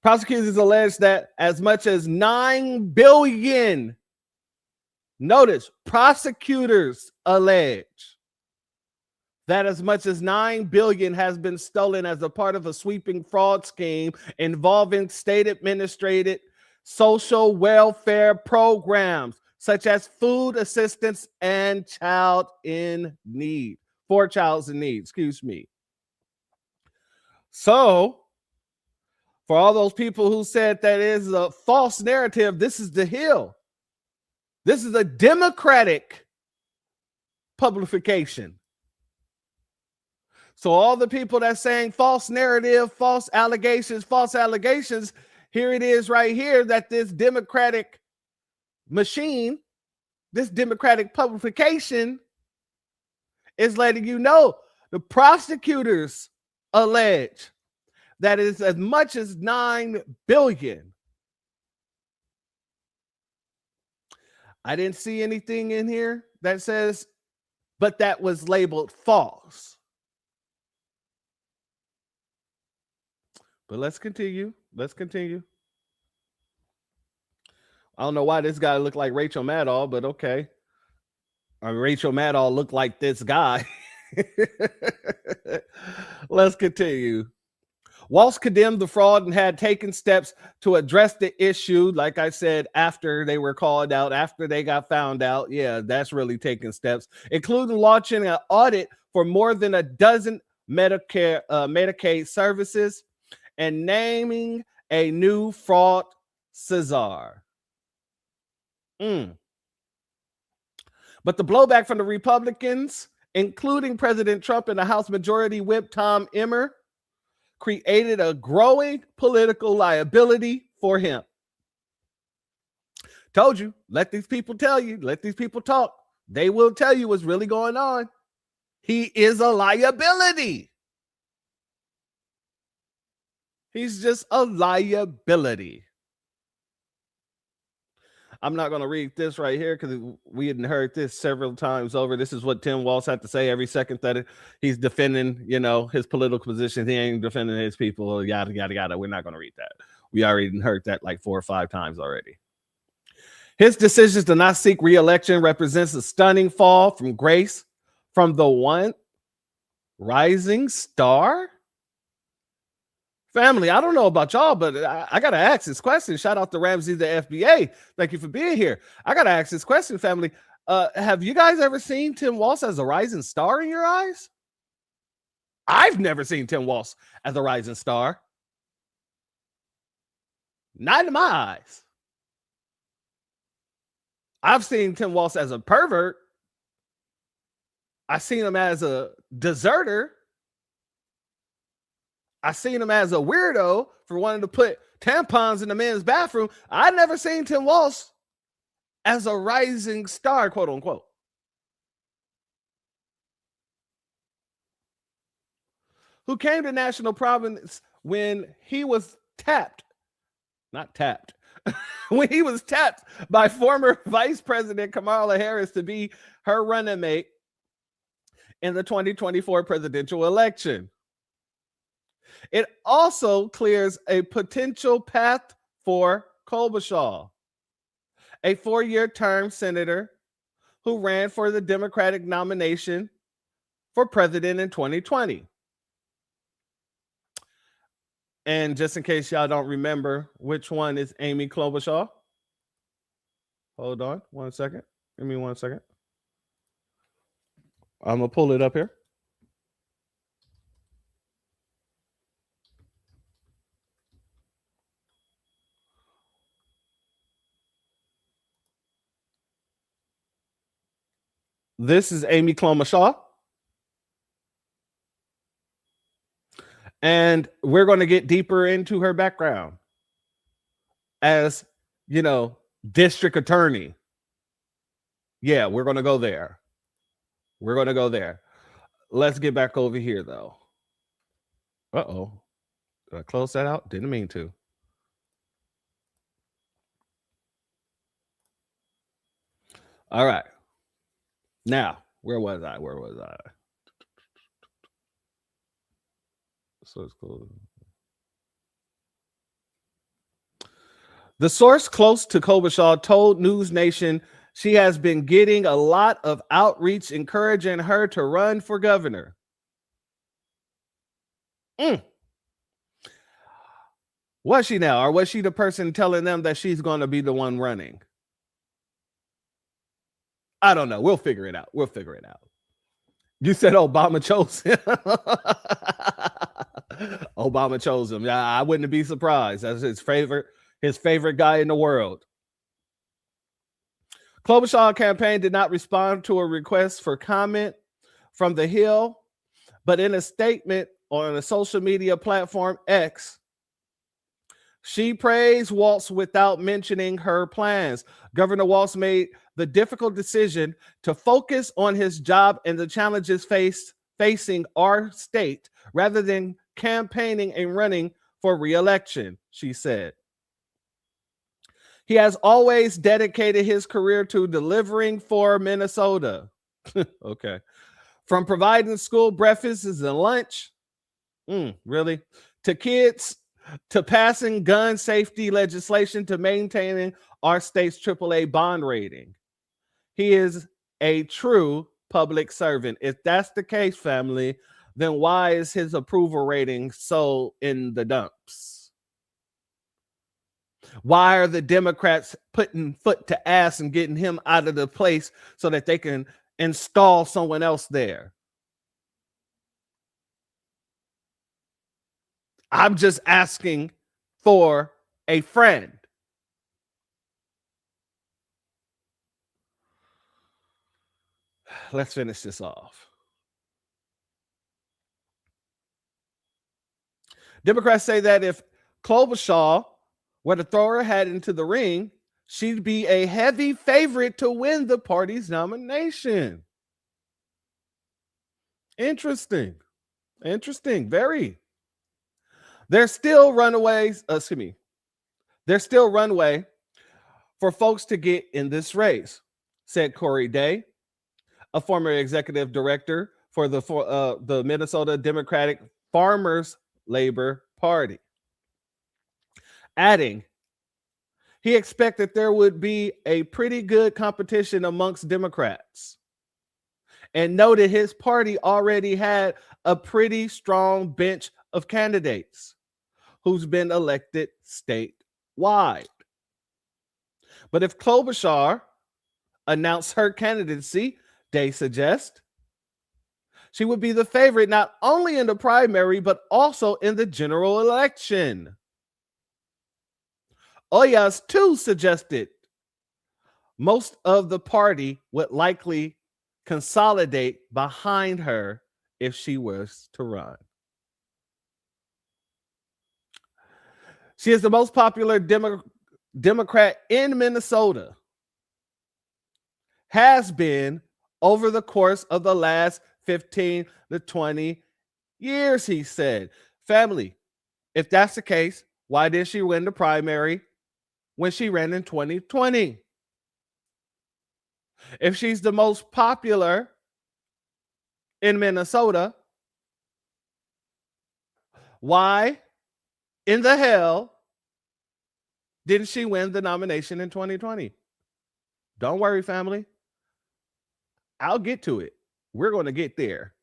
[SPEAKER 3] Prosecutors allege that as much as $9 billion, notice, prosecutors allege that as much as $9 billion has been stolen as a part of a sweeping fraud scheme involving state administrated social welfare programs such as food assistance and child in need, for child's in need, excuse me. So, for all those people who said that is a false narrative, this is the Hill. This is a Democratic publication. So all the people that's saying false narrative, false allegations, here it is right here that this Democratic machine, this Democratic publication is letting you know the prosecutors allege that it's as much as $9 billion. I didn't see anything in here that says, but that was labeled false. But let's continue. Let's continue. I don't know why this guy looked like Rachel Maddow, but okay. Rachel Maddow looked like this guy. Let's continue. Walz condemned the fraud and had taken steps to address the issue. Like I said, after they were called out, after they got found out. Yeah, that's really taking steps, including launching an audit for more than a dozen Medicaid services and naming a new fraud Cesar. But the blowback from the Republicans, including President Trump and the House Majority Whip Tom Emmer, created a growing political liability for him. Told you, let these people tell you, let these people talk. They will tell you what's really going on. He is a liability. He's just a liability. I'm not going to read this right here because we hadn't heard this several times over. This is what Tim Walz had to say every second that he's defending, his political position. He ain't defending his people, yada, yada, yada. We're not going to read that. We already heard that like 4 or 5 times already. His decisions to not seek re-election represents a stunning fall from grace from the one rising star. Family, I don't know about y'all, but I got to ask this question. Shout out to Ramsey, the FBA. Thank you for being here. I got to ask this question, family. Have you guys ever seen Tim Walz as a rising star in your eyes? I've never seen Tim Walz as a rising star. Not in my eyes. I've seen Tim Walz as a pervert. I've seen him as a deserter. I seen him as a weirdo for wanting to put tampons in the men's bathroom. I never seen Tim Walz as a rising star, quote unquote. Who came to national prominence when he was when he was tapped by former Vice President Kamala Harris to be her running mate in the 2024 presidential election. It also clears a potential path for Klobuchar, a 4-year term senator who ran for the Democratic nomination for president in 2020. And just in case y'all don't remember, which one is Amy Klobuchar? Hold on 1 second. Give me 1 second. I'm going to pull it up here. This is Amy Klobuchar. And we're going to get deeper into her background as, district attorney. Yeah, we're going to go there. We're going to go there. Let's get back over here, though. Uh-oh. Did I close that out? Didn't mean to. All right. Now, where was I? So it's cool. The source close to Klobuchar told News Nation she has been getting a lot of outreach encouraging her to run for governor. Was she now, or was she the person telling them that she's going to be the one running? I don't know. We'll figure it out. You said Obama chose him. Obama chose him. Yeah, I wouldn't be surprised. That's his favorite guy in the world. Klobuchar campaign did not respond to a request for comment from the Hill, but in a statement on a social media platform X, she praised Walz without mentioning her plans. Governor Walz made the difficult decision to focus on his job and the challenges facing our state rather than campaigning and running for re-election, she said. He has always dedicated his career to delivering for Minnesota. Okay. From providing school breakfasts and lunch, really, to kids, to passing gun safety legislation, to maintaining our state's AAA bond rating. He is a true public servant. If that's the case, family, then why is his approval rating so in the dumps? Why are the Democrats putting foot to ass and getting him out of the place so that they can install someone else there? I'm just asking for a friend. Let's finish this off. Democrats say that if Klobuchar were to throw her hat into the ring, she'd be a heavy favorite to win the party's nomination. Interesting. Very. There's still runway for folks to get in this race, said Corey Day, a former executive director for the Minnesota Democratic Farmers Labor Party. Adding, he expected there would be a pretty good competition amongst Democrats and noted his party already had a pretty strong bench of candidates who's been elected statewide. But if Klobuchar announced her candidacy, they suggest, she would be the favorite not only in the primary, but also in the general election. Oyas, too, suggested most of the party would likely consolidate behind her if she was to run. She is the most popular Democrat in Minnesota, has been over the course of the last 15 to 20 years, he said. Family, if that's the case, why did she win the primary when she ran in 2020? If she's the most popular in Minnesota, why in the hell didn't she win the nomination in 2020? Don't worry, family. I'll get to it. We're going to get there.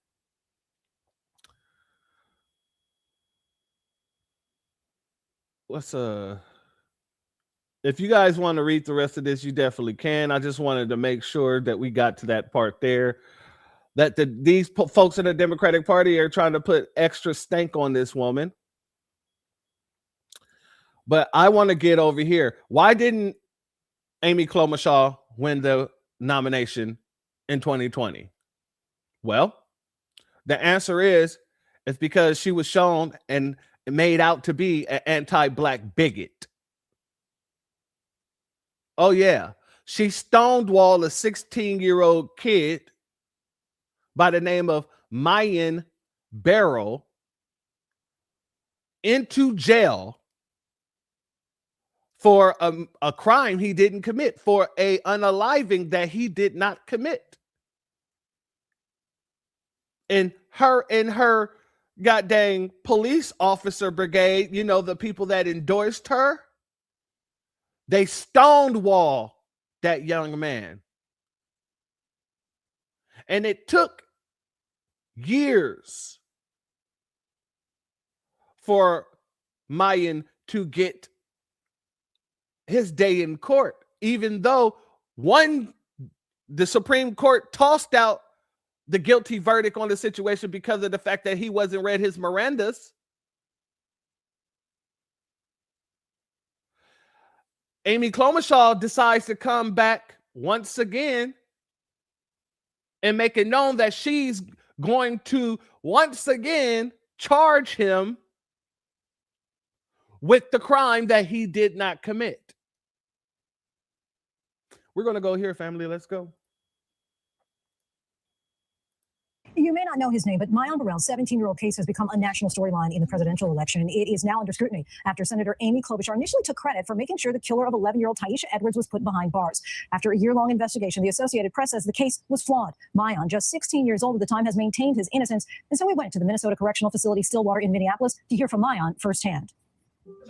[SPEAKER 3] If you guys want to read the rest of this, you definitely can. I just wanted to make sure that we got to that part there. That these folks in the Democratic Party are trying to put extra stank on this woman. But I want to get over here. Why didn't Amy Klobuchar win the nomination in 2020? Well, the answer is it's because she was shown and made out to be an anti-black bigot. Oh, yeah. She stonewalled a 16-year-old kid by the name of Mayan Barrow into jail for a crime he didn't commit, for a unaliving that he did not commit. And her goddamn police officer brigade, you know, the people that endorsed her, they stonewall that young man. And it took years for Mayan to get his day in court, even though the Supreme Court tossed out the guilty verdict on the situation because of the fact that he wasn't read his Mirandas. Amy Klobuchar decides to come back once again and make it known that she's going to once again charge him with the crime that he did not commit. We're going to go here, family. Let's go.
[SPEAKER 10] You may not know his name, but Mayan Burrell's 17-year-old case has become a national storyline in the presidential election. It is now under scrutiny after Senator Amy Klobuchar initially took credit for making sure the killer of 11-year-old Tyisha Edwards was put behind bars. After a year-long investigation, the Associated Press says the case was flawed. Mayan, just 16 years old at the time, has maintained his innocence. And so we went to the Minnesota Correctional Facility Stillwater in Minneapolis to hear from Mayan firsthand.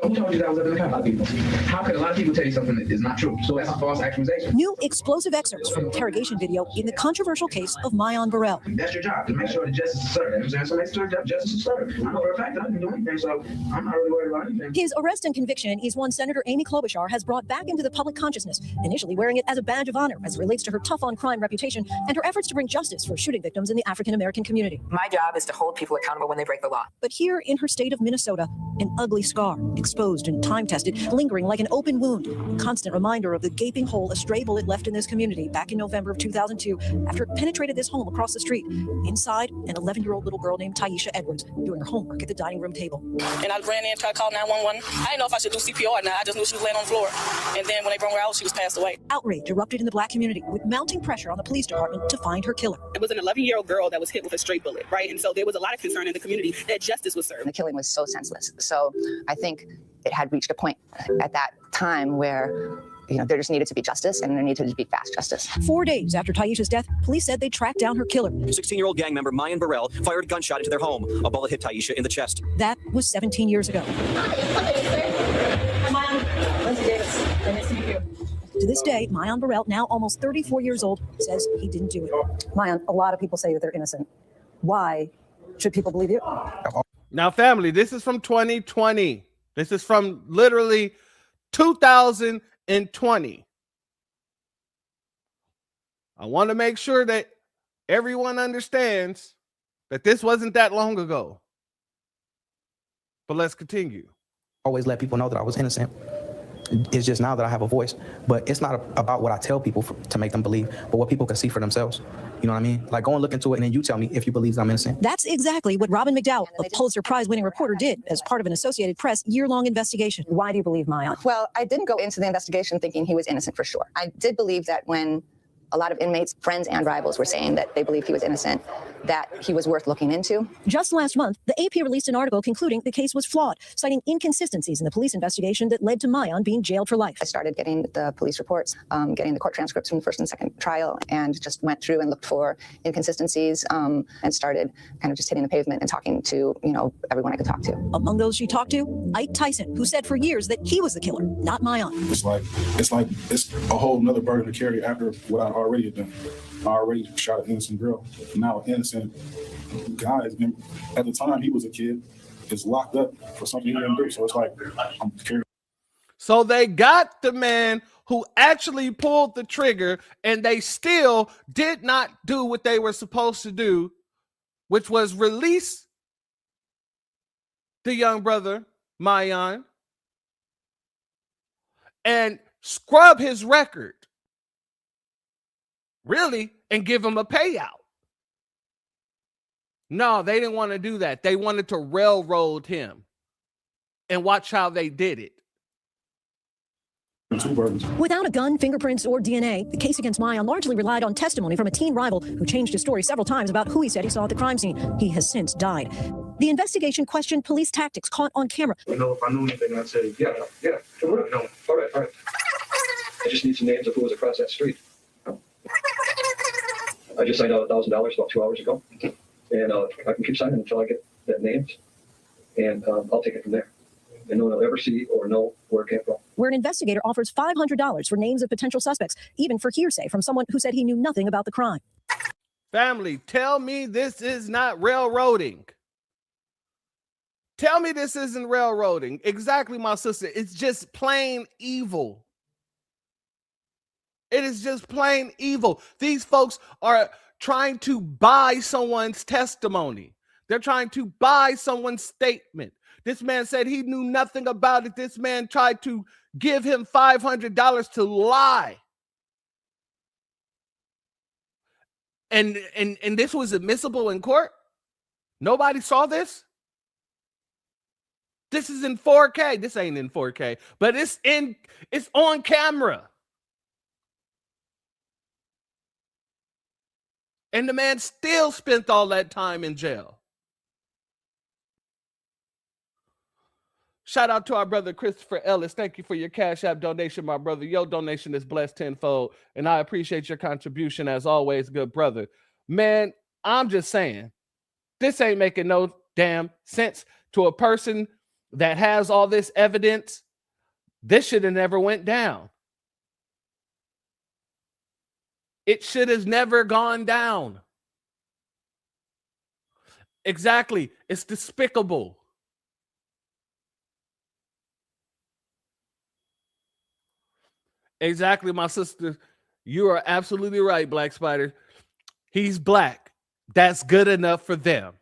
[SPEAKER 11] Who told you that I was up in the car about people? How could a lot of people tell you something that is not true? So that's a false accusation.
[SPEAKER 10] New explosive excerpts from interrogation video in the controversial case of Mayan Burrell.
[SPEAKER 11] That's your job, to make sure the justice is served. You know what I'm saying? So make sure that justice is served. I know for a fact that I didn't do anything, so I'm not really worried about anything.
[SPEAKER 10] His arrest and conviction is one Senator Amy Klobuchar has brought back into the public consciousness, initially wearing it as a badge of honor as it relates to her tough-on-crime reputation and her efforts to bring justice for shooting victims in the African-American community.
[SPEAKER 12] My job is to hold people accountable when they break the law.
[SPEAKER 10] But here in her state of Minnesota, an ugly scar, exposed and time-tested, lingering like an open wound, a constant reminder of the gaping hole a stray bullet left in this community back in November of 2002 after it penetrated this home across the street. Inside, an 11-year-old little girl named Tyisha Edwards doing her homework at the dining room table.
[SPEAKER 24] And I ran in, tried to call 911. I didn't know if I should do CPR or not. I just knew she was laying on the floor. And then when they brought her out, she was passed away.
[SPEAKER 10] Outrage erupted in the black community with mounting pressure on the police department to find her killer.
[SPEAKER 25] It was an 11-year-old girl that was hit with a stray bullet, right? And so there was a lot of concern in the community that justice was served.
[SPEAKER 26] The killing was so senseless. So I think it had reached a point at that time where, you know, there just needed to be justice, and there needed to be fast justice.
[SPEAKER 10] 4 days after Tyisha's death, police said they tracked down her killer.
[SPEAKER 27] 16-year-old gang member Mayan Burrell fired a gunshot into their home. A bullet hit Tyisha in the chest.
[SPEAKER 10] That was 17 years ago. To this day, Mayan Burrell, now almost 34 years old, says he didn't do it. Mayan, a lot of people say that they're innocent. Why should people believe you?
[SPEAKER 3] Now, family, this is from 2020. This is from literally 2020. I want to make sure that everyone understands that this wasn't that long ago. But let's continue.
[SPEAKER 28] Always let people know that I was innocent. It's just now that I have a voice, but it's not about what I tell people to make them believe, but what people can see for themselves. You know what I mean? Like, go and look into it, and then you tell me if you believe I'm innocent.
[SPEAKER 10] That's exactly what Robin McDowell, a Pulitzer Prize-winning reporter, did as part of an Associated Press year-long investigation. Why do you believe Mayan?
[SPEAKER 26] Well, I didn't go into the investigation thinking he was innocent for sure. I did believe that when a lot of inmates, friends and rivals, were saying that they believed he was innocent, that he was worth looking into.
[SPEAKER 10] Just last month, the AP released an article concluding the case was flawed, citing inconsistencies in the police investigation that led to Mayan being jailed for life.
[SPEAKER 26] I started getting the police reports, getting the court transcripts from the first and second trial, and just went through and looked for inconsistencies, and started kind of just hitting the pavement and talking to, you know, everyone I could talk to.
[SPEAKER 10] Among those she talked to, Ike Tyson, who said for years that he was the killer, not Mayan.
[SPEAKER 29] It's a whole nother burden to carry after what I already had done. I already shot an innocent girl. Now an innocent guy, at the time he was a kid, is locked up for something he didn't do. So it's like, I'm carrying.
[SPEAKER 3] So they got the man who actually pulled the trigger, and they still did not do what they were supposed to do, which was release the young brother, Mayan, and scrub his record. Really, and give him a payout. No, they didn't want to do that. They wanted to railroad him. And watch how they did it.
[SPEAKER 10] Without a gun, fingerprints, or DNA, the case against Mayan largely relied on testimony from a teen rival who changed his story several times about who he said he saw at the crime scene. He has since died. The investigation questioned police tactics caught on camera.
[SPEAKER 11] You know, if I knew anything, I'd say, yeah, sure, no. All right. I just need some names of who was across that street. I just signed out $1,000 about 2 hours ago, and I can keep signing until I get that names, and I'll take it from there. And no one will ever see or know where it came from.
[SPEAKER 10] Where an investigator offers $500 for names of potential suspects, even for hearsay from someone who said he knew nothing about the crime.
[SPEAKER 3] Family, tell me this is not railroading. Tell me this isn't railroading. Exactly, my sister. It's just plain evil. It is just plain evil. These folks are trying to buy someone's testimony. They're trying to buy someone's statement. This man said he knew nothing about it. This man tried to give him $500 to lie. And this was admissible in court? Nobody saw this? This is in 4K. This ain't in 4K, but it's on camera. And the man still spent all that time in jail. Shout out to our brother Christopher Ellis. Thank you for your Cash App donation, my brother. Your donation is blessed tenfold, and I appreciate your contribution as always, good brother. Man, I'm just saying, this ain't making no damn sense to a person that has all this evidence. This should have never went down. It should have never gone down. Exactly. It's despicable. Exactly, my sister. You are absolutely right, Black Spider. He's black. That's good enough for them.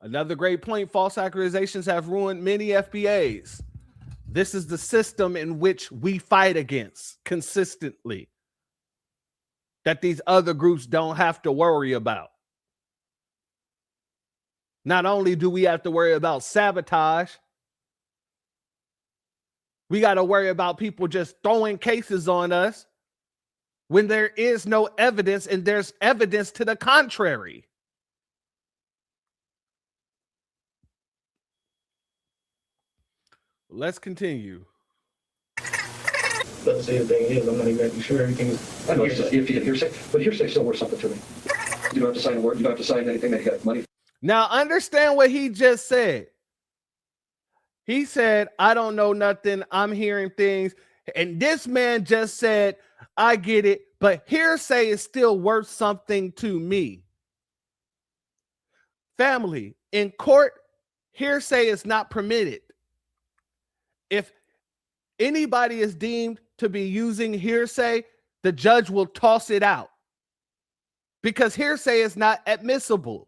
[SPEAKER 3] Another great point, false accusations have ruined many FBAs. This is the system in which we fight against consistently, that these other groups don't have to worry about. Not only do we have to worry about sabotage, we got to worry about people just throwing cases on us when there is no evidence and there's evidence to the contrary. Let's continue.
[SPEAKER 11] Doesn't say the thing is, I'm not exactly sure everything is. I know it's just hearsay, but hearsay still worth something to me. You don't have to sign a word. You don't have to sign anything that you got money.
[SPEAKER 3] Now understand what he just said. He said, I don't know nothing. I'm hearing things. And this man just said, I get it, but hearsay is still worth something to me. Family, in court, hearsay is not permitted. If anybody is deemed to be using hearsay, the judge will toss it out because hearsay is not admissible.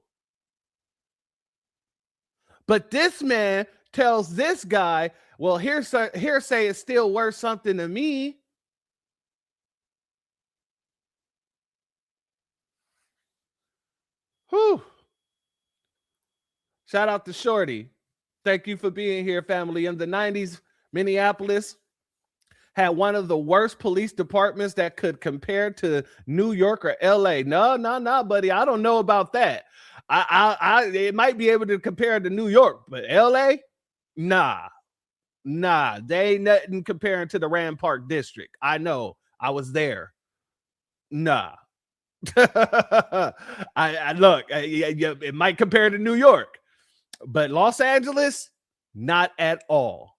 [SPEAKER 3] But this man tells this guy, well, hearsay is still worth something to me. Whew. Shout out to Shorty. Thank you for being here, family. In the 90s, Minneapolis had one of the worst police departments that could compare to New York or LA. No, buddy. I don't know about that. It might be able to compare to New York, but LA, nah, they ain't nothing comparing to the Rand Park district. I know, I was there. Nah. I look, it might compare to New York, but Los Angeles, not at all.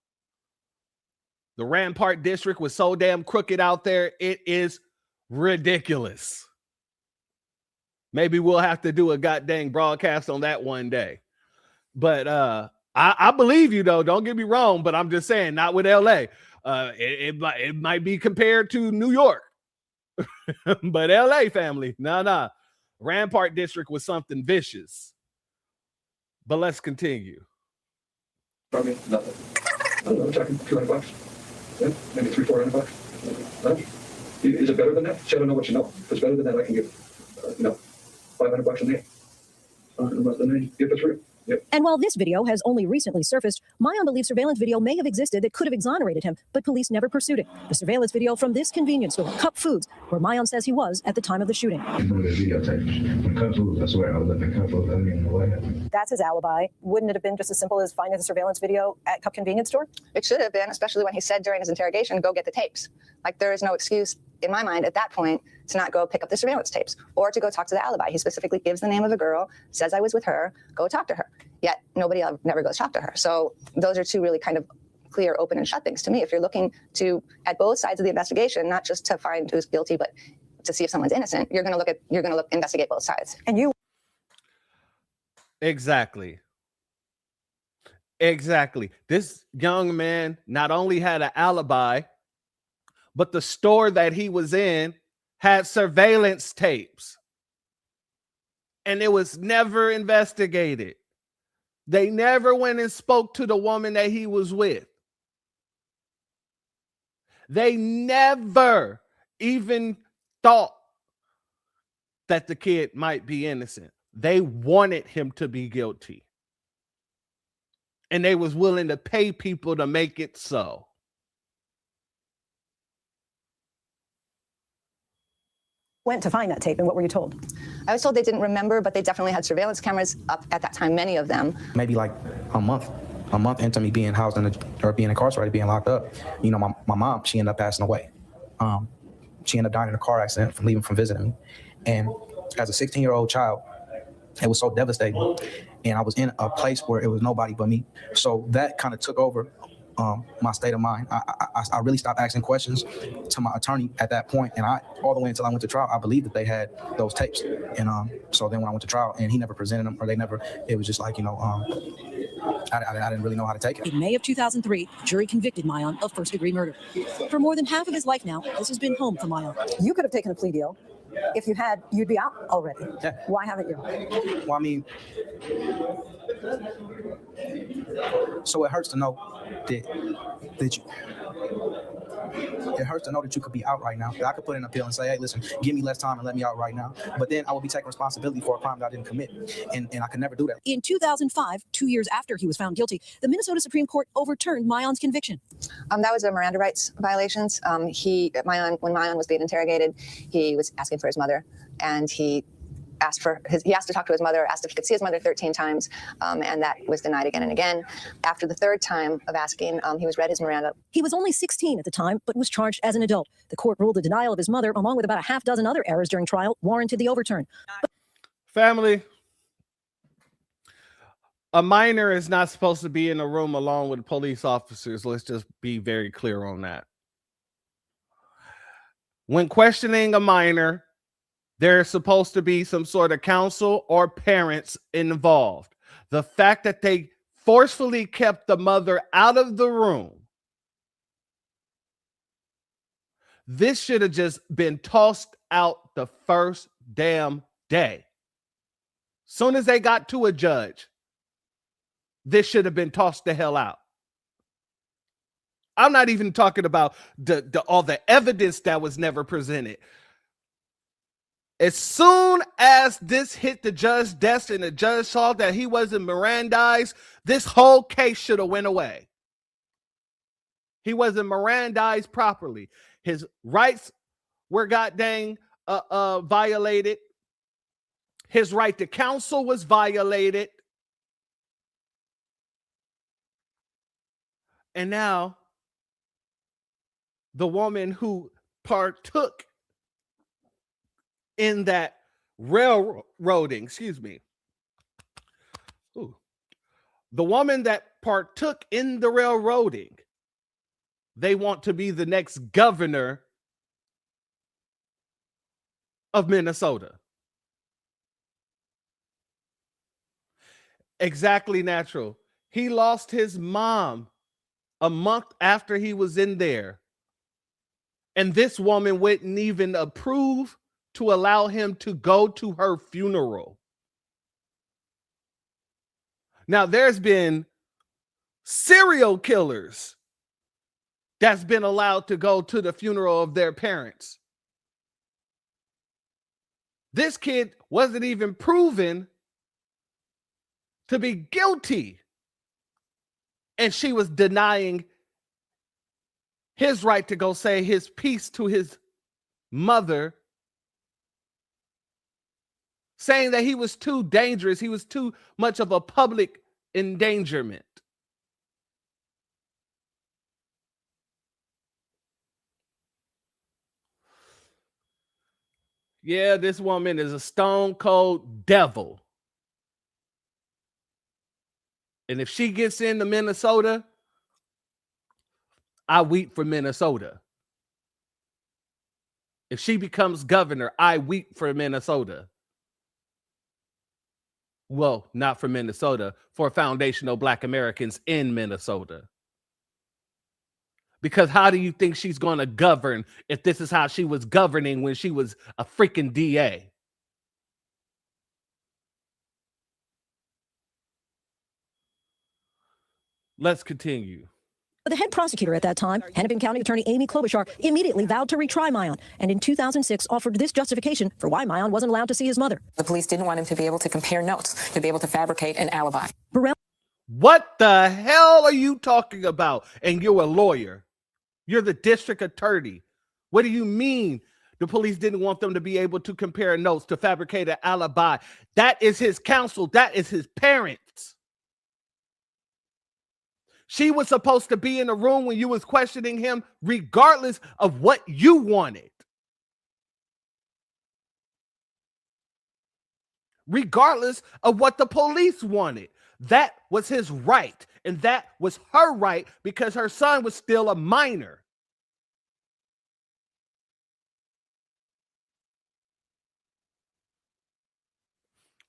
[SPEAKER 3] The Rand Park district was so damn crooked out there, it is ridiculous. Maybe we'll have to do a goddamn broadcast on that one day. But I believe you, though. Don't get me wrong, but I'm just saying, not with LA. It might be compared to New York. But LA, family, nah. Rand Park district was something vicious. But let's continue.
[SPEAKER 11] Probably nothing. I don't know, I'm talking $200. Yeah, maybe $300-400. No. Is it better than that? See, I don't know what you know. If it's better than that, I can give, $500 a day. $500 a day, if it's real.
[SPEAKER 10] And while this video has only recently surfaced, Mayan believes surveillance video may have existed that could have exonerated him, but police never pursued it. The surveillance video from this convenience store, Cup Foods, where Mayan says he was at the time of the shooting. That's his alibi. Wouldn't it have been just as simple as finding the surveillance video at Cup convenience store?
[SPEAKER 26] It should have been, especially when he said during his interrogation, go get the tapes. Like, there is no excuse in my mind at that point to not go pick up the surveillance tapes or to go talk to the alibi. He specifically gives the name of a girl, says I was with her, go talk to her. Yet nobody never goes talk to her. So those are two really kind of clear, open and shut things to me. If you're looking to, at both sides of the investigation, not just to find who's guilty, but to see if someone's innocent, you're going to investigate both sides.
[SPEAKER 10] And you.
[SPEAKER 3] Exactly. This young man not only had an alibi, but the store that he was in had surveillance tapes. And it was never investigated. They never went and spoke to the woman that he was with. They never even thought that the kid might be innocent. They wanted him to be guilty. And they was willing to pay people to make it so.
[SPEAKER 10] Went to find that tape, and what were you told?
[SPEAKER 26] I was told they didn't remember, but they definitely had surveillance cameras up at that time, many of them.
[SPEAKER 28] Maybe like a month into me being housed or being incarcerated, being locked up. You know, my mom, she ended up passing away. She ended up dying in a car accident from leaving from visiting me. And as a 16-year-old child, it was so devastating. And I was in a place where it was nobody but me. So that kind of took over my state of mind. I really stopped asking questions to my attorney at that point, and all the way until I went to trial, I believed that they had those tapes. And so then when I went to trial, and he never presented them, or they never, it was just like, you know, I didn't really know how to take it.
[SPEAKER 10] In May of 2003, a jury convicted Mayan of first-degree murder. For more than half of his life now, this has been home for Mayan. You could have taken a plea deal. If you had, you'd be out already.
[SPEAKER 28] Yeah.
[SPEAKER 10] Why haven't you?
[SPEAKER 28] Well, I mean, so it hurts to know that you. It hurts to know that you could be out right now. That I could put in an appeal and say, hey, listen, give me less time and let me out right now. But then I will be taking responsibility for a crime that I didn't commit. And I could never do that.
[SPEAKER 10] In 2005, 2 years after he was found guilty, the Minnesota Supreme Court overturned Mayan's conviction.
[SPEAKER 26] That was a Miranda rights violations. When Mayan was being interrogated, he was asking for his mother, and he asked to talk to his mother, asked if he could see his mother 13 times, and that was denied again and again. After the third time of asking, he was read his Miranda.
[SPEAKER 10] He was only 16 at the time, but was charged as an adult. The court ruled the denial of his mother, along with about a half dozen other errors during trial, warranted the overturn.
[SPEAKER 3] Family, a minor is not supposed to be in a room alone with police officers. Let's just be very clear on that. When questioning a minor, there's supposed to be some sort of counsel or parents involved. The fact that they forcefully kept the mother out of the room, this should have just been tossed out the first damn day. Soon as they got to a judge, this should have been tossed the hell out. I'm not even talking about all the evidence that was never presented. As soon as this hit the judge's desk and the judge saw that he wasn't Mirandized, this whole case should have went away. He wasn't Mirandized properly. His rights were violated. His right to counsel was violated. And now the woman who partook in that railroading, the woman that partook in the railroading, they want to be the next governor of Minnesota. Exactly natural. He lost his mom a month after he was in there. And this woman wouldn't even approve to allow him to go to her funeral. Now, there's been serial killers that's been allowed to go to the funeral of their parents. This kid wasn't even proven to be guilty. And she was denying his right to go say his piece to his mother, saying that he was too dangerous. He was too much of a public endangerment. Yeah, this woman is a stone cold devil. And if she gets into Minnesota, I weep for Minnesota. If she becomes governor, I weep for Minnesota. Well, not for Minnesota, for foundational Black Americans in Minnesota. Because how do you think she's going to govern if this is how she was governing when she was a freaking DA? Let's continue.
[SPEAKER 10] The head prosecutor at that time, Hennepin County Attorney Amy Klobuchar, immediately vowed to retry Mayan, and in 2006 offered this justification for why Mayan wasn't allowed to see his mother.
[SPEAKER 12] The police didn't want him to be able to compare notes, to be able to fabricate an alibi.
[SPEAKER 10] Burrell.
[SPEAKER 3] What the hell are you talking about? And you're a lawyer. You're the district attorney. What do you mean the police didn't want them to be able to compare notes, to fabricate an alibi? That is his counsel. That is his parents. She was supposed to be in the room when you was questioning him, regardless of what you wanted. Regardless of what the police wanted. That was his right. And that was her right because her son was still a minor.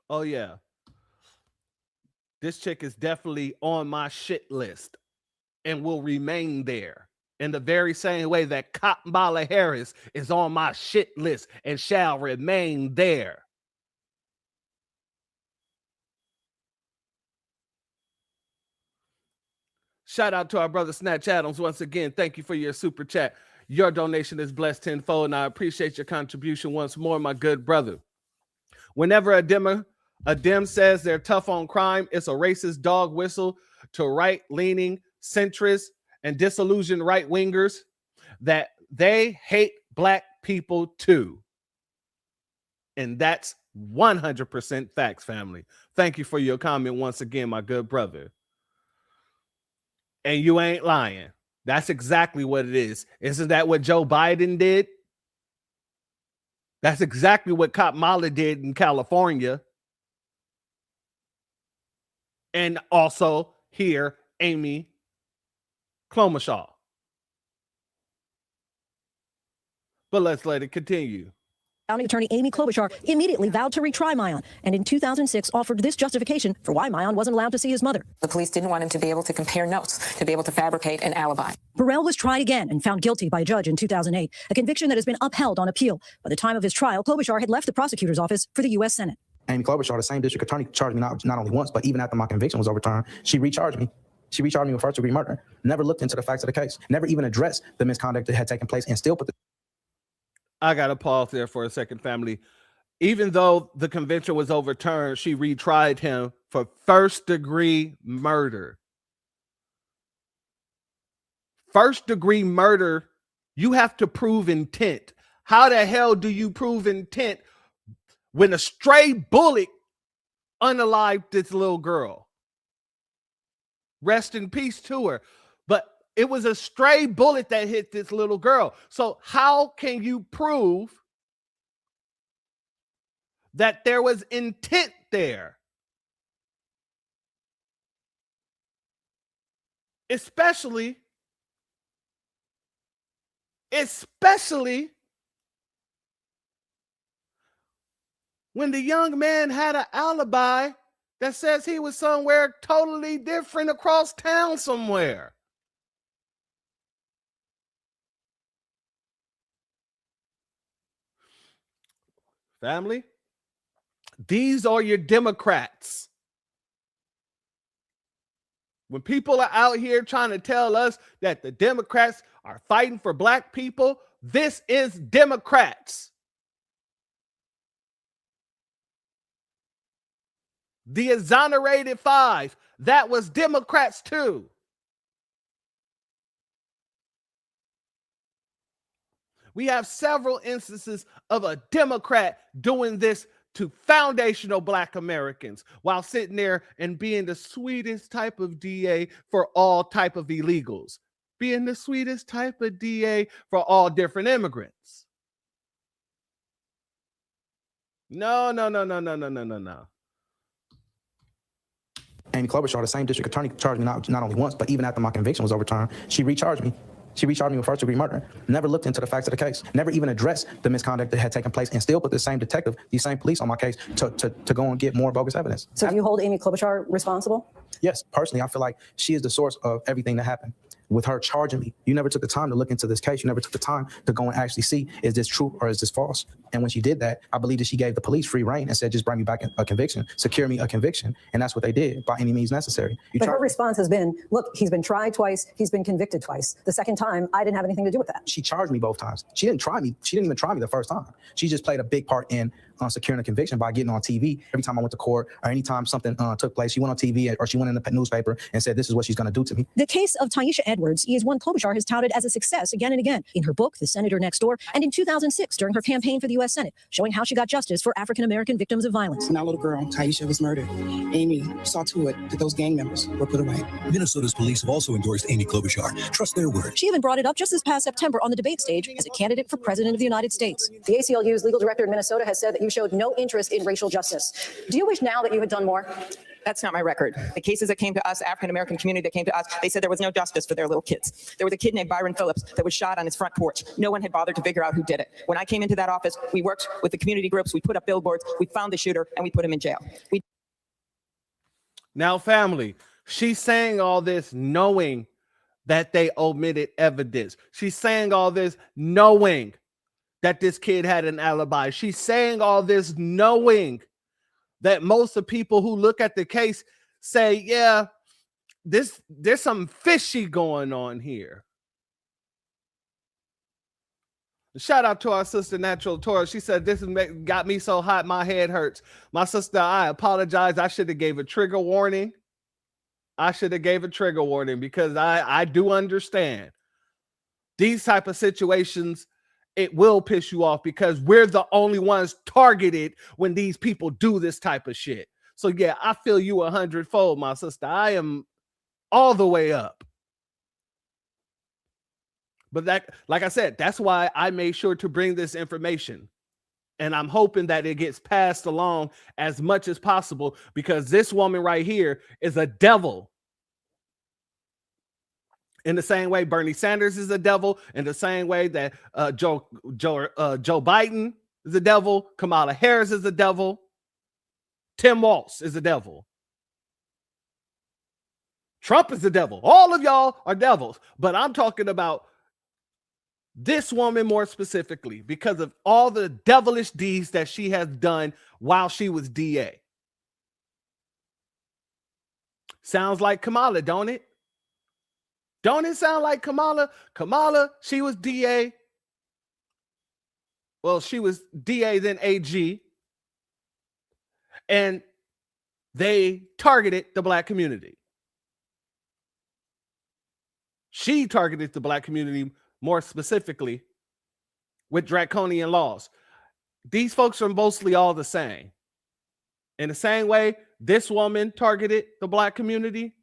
[SPEAKER 3] Oh, yeah. This chick is definitely on my shit list and will remain there in the very same way that Kamala Harris is on my shit list and shall remain there. Shout out to our brother Snatch Adams once again. Thank you for your super chat. Your donation is blessed tenfold, and I appreciate your contribution once more, my good brother. Whenever a Dem says they're tough on crime, it's a racist dog whistle to right-leaning, centrist, and disillusioned right-wingers that they hate Black people too. And that's 100% facts, family. Thank you for your comment once again, my good brother. And you ain't lying. That's exactly what it is. Isn't that what Joe Biden did? That's exactly what Kamala did in California. And also here, Amy Klobuchar. But let's let it continue.
[SPEAKER 10] County Attorney Amy Klobuchar immediately vowed to retry Mayan, and in 2006 offered this justification for why Mayan wasn't allowed to see his mother.
[SPEAKER 12] The police didn't want him to be able to compare notes, to be able to fabricate an alibi.
[SPEAKER 10] Burrell was tried again and found guilty by a judge in 2008, a conviction that has been upheld on appeal. By the time of his trial, Klobuchar had left the prosecutor's office for the U.S. Senate.
[SPEAKER 28] Amy Klobuchar, the same district attorney, charged me not only once, but even after my conviction was overturned, she recharged me. She recharged me with first-degree murder. Never looked into the facts of the case. Never even addressed the misconduct that had taken place, and still put the...
[SPEAKER 3] I got to pause there for a second, family. Even though the conviction was overturned, she retried him for first-degree murder. First-degree murder, you have to prove intent. How the hell do you prove intent when a stray bullet unalived this little girl? Rest in peace to her. But it was a stray bullet that hit this little girl. So how can you prove that there was intent there? Especially when the young man had an alibi that says he was somewhere totally different across town somewhere. Family, these are your Democrats. When people are out here trying to tell us that the Democrats are fighting for Black people, this is Democrats. The exonerated 5, that was Democrats too. We have several instances of a Democrat doing this to foundational Black Americans while sitting there and being the sweetest type of DA for all type of illegals, being the sweetest type of DA for all different immigrants. No.
[SPEAKER 28] Amy Klobuchar, the same district attorney, charged me not only once, but even after my conviction was overturned, she recharged me. She recharged me with first-degree murder. Never looked into the facts of the case. Never even addressed the misconduct that had taken place, and still put the same detective, these same police on my case to go and get more bogus evidence.
[SPEAKER 10] So do you hold Amy Klobuchar responsible?
[SPEAKER 28] Yes, personally, I feel like she is the source of everything that happened. With her charging me, you never took the time to look into this case. You never took the time to go and actually see, is this true or is this false? And when she did that, I believe that she gave the police free reign and said, just bring me back a conviction, secure me a conviction. And that's what they did by any means necessary.
[SPEAKER 10] But her response has been, look, he's been tried twice. He's been convicted twice. The second time, I didn't have anything to do with that.
[SPEAKER 28] She charged me both times. She didn't try me. She didn't even try me the first time. She just played a big part in securing a conviction by getting on TV. Every time I went to court or anytime something took place, she went on TV or she went in the newspaper and said, this is what she's going to do to me.
[SPEAKER 10] The case of Taisha Edwards is one Klobuchar has touted as a success again and again in her book, The Senator Next Door, and in 2006 during her campaign for the U.S. Senate, showing how she got justice for African-American victims of violence.
[SPEAKER 2] When our little girl, Taisha, was murdered, Amy saw to it that those gang members were put away.
[SPEAKER 5] Minnesota's police have also endorsed Amy Klobuchar. Trust their word.
[SPEAKER 10] She even brought it up just this past September on the debate stage as a candidate for president of the United States. The ACLU's legal director in Minnesota has said that you showed no interest in racial justice. Do you wish now that you had done more?
[SPEAKER 12] That's not my record. The cases that came to us, African-American community that came to us, they said there was no justice for their little kids. There was a kid named Byron Phillips that was shot on his front porch. No one had bothered to figure out who did it. When I came into that office, we worked with the community groups, we put up billboards, we found the shooter, and we put him in jail.
[SPEAKER 3] Now, family, she's saying all this knowing that they omitted evidence. She's saying all this knowing that this kid had an alibi. She's saying all this knowing that most of the people who look at the case say, yeah, there's something fishy going on here. Shout out to our sister Natural Torah. She said, this got me so hot, my head hurts. My sister, I apologize. I should have gave a trigger warning. Because I do understand these type of situations. It will piss you off because we're the only ones targeted when these people do this type of shit. So yeah, I feel you 100-fold, my sister. I am all the way up. But that, like I said, that's why I made sure to bring this information. And I'm hoping that it gets passed along as much as possible because this woman right here is a devil. In the same way Bernie Sanders is a devil, in the same way that Joe Biden is a devil, Kamala Harris is a devil, Tim Walz is a devil, Trump is the devil. All of y'all are devils, but I'm talking about this woman more specifically because of all the devilish deeds that she has done while she was DA. Sounds like Kamala, don't it? Don't it sound like Kamala? Kamala, she was DA. Well, she was DA, then AG. And they targeted the Black community. She targeted the Black community more specifically with draconian laws. These folks are mostly all the same. In the same way, this woman targeted the Black community.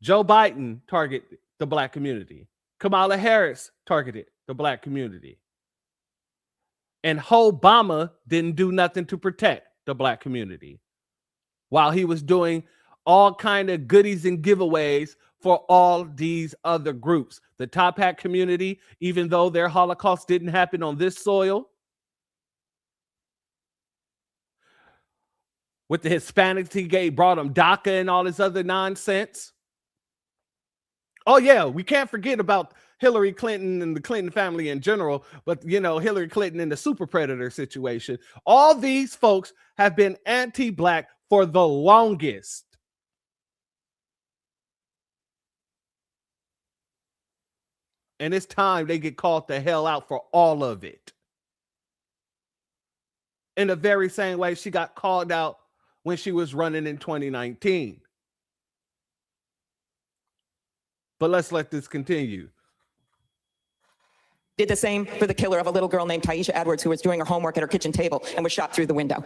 [SPEAKER 3] Joe Biden targeted the Black community. Kamala Harris targeted the Black community. And Obama didn't do nothing to protect the Black community while he was doing all kind of goodies and giveaways for all these other groups. The Top Hat community, even though their Holocaust didn't happen on this soil. With the Hispanics, he brought them DACA and all this other nonsense. Oh, yeah, we can't forget about Hillary Clinton and the Clinton family in general, but, you know, Hillary Clinton in the super predator situation. All these folks have been anti-Black for the longest. And it's time they get called the hell out for all of it. In the very same way she got called out when she was running in 2019. But let's let this continue.
[SPEAKER 12] Did the same for the killer of a little girl named Taisha Edwards, who was doing her homework at her kitchen table and was shot through the window.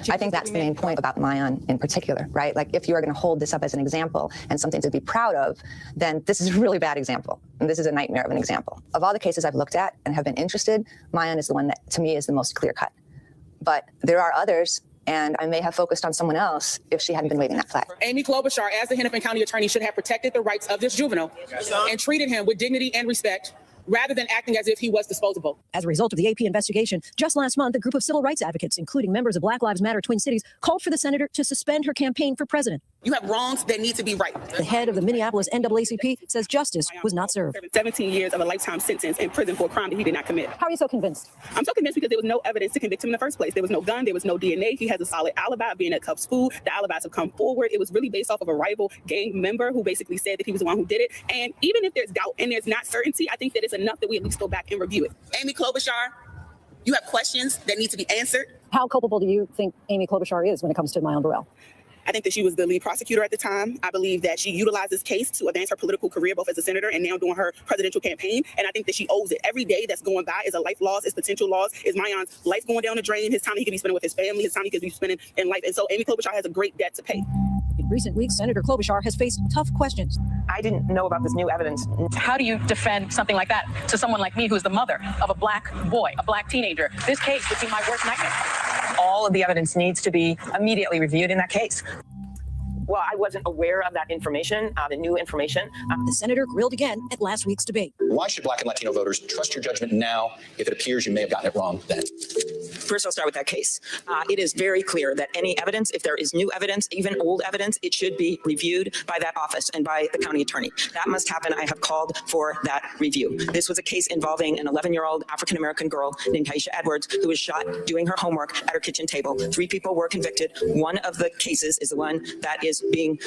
[SPEAKER 26] I think that's the main point about Mayan in particular, right? Like, if you are going to hold this up as an example and something to be proud of, then this is a really bad example. And this is a nightmare of an example. Of all the cases I've looked at and have been interested, Mayan is the one that, to me, is the most clear cut. But there are others, and I may have focused on someone else if she hadn't been waving that flag.
[SPEAKER 25] Amy Klobuchar, as the Hennepin County attorney, should have protected the rights of this juvenile and treated him with dignity and respect, rather than acting as if he was disposable.
[SPEAKER 10] As a result of the AP investigation, just last month, a group of civil rights advocates, including members of Black Lives Matter Twin Cities, called for the senator to suspend her campaign for president.
[SPEAKER 25] You have wrongs that need to be right.
[SPEAKER 10] The head of the Minneapolis NAACP says justice was not served.
[SPEAKER 25] 17 years of a lifetime sentence in prison for a crime that he did not commit.
[SPEAKER 10] How are you so convinced?
[SPEAKER 25] I'm so convinced because there was no evidence to convict him in the first place. There was no gun, there was no DNA. He has a solid alibi being at Cup School. The alibis have come forward. It was really based off of a rival gang member who basically said that he was the one who did it. And even if there's doubt and there's not certainty, I think that it's enough that we at least go back and review it. Amy Klobuchar, you have questions that need to be answered.
[SPEAKER 10] How culpable do you think Amy Klobuchar is when it comes to Mayan Burrell?
[SPEAKER 25] I think that she was the lead prosecutor at the time. I believe that she utilized this case to advance her political career, both as a senator and now doing her presidential campaign. And I think that she owes it. Every day that's going by is a life loss, is potential loss, is Mayan's life going down the drain, his time he could be spending with his family, his time he could be spending in life. And so Amy Klobuchar has a great debt to pay.
[SPEAKER 10] In recent weeks, Senator Klobuchar has faced tough questions.
[SPEAKER 12] I didn't know about this new evidence.
[SPEAKER 24] How do you defend something like that to someone like me, who's the mother of a black boy, a black teenager? This case would be my worst nightmare.
[SPEAKER 12] All of the evidence needs to be immediately reviewed in that case. Well, I wasn't aware of that information, the new information.
[SPEAKER 10] The senator grilled again at last week's debate.
[SPEAKER 27] Why should Black and Latino voters trust your judgment now if it appears you may have gotten it wrong then?
[SPEAKER 12] First, I'll start with that case. It is very clear that any evidence, if there is new evidence, even old evidence, it should be reviewed by that office and by the county attorney. That must happen. I have called for that review. This was a case involving an 11-year-old African-American girl named Taisha Edwards, who was shot doing her homework at her kitchen table. 3 people were convicted. One of the cases is the one that is being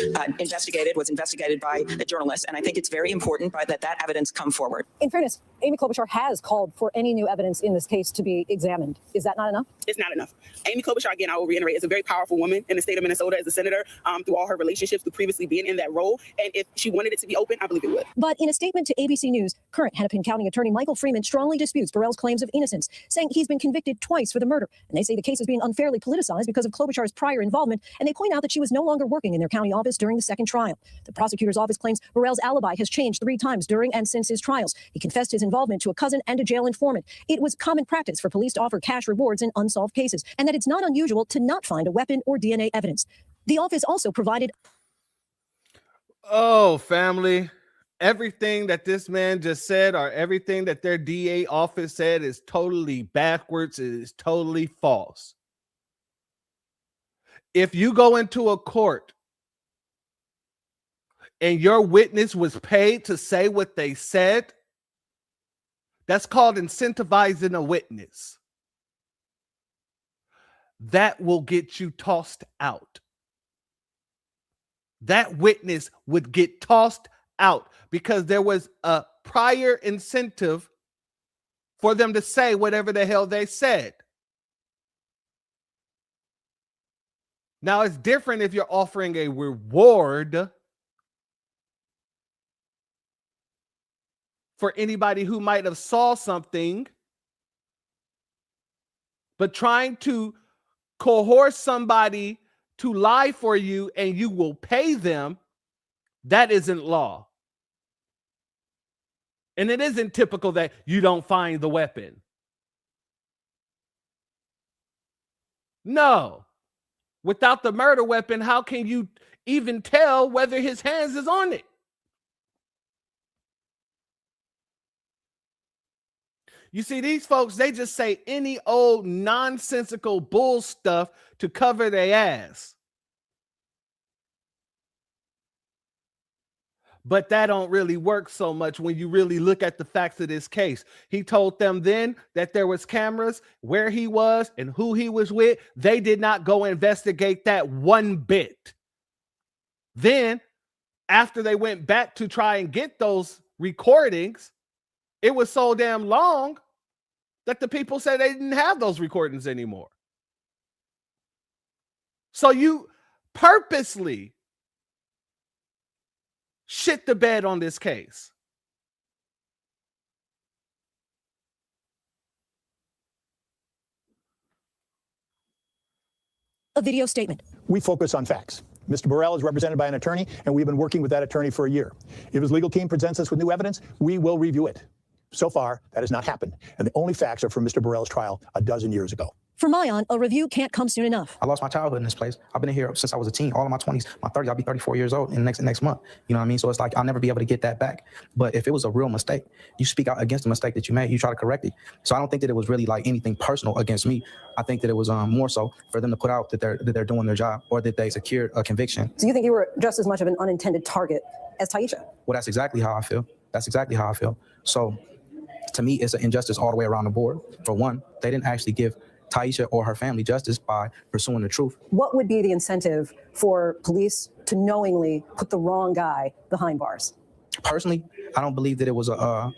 [SPEAKER 12] was investigated by a journalist. And I think it's very important that evidence come forward.
[SPEAKER 10] In fairness, Amy Klobuchar has called for any new evidence in this case to be examined. Is that not enough?
[SPEAKER 25] It's not enough. Amy Klobuchar, again, I will reiterate, is a very powerful woman in the state of Minnesota as a senator, through all her relationships, through previously being in that role. And if she wanted it to be open, I believe it would.
[SPEAKER 10] But in a statement to ABC News, current Hennepin County Attorney Michael Freeman strongly disputes Burrell's claims of innocence, saying he's been convicted twice for the murder. And they say the case is being unfairly politicized because of Klobuchar's prior involvement. And they point out that she was no longer working in their county office during the second trial. The prosecutor's office claims Burrell's alibi has changed 3 times during and since his trials. He confessed his involvement to a cousin and a jail informant. It was common practice for police to offer cash rewards in unsolved cases, and that it's not unusual to not find a weapon or DNA evidence. The office also provided...
[SPEAKER 3] Oh, family. Everything that this man just said, or everything that their DA office said, is totally backwards. It is totally false. If you go into a court and your witness was paid to say what they said, that's called incentivizing a witness. That will get you tossed out. That witness would get tossed out because there was a prior incentive for them to say whatever the hell they said. Now, it's different if you're offering a reward for anybody who might have saw something, but trying to coerce somebody to lie for you and you will pay them, that isn't law. And it isn't typical that you don't find the weapon. No. Without the murder weapon, how can you even tell whether his hands is on it? You see, these folks, they just say any old nonsensical bull stuff to cover their ass. But that don't really work so much when you really look at the facts of this case. He told them then that there was cameras, where he was and who he was with. They did not go investigate that one bit. Then, after they went back to try and get those recordings, it was so damn long that the people said they didn't have those recordings anymore. So you purposely shit the bed on this case.
[SPEAKER 10] A video statement.
[SPEAKER 4] We focus on facts. Mr. Burrell is represented by an attorney, and we've been working with that attorney for a year. If his legal team presents us with new evidence, we will review it. So far, that has not happened, and the only facts are from Mr. Burrell's trial a dozen years ago.
[SPEAKER 10] For Mayan, a review can't come soon enough.
[SPEAKER 28] I lost my childhood in this place. I've been here since I was a teen, all of my 20s, my 30s. I'll be 34 years old in next month. You know what I mean? So it's like I'll never be able to get that back. But if it was a real mistake, you speak out against the mistake that you made. You try to correct it. So I don't think that it was really like anything personal against me. I think that it was more so for them to put out that they're doing their job or that they secured a conviction.
[SPEAKER 10] So you think you were just as much of an unintended target as Taisha?
[SPEAKER 28] Well, that's exactly how I feel. That's exactly how I feel. So to me, it's an injustice all the way around the board. For one, they didn't actually give Taisha or her family justice by pursuing the truth.
[SPEAKER 10] What would be the incentive for police to knowingly put the wrong guy behind bars?
[SPEAKER 28] Personally, I don't believe that it was a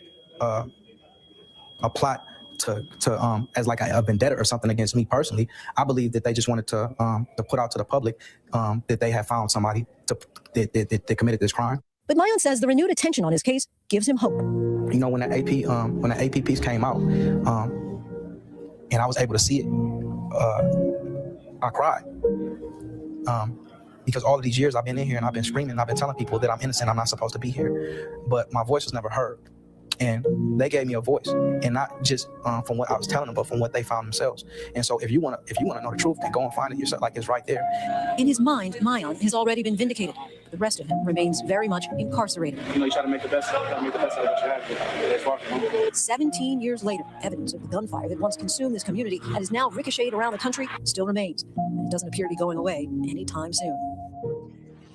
[SPEAKER 28] plot to as like a vendetta or something against me personally. I believe that they just wanted to put out to the public that they had found somebody that committed this crime.
[SPEAKER 10] But Mayan says the renewed attention on his case gives him hope.
[SPEAKER 28] You know, when the AP piece came out, and I was able to see it, I cried. Because all of these years I've been in here and I've been screaming and I've been telling people that I'm innocent, I'm not supposed to be here. But my voice was never heard. And they gave me a voice, and not just from what I was telling them, but from what they found themselves. And so if you wanna know the truth, then go and find it yourself, like it's right there.
[SPEAKER 10] In his mind, Mayan has already been vindicated. But the rest of him remains very much incarcerated.
[SPEAKER 29] You know, you try to make the best out of what you have, but it's far from home.
[SPEAKER 10] 17 years later, evidence of the gunfire that once consumed this community and is now ricocheted around the country still remains. And it doesn't appear to be going away anytime soon.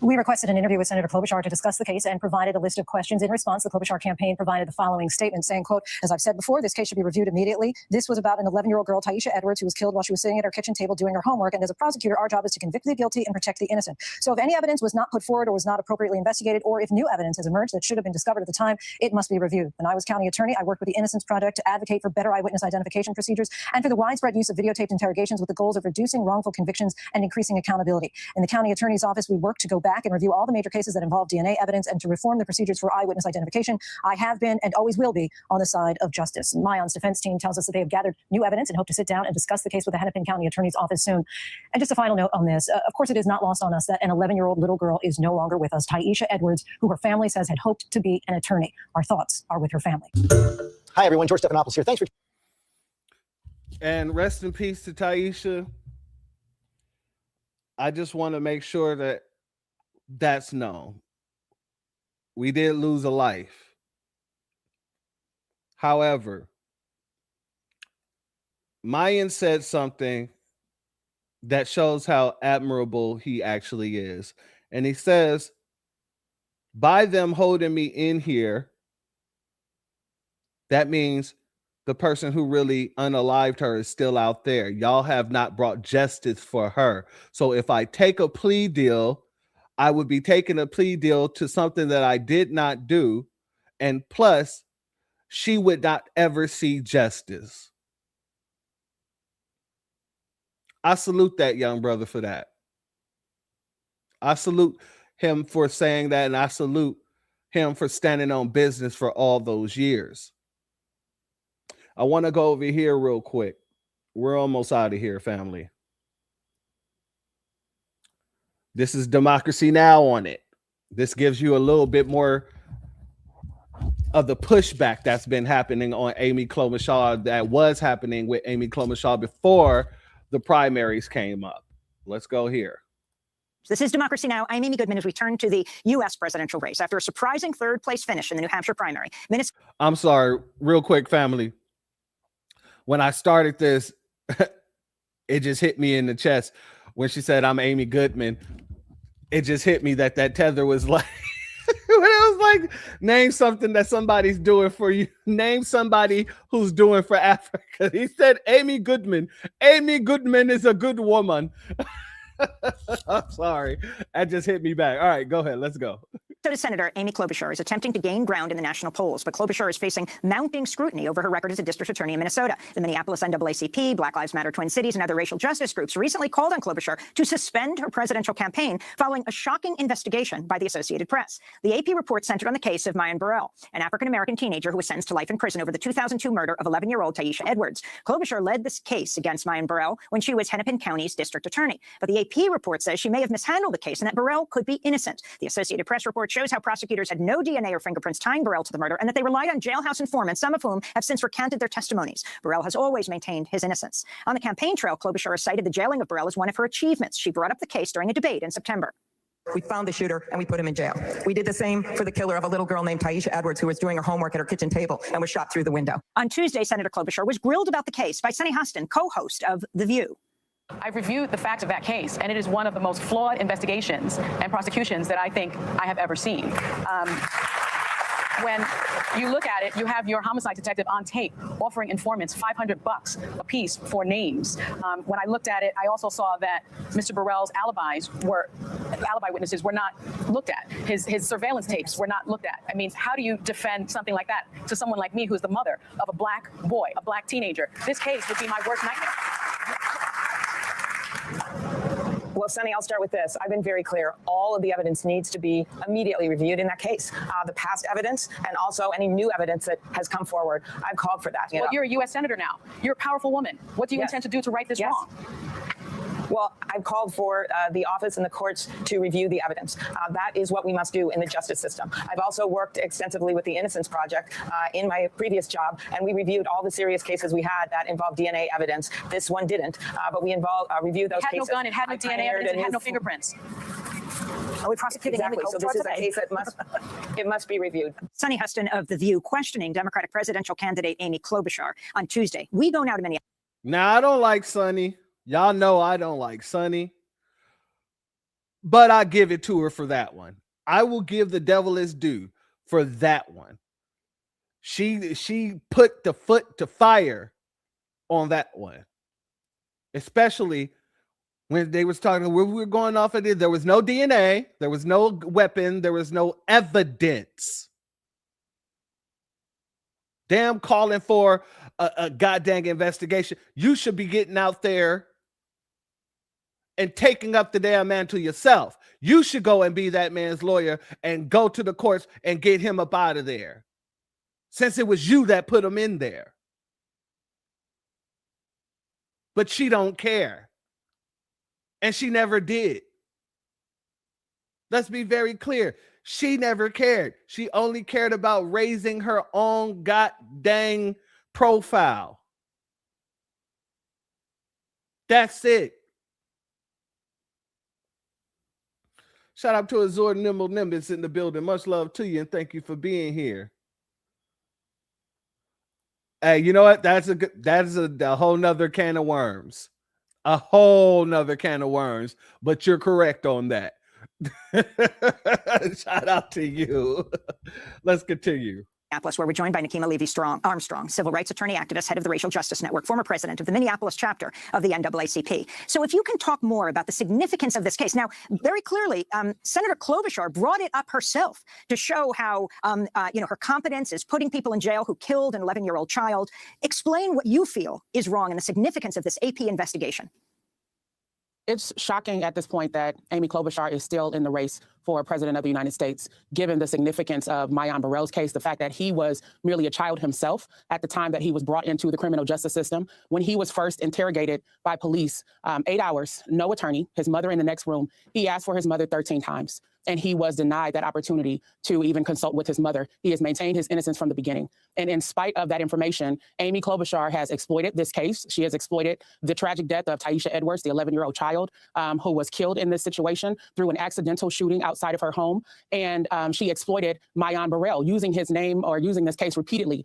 [SPEAKER 10] We requested an interview with Senator Klobuchar to discuss the case and provided a list of questions. In response, the Klobuchar campaign provided the following statement saying, quote, "As I've said before, this case should be reviewed immediately. This was about an 11-year-old girl, Taisha Edwards, who was killed while she was sitting at her kitchen table doing her homework. And as a prosecutor, our job is to convict the guilty and protect the innocent. So if any evidence was not put forward or was not appropriately investigated, or if new evidence has emerged that should have been discovered at the time, it must be reviewed. When I was county attorney, I worked with the Innocence Project to advocate for better eyewitness identification procedures and for the widespread use of videotaped interrogations with the goals of reducing wrongful convictions and increasing accountability. In the county attorney's office, we worked to go back and review all the major cases that involve DNA evidence and to reform the procedures for eyewitness identification. I have been and always will be on the side of justice." And Mayan's defense team tells us that they have gathered new evidence and hope to sit down and discuss the case with the Hennepin County Attorney's Office soon. And just a final note on this. Of course, it is not lost on us that an 11-year-old little girl is no longer with us, Taisha Edwards, who her family says had hoped to be an attorney. Our thoughts are with her family.
[SPEAKER 13] Hi, everyone. George Stephanopoulos here. Thanks for...
[SPEAKER 3] And rest in peace to Taisha. I just want to make sure that that's known. We did lose a life. However, Mayan said something that shows how admirable he actually is. And he says, by them holding me in here, that means the person who really unalived her is still out there. Y'all have not brought justice for her. So if I take a plea deal, I would be taking a plea deal to something that I did not do. And plus, she would not ever see justice. I salute that young brother for that. I salute him for saying that, and I salute him for standing on business for all those years. I want to go over here real quick. We're almost out of here, family. This is Democracy Now! On it. This gives you a little bit more of the pushback that's been happening on Amy Klobuchar, that was happening with Amy Klobuchar before the primaries came up. Let's go here.
[SPEAKER 14] This is Democracy Now! I'm Amy Goodman as we turn to the U.S. presidential race. After a surprising third-place finish in the New Hampshire primary,
[SPEAKER 3] I'm sorry, real quick, family. When I started this, it just hit me in the chest. When she said, "I'm Amy Goodman," it just hit me that tether was like, when it was like, name something that somebody's doing for you. Name somebody who's doing for Africa. He said, Amy Goodman. Amy Goodman is a good woman. I'm sorry. That just hit me back. All right, go ahead. Let's go.
[SPEAKER 14] Minnesota Senator Amy Klobuchar is attempting to gain ground in the national polls, but Klobuchar is facing mounting scrutiny over her record as a district attorney in Minnesota. The Minneapolis NAACP, Black Lives Matter Twin Cities, and other racial justice groups recently called on Klobuchar to suspend her presidential campaign following a shocking investigation by the Associated Press. The AP report centered on the case of Mayan Burrell, an African-American teenager who was sentenced to life in prison over the 2002 murder of 11-year-old Taisha Edwards. Klobuchar led this case against Mayan Burrell when she was Hennepin County's district attorney. But the AP report says she may have mishandled the case and that Burrell could be innocent. The Associated Press report shows how prosecutors had no DNA or fingerprints tying Burrell to the murder and that they relied on jailhouse informants, some of whom have since recanted their testimonies. Burrell has always maintained his innocence. On the campaign trail, Klobuchar has cited the jailing of Burrell as one of her achievements. She brought up the case during a debate in September.
[SPEAKER 12] We found the shooter and we put him in jail. We did the same for the killer of a little girl named Taisha Edwards, who was doing her homework at her kitchen table and was shot through the window.
[SPEAKER 14] On Tuesday, Senator Klobuchar was grilled about the case by Sunny Hostin, co-host of The View.
[SPEAKER 7] I've reviewed the facts of that case, and it is one of the most flawed investigations and prosecutions that I think I have ever seen. When you look at it, you have your homicide detective on tape offering informants $500 a piece for names. When I looked at it, I also saw that Mr. Burrell's alibi witnesses were not looked at. His surveillance tapes were not looked at. I mean, how do you defend something like that to someone like me, who's the mother of a black boy, a black teenager? This case would be my worst nightmare.
[SPEAKER 12] Well, Sunny, I'll start with this. I've been very clear. All of the evidence needs to be immediately reviewed in that case. The past evidence and also any new evidence that has come forward. I've called for that.
[SPEAKER 7] Well, you're a U.S. Senator now. You're a powerful woman. What do you intend to do to right this wrong?
[SPEAKER 12] Well, I've called for the office and the courts to review the evidence. That is what we must do in the justice system. I've also worked extensively with the Innocence Project in my previous job, and we reviewed all the serious cases we had that involved DNA evidence. This one didn't, but we reviewed those cases.
[SPEAKER 7] It had no gun, it had no DNA evidence, it had no fingerprints.
[SPEAKER 14] Are we prosecuting
[SPEAKER 12] exactly? So this is a case that must be reviewed.
[SPEAKER 14] Sunny Hostin of The View questioning Democratic presidential candidate Amy Klobuchar on Tuesday. We go now to Minneapolis.
[SPEAKER 3] Now, I don't like Sunny. Y'all know I don't like Sunny, but I give it to her for that one. I will give the devil his due for that one. She put the foot to fire on that one, especially when they was talking. We were going off of it. There was no DNA, there was no weapon, there was no evidence. Damn, calling for a goddamn investigation. You should be getting out there and taking up the damn mantle yourself. You should go and be that man's lawyer and go to the courts and get him up out of there, since it was you that put him in there. But she don't care, and she never did. Let's be very clear. She never cared. She only cared about raising her own goddamn profile. That's it. Shout out to Azor Nimble Nimbus in the building. Much love to you, and thank you for being here. Hey, you know what? That is a whole nother can of worms. A whole nother can of worms. But you're correct on that. Shout out to you. Let's continue.
[SPEAKER 14] Minneapolis, where we're joined by Nakima Levy-Armstrong, civil rights attorney, activist, head of the Racial Justice Network, former president of the Minneapolis chapter of the NAACP. So if you can talk more about the significance of this case. Now, very clearly, Senator Klobuchar brought it up herself to show how, her competence is putting people in jail who killed an 11-year-old child. Explain what you feel is wrong and the significance of this AP investigation.
[SPEAKER 7] It's shocking at this point that Amy Klobuchar is still in the race for president of the United States, given the significance of Mayan Burrell's case, the fact that he was merely a child himself at the time that he was brought into the criminal justice system. When he was first interrogated by police, 8 hours, no attorney, his mother in the next room, he asked for his mother 13 times. And he was denied that opportunity to even consult with his mother. He has maintained his innocence from the beginning. And in spite of that information, Amy Klobuchar has exploited this case. She has exploited the tragic death of Taisha Edwards, the 11-year-old child who was killed in this situation through an accidental shooting outside of her home. And she exploited Mayan Burrell, using his name or using this case repeatedly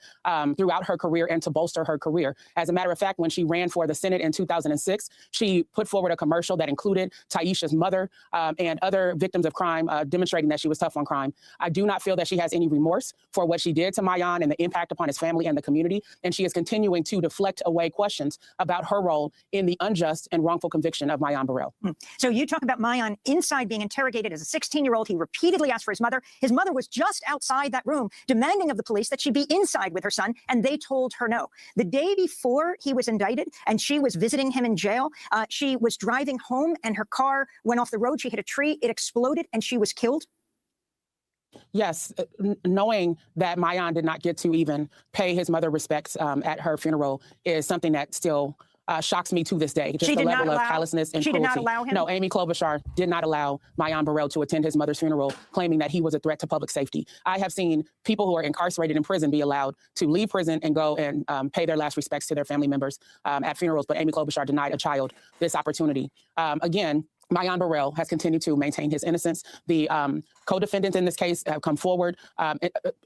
[SPEAKER 7] throughout her career and to bolster her career. As a matter of fact, when she ran for the Senate in 2006, she put forward a commercial that included Taisha's mother and other victims of crime time demonstrating that she was tough on crime. I do not feel that she has any remorse for what she did to Mayan and the impact upon his family and the community. And she is continuing to deflect away questions about her role in the unjust and wrongful conviction of Mayan Burrell.
[SPEAKER 14] So you talk about Mayan inside being interrogated as a 16-year-old. He repeatedly asked for his mother. His mother was just outside that room demanding of the police that she be inside with her son, and they told her no. The day before he was indicted and she was visiting him in jail, she was driving home and her car went off the road. She hit a tree, it exploded, and she was killed.
[SPEAKER 7] Yes, knowing that Mayan did not get to even pay his mother respects at her funeral is something that still shocks me to this day. Just the level of callousness and cruelty.
[SPEAKER 14] Did not allow him?
[SPEAKER 7] No, Amy Klobuchar did not allow Mayan Burrell to attend his mother's funeral, claiming that he was a threat to public safety. I have seen people who are incarcerated in prison be allowed to leave prison and go and pay their last respects to their family members at funerals, but Amy Klobuchar denied a child this opportunity. Again, Mayan Burrell has continued to maintain his innocence. The co-defendants in this case have come forward,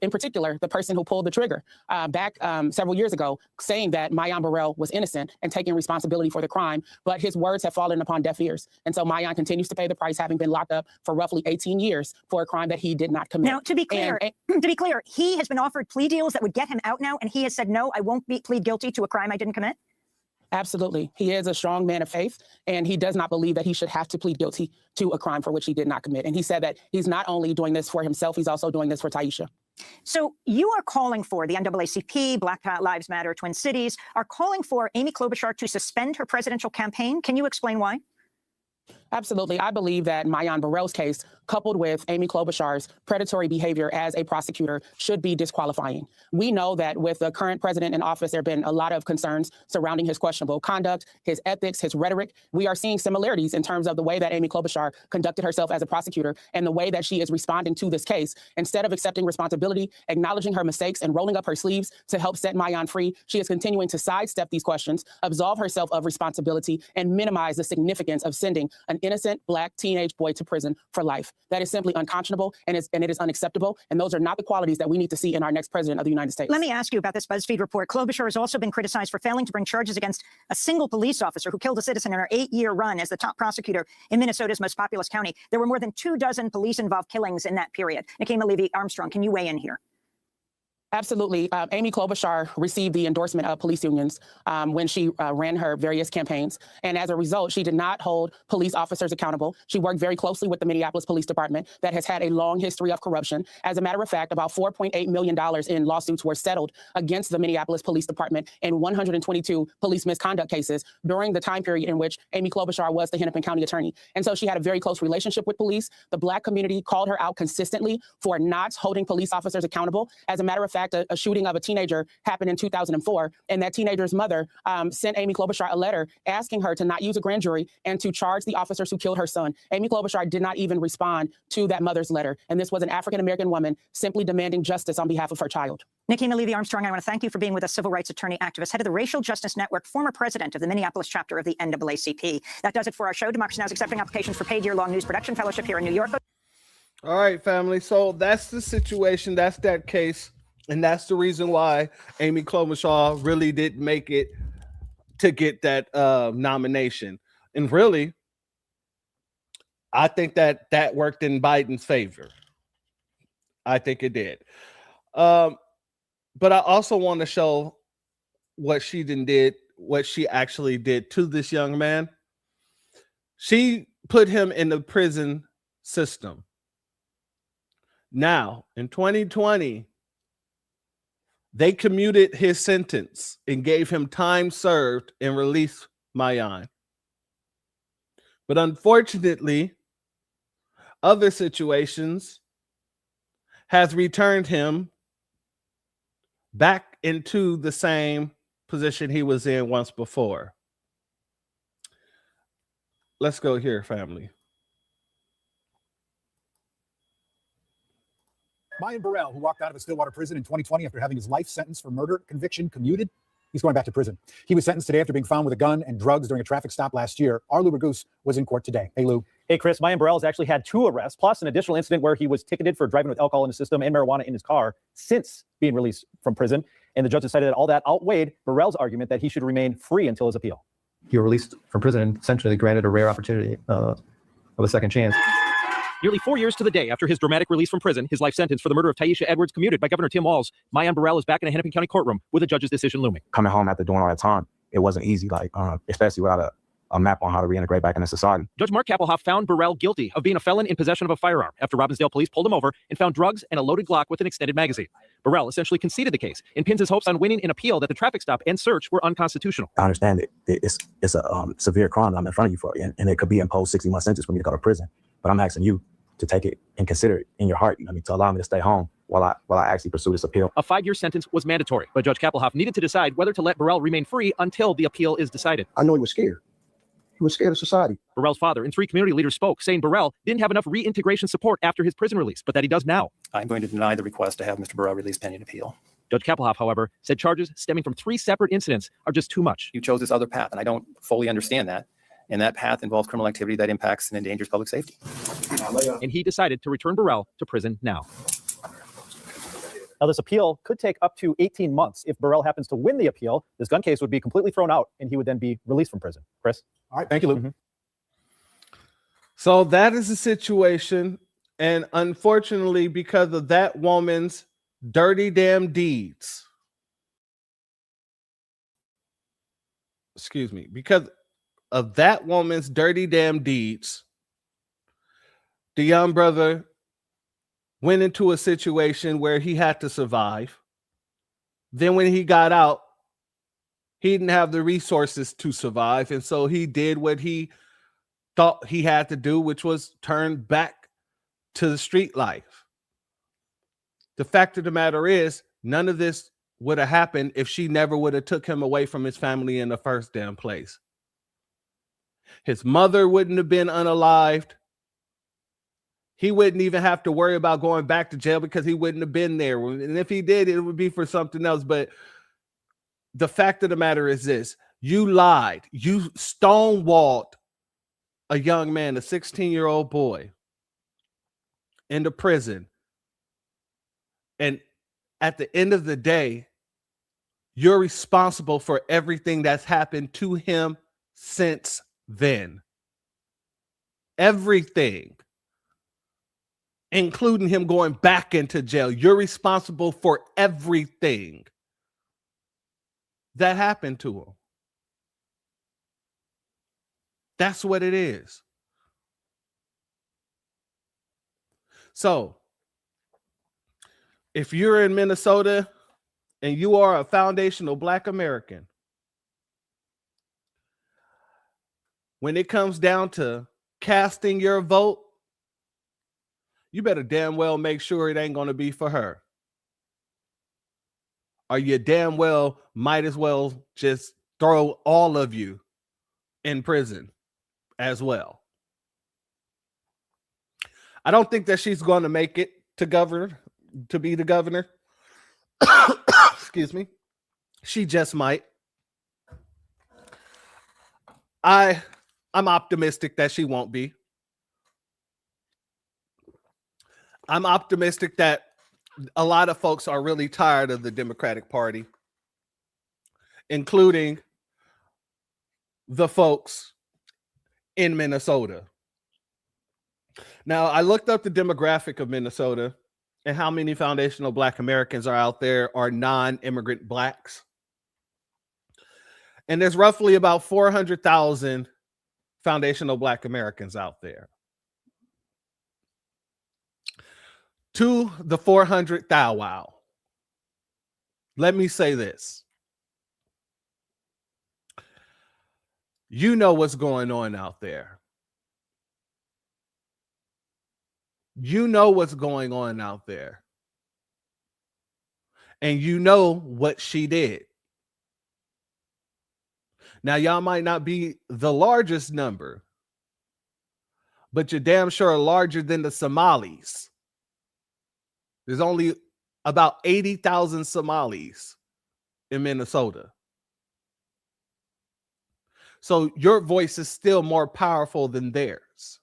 [SPEAKER 7] in particular, the person who pulled the trigger back several years ago, saying that Mayan Burrell was innocent and taking responsibility for the crime, but his words have fallen upon deaf ears. And so Mayan continues to pay the price, having been locked up for roughly 18 years for a crime that he did not commit.
[SPEAKER 14] Now, to be clear, he has been offered plea deals that would get him out now, and he has said, no, I won't plead guilty to a crime I didn't commit?
[SPEAKER 7] Absolutely. He is a strong man of faith, and he does not believe that he should have to plead guilty to a crime for which he did not commit. And he said that he's not only doing this for himself, he's also doing this for Taisha.
[SPEAKER 14] So you are calling for, the NAACP, Black Lives Matter, Twin Cities, are calling for Amy Klobuchar to suspend her presidential campaign. Can you explain why?
[SPEAKER 7] Absolutely. I believe that Mayan Burrell's case, coupled with Amy Klobuchar's predatory behavior as a prosecutor, should be disqualifying. We know that with the current president in office, there have been a lot of concerns surrounding his questionable conduct, his ethics, his rhetoric. We are seeing similarities in terms of the way that Amy Klobuchar conducted herself as a prosecutor and the way that she is responding to this case. Instead of accepting responsibility, acknowledging her mistakes, and rolling up her sleeves to help set Mayan free, she is continuing to sidestep these questions, absolve herself of responsibility, and minimize the significance of sending an innocent Black teenage boy to prison for life. That is simply unconscionable, and it is unacceptable. And those are not the qualities that we need to see in our next president of the United States.
[SPEAKER 14] Let me ask you about this BuzzFeed report. Klobuchar has also been criticized for failing to bring charges against a single police officer who killed a citizen in her 8-year run as the top prosecutor in Minnesota's most populous county. There were more than 24 police-involved killings in that period. Nikema Levy-Armstrong, can you weigh in here?
[SPEAKER 7] Absolutely. Amy Klobuchar received the endorsement of police unions when she ran her various campaigns. And as a result, she did not hold police officers accountable. She worked very closely with the Minneapolis Police Department that has had a long history of corruption. As a matter of fact, about $4.8 million in lawsuits were settled against the Minneapolis Police Department in 122 police misconduct cases during the time period in which Amy Klobuchar was the Hennepin County attorney. And so she had a very close relationship with police. The Black community called her out consistently for not holding police officers accountable. As a matter of fact, a shooting of a teenager happened in 2004, and that teenager's mother sent Amy Klobuchar a letter asking her to not use a grand jury and to charge the officers who killed her son. Amy Klobuchar did not even respond to that mother's letter, and this was an African-American woman simply demanding justice on behalf of her child.
[SPEAKER 14] Nikema Levy-Armstrong, I want to thank you for being with us, civil rights attorney, activist, head of the Racial Justice Network, former president of the Minneapolis chapter of the NAACP. That does it for our show. Democracy Now! Is accepting applications for paid year-long news production fellowship here in New York.
[SPEAKER 3] All right, family. So that's the situation. That's that case. And that's the reason why Amy Klobuchar really didn't make it to get that nomination. And really, I think that worked in Biden's favor. I think it did. But I also want to show what she actually did to this young man. She put him in the prison system. Now, in 2020, they commuted his sentence and gave him time served and released Mayan. But unfortunately, other situations has returned him back into the same position he was in once before. Let's go here, family.
[SPEAKER 4] Mayan Burrell, who walked out of a Stillwater prison in 2020 after having his life sentence for murder conviction commuted, he's going back to prison. He was sentenced today after being found with a gun and drugs during a traffic stop last year. Our Lou Bergoose was in court today. Hey, Lou.
[SPEAKER 15] Hey, Chris. Mayan Burrell has actually had 2 arrests, plus an additional incident where he was ticketed for driving with alcohol in his system and marijuana in his car since being released from prison. And the judge decided that all that outweighed Burrell's argument that he should remain free until his appeal.
[SPEAKER 16] He was released from prison and essentially granted a rare opportunity of a second chance.
[SPEAKER 15] Nearly 4 years to the day after his dramatic release from prison, his life sentence for the murder of Taisha Edwards commuted by Governor Tim Walz, Mayan Burrell is back in a Hennepin County courtroom with a judge's decision looming.
[SPEAKER 28] Coming home after doing all that time, it wasn't easy, especially without a map on how to reintegrate back into society.
[SPEAKER 15] Judge Mark Kappelhoff found Burrell guilty of being a felon in possession of a firearm after Robbinsdale police pulled him over and found drugs and a loaded Glock with an extended magazine. Burrell essentially conceded the case and pins his hopes on winning an appeal that the traffic stop and search were unconstitutional.
[SPEAKER 28] I understand that it's a severe crime that I'm in front of you for, and it could be imposed 60-month sentence for me to go to prison. But I'm asking you to take it and consider it in your heart, to allow me to stay home while I actually pursue this appeal.
[SPEAKER 15] A 5-year sentence was mandatory, but Judge Kappelhoff needed to decide whether to let Burrell remain free until the appeal is decided.
[SPEAKER 28] I know he was scared. He was scared of society.
[SPEAKER 15] Burrell's father and 3 community leaders spoke, saying Burrell didn't have enough reintegration support after his prison release, but that he does now.
[SPEAKER 1] I'm going to deny the request to have Mr. Burrell released pending appeal.
[SPEAKER 15] Judge Kappelhoff, however, said charges stemming from 3 separate incidents are just too much.
[SPEAKER 1] You chose this other path, and I don't fully understand that. And that path involves criminal activity that impacts and endangers public safety.
[SPEAKER 15] And he decided to return Burrell to prison now. Now, this appeal could take up to 18 months. If Burrell happens to win the appeal, this gun case would be completely thrown out, and he would then be released from prison. Chris?
[SPEAKER 29] All right, thank you, Luke.
[SPEAKER 15] Mm-hmm.
[SPEAKER 3] So that is the situation. And unfortunately, because of that woman's dirty damn deeds, because of that woman's dirty damn deeds, the young brother went into a situation where he had to survive. Then when he got out, he didn't have the resources to survive. And so he did what he thought he had to do, which was turn back to the street life. The fact of the matter is, none of this would have happened if she never would have took him away from his family in the first damn place. His mother wouldn't have been unalived. He wouldn't even have to worry about going back to jail because he wouldn't have been there. And if he did, it would be for something else. But the fact of the matter is this: you lied. You stonewalled a young man, a 16-year-old boy, into prison. And at the end of the day, you're responsible for everything that's happened to him since then. Everything. Including him going back into jail. You're responsible for everything that happened to him. That's what it is. So, if you're in Minnesota and you are a foundational Black American, when it comes down to casting your vote, you better damn well make sure it ain't going to be for her. Or you damn well might as well just throw all of you in prison as well. I don't think that she's going to make it to be the governor. Excuse me. She just might. I'm optimistic that she won't be. I'm optimistic that a lot of folks are really tired of the Democratic Party, including the folks in Minnesota. Now, I looked up the demographic of Minnesota and how many foundational Black Americans are out there are non-immigrant Blacks. And there's roughly about 400,000 foundational Black Americans out there. To the 400 thou wow. Let me say this. You know what's going on out there. You know what's going on out there. And you know what she did. Now, y'all might not be the largest number, but you're damn sure larger than the Somalis. There's only about 80,000 Somalis in Minnesota. So your voice is still more powerful than theirs.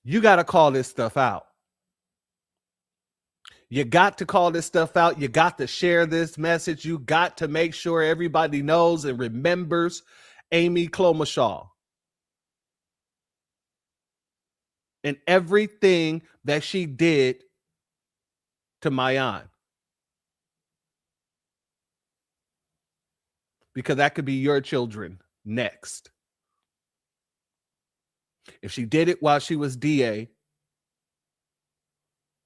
[SPEAKER 3] You got to call this stuff out. You got to call this stuff out. You got to share this message. You got to make sure everybody knows and remembers Amy Klobuchar. in everything that she did to Mayan. Because that could be your children next. If she did it while she was DA,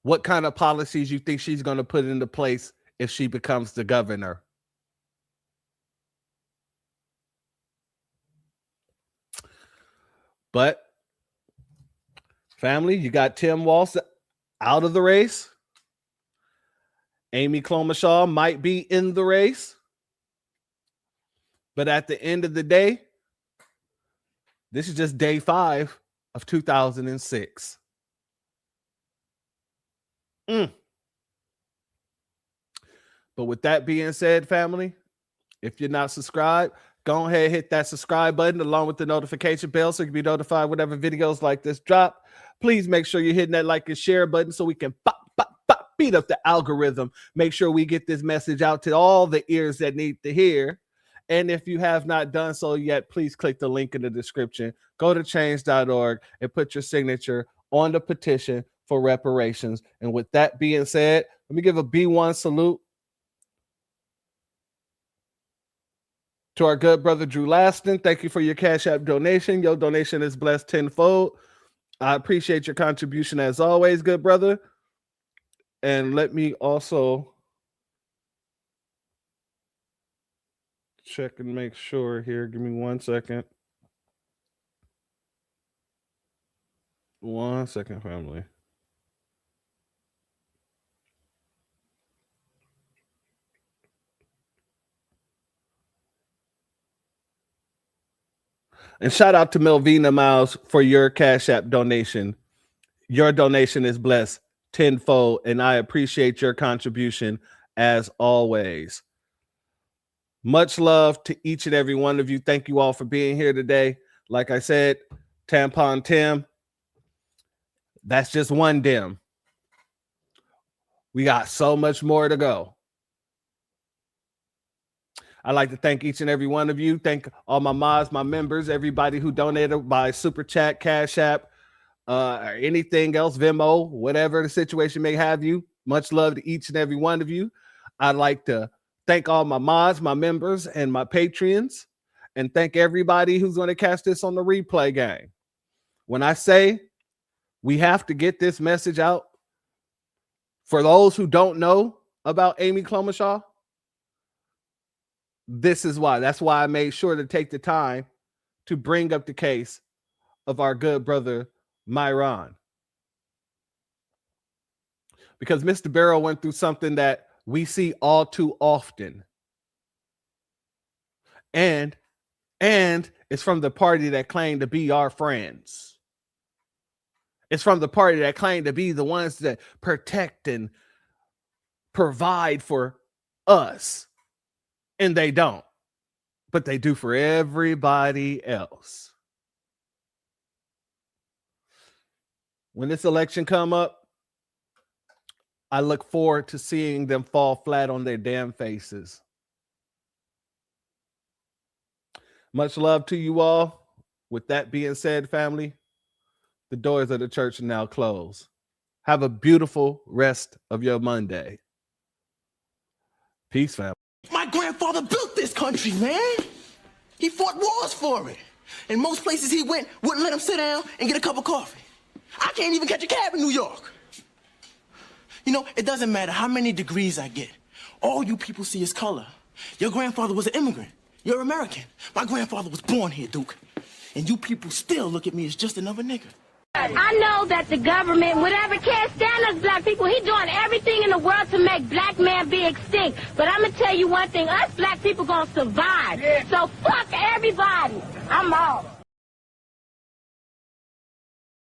[SPEAKER 3] what kind of policies you think she's going to put into place if she becomes the governor? But family, you got Tim Walz out of the race. Amy Klobuchar might be in the race. But at the end of the day, this is just day 5 of 2006. But with that being said, family, if you're not subscribed, go ahead and hit that subscribe button along with the notification bell so you can be notified whenever videos like this drop. Please make sure you're hitting that like and share button so we can beat up the algorithm. Make sure we get this message out to all the ears that need to hear. And if you have not done so yet, please click the link in the description. Go to change.org and put your signature on the petition for reparations. And with that being said, let me give a B1 salute to our good brother Drew Laston. Thank you for your Cash App donation. Your donation is blessed tenfold. I appreciate your contribution as always, good brother. And let me also check and make sure here. Give me 1 second. 1 second, family. And shout out to Melvina Miles for your Cash App donation. Your donation is blessed tenfold, and I appreciate your contribution as always. Much love to each and every one of you. Thank you all for being here today. Like I said, Tampon Tim, that's just one dim. We got so much more to go. I'd like to thank each and every one of you. Thank all my mods, my members, everybody who donated by Super Chat, Cash App, or anything else, Venmo, whatever the situation may have you. Much love to each and every one of you. I'd like to thank all my mods, my members, and my Patreons, and thank everybody who's going to catch this on the replay game. When I say we have to get this message out, for those who don't know about Amy Klobuchar, this is why. That's why I made sure to take the time to bring up the case of our good brother, Myron. Because Mr. Barrow went through something that we see all too often. And it's from the party that claimed to be our friends. It's from the party that claimed to be the ones that protect and provide for us. And they don't. But they do for everybody else. When this election come up, I look forward to seeing them fall flat on their damn faces. Much love to you all. With that being said, family, the doors of the church are now closed. Have a beautiful rest of your Monday. Peace, family.
[SPEAKER 6] My grandfather built this country, man. He fought wars for it. And most places he went wouldn't let him sit down and get a cup of coffee. I can't even catch a cab in New York. You know, it doesn't matter how many degrees I get. All you people see is color. Your grandfather was an immigrant. You're American. My grandfather was born here, Duke. And you people still look at me as just another nigga.
[SPEAKER 16] I know that the government, whatever, can't stand us black people. He's doing everything in the world to make black man be extinct. But I'm going to tell you one thing. Us black people going to survive. So fuck everybody. I'm out.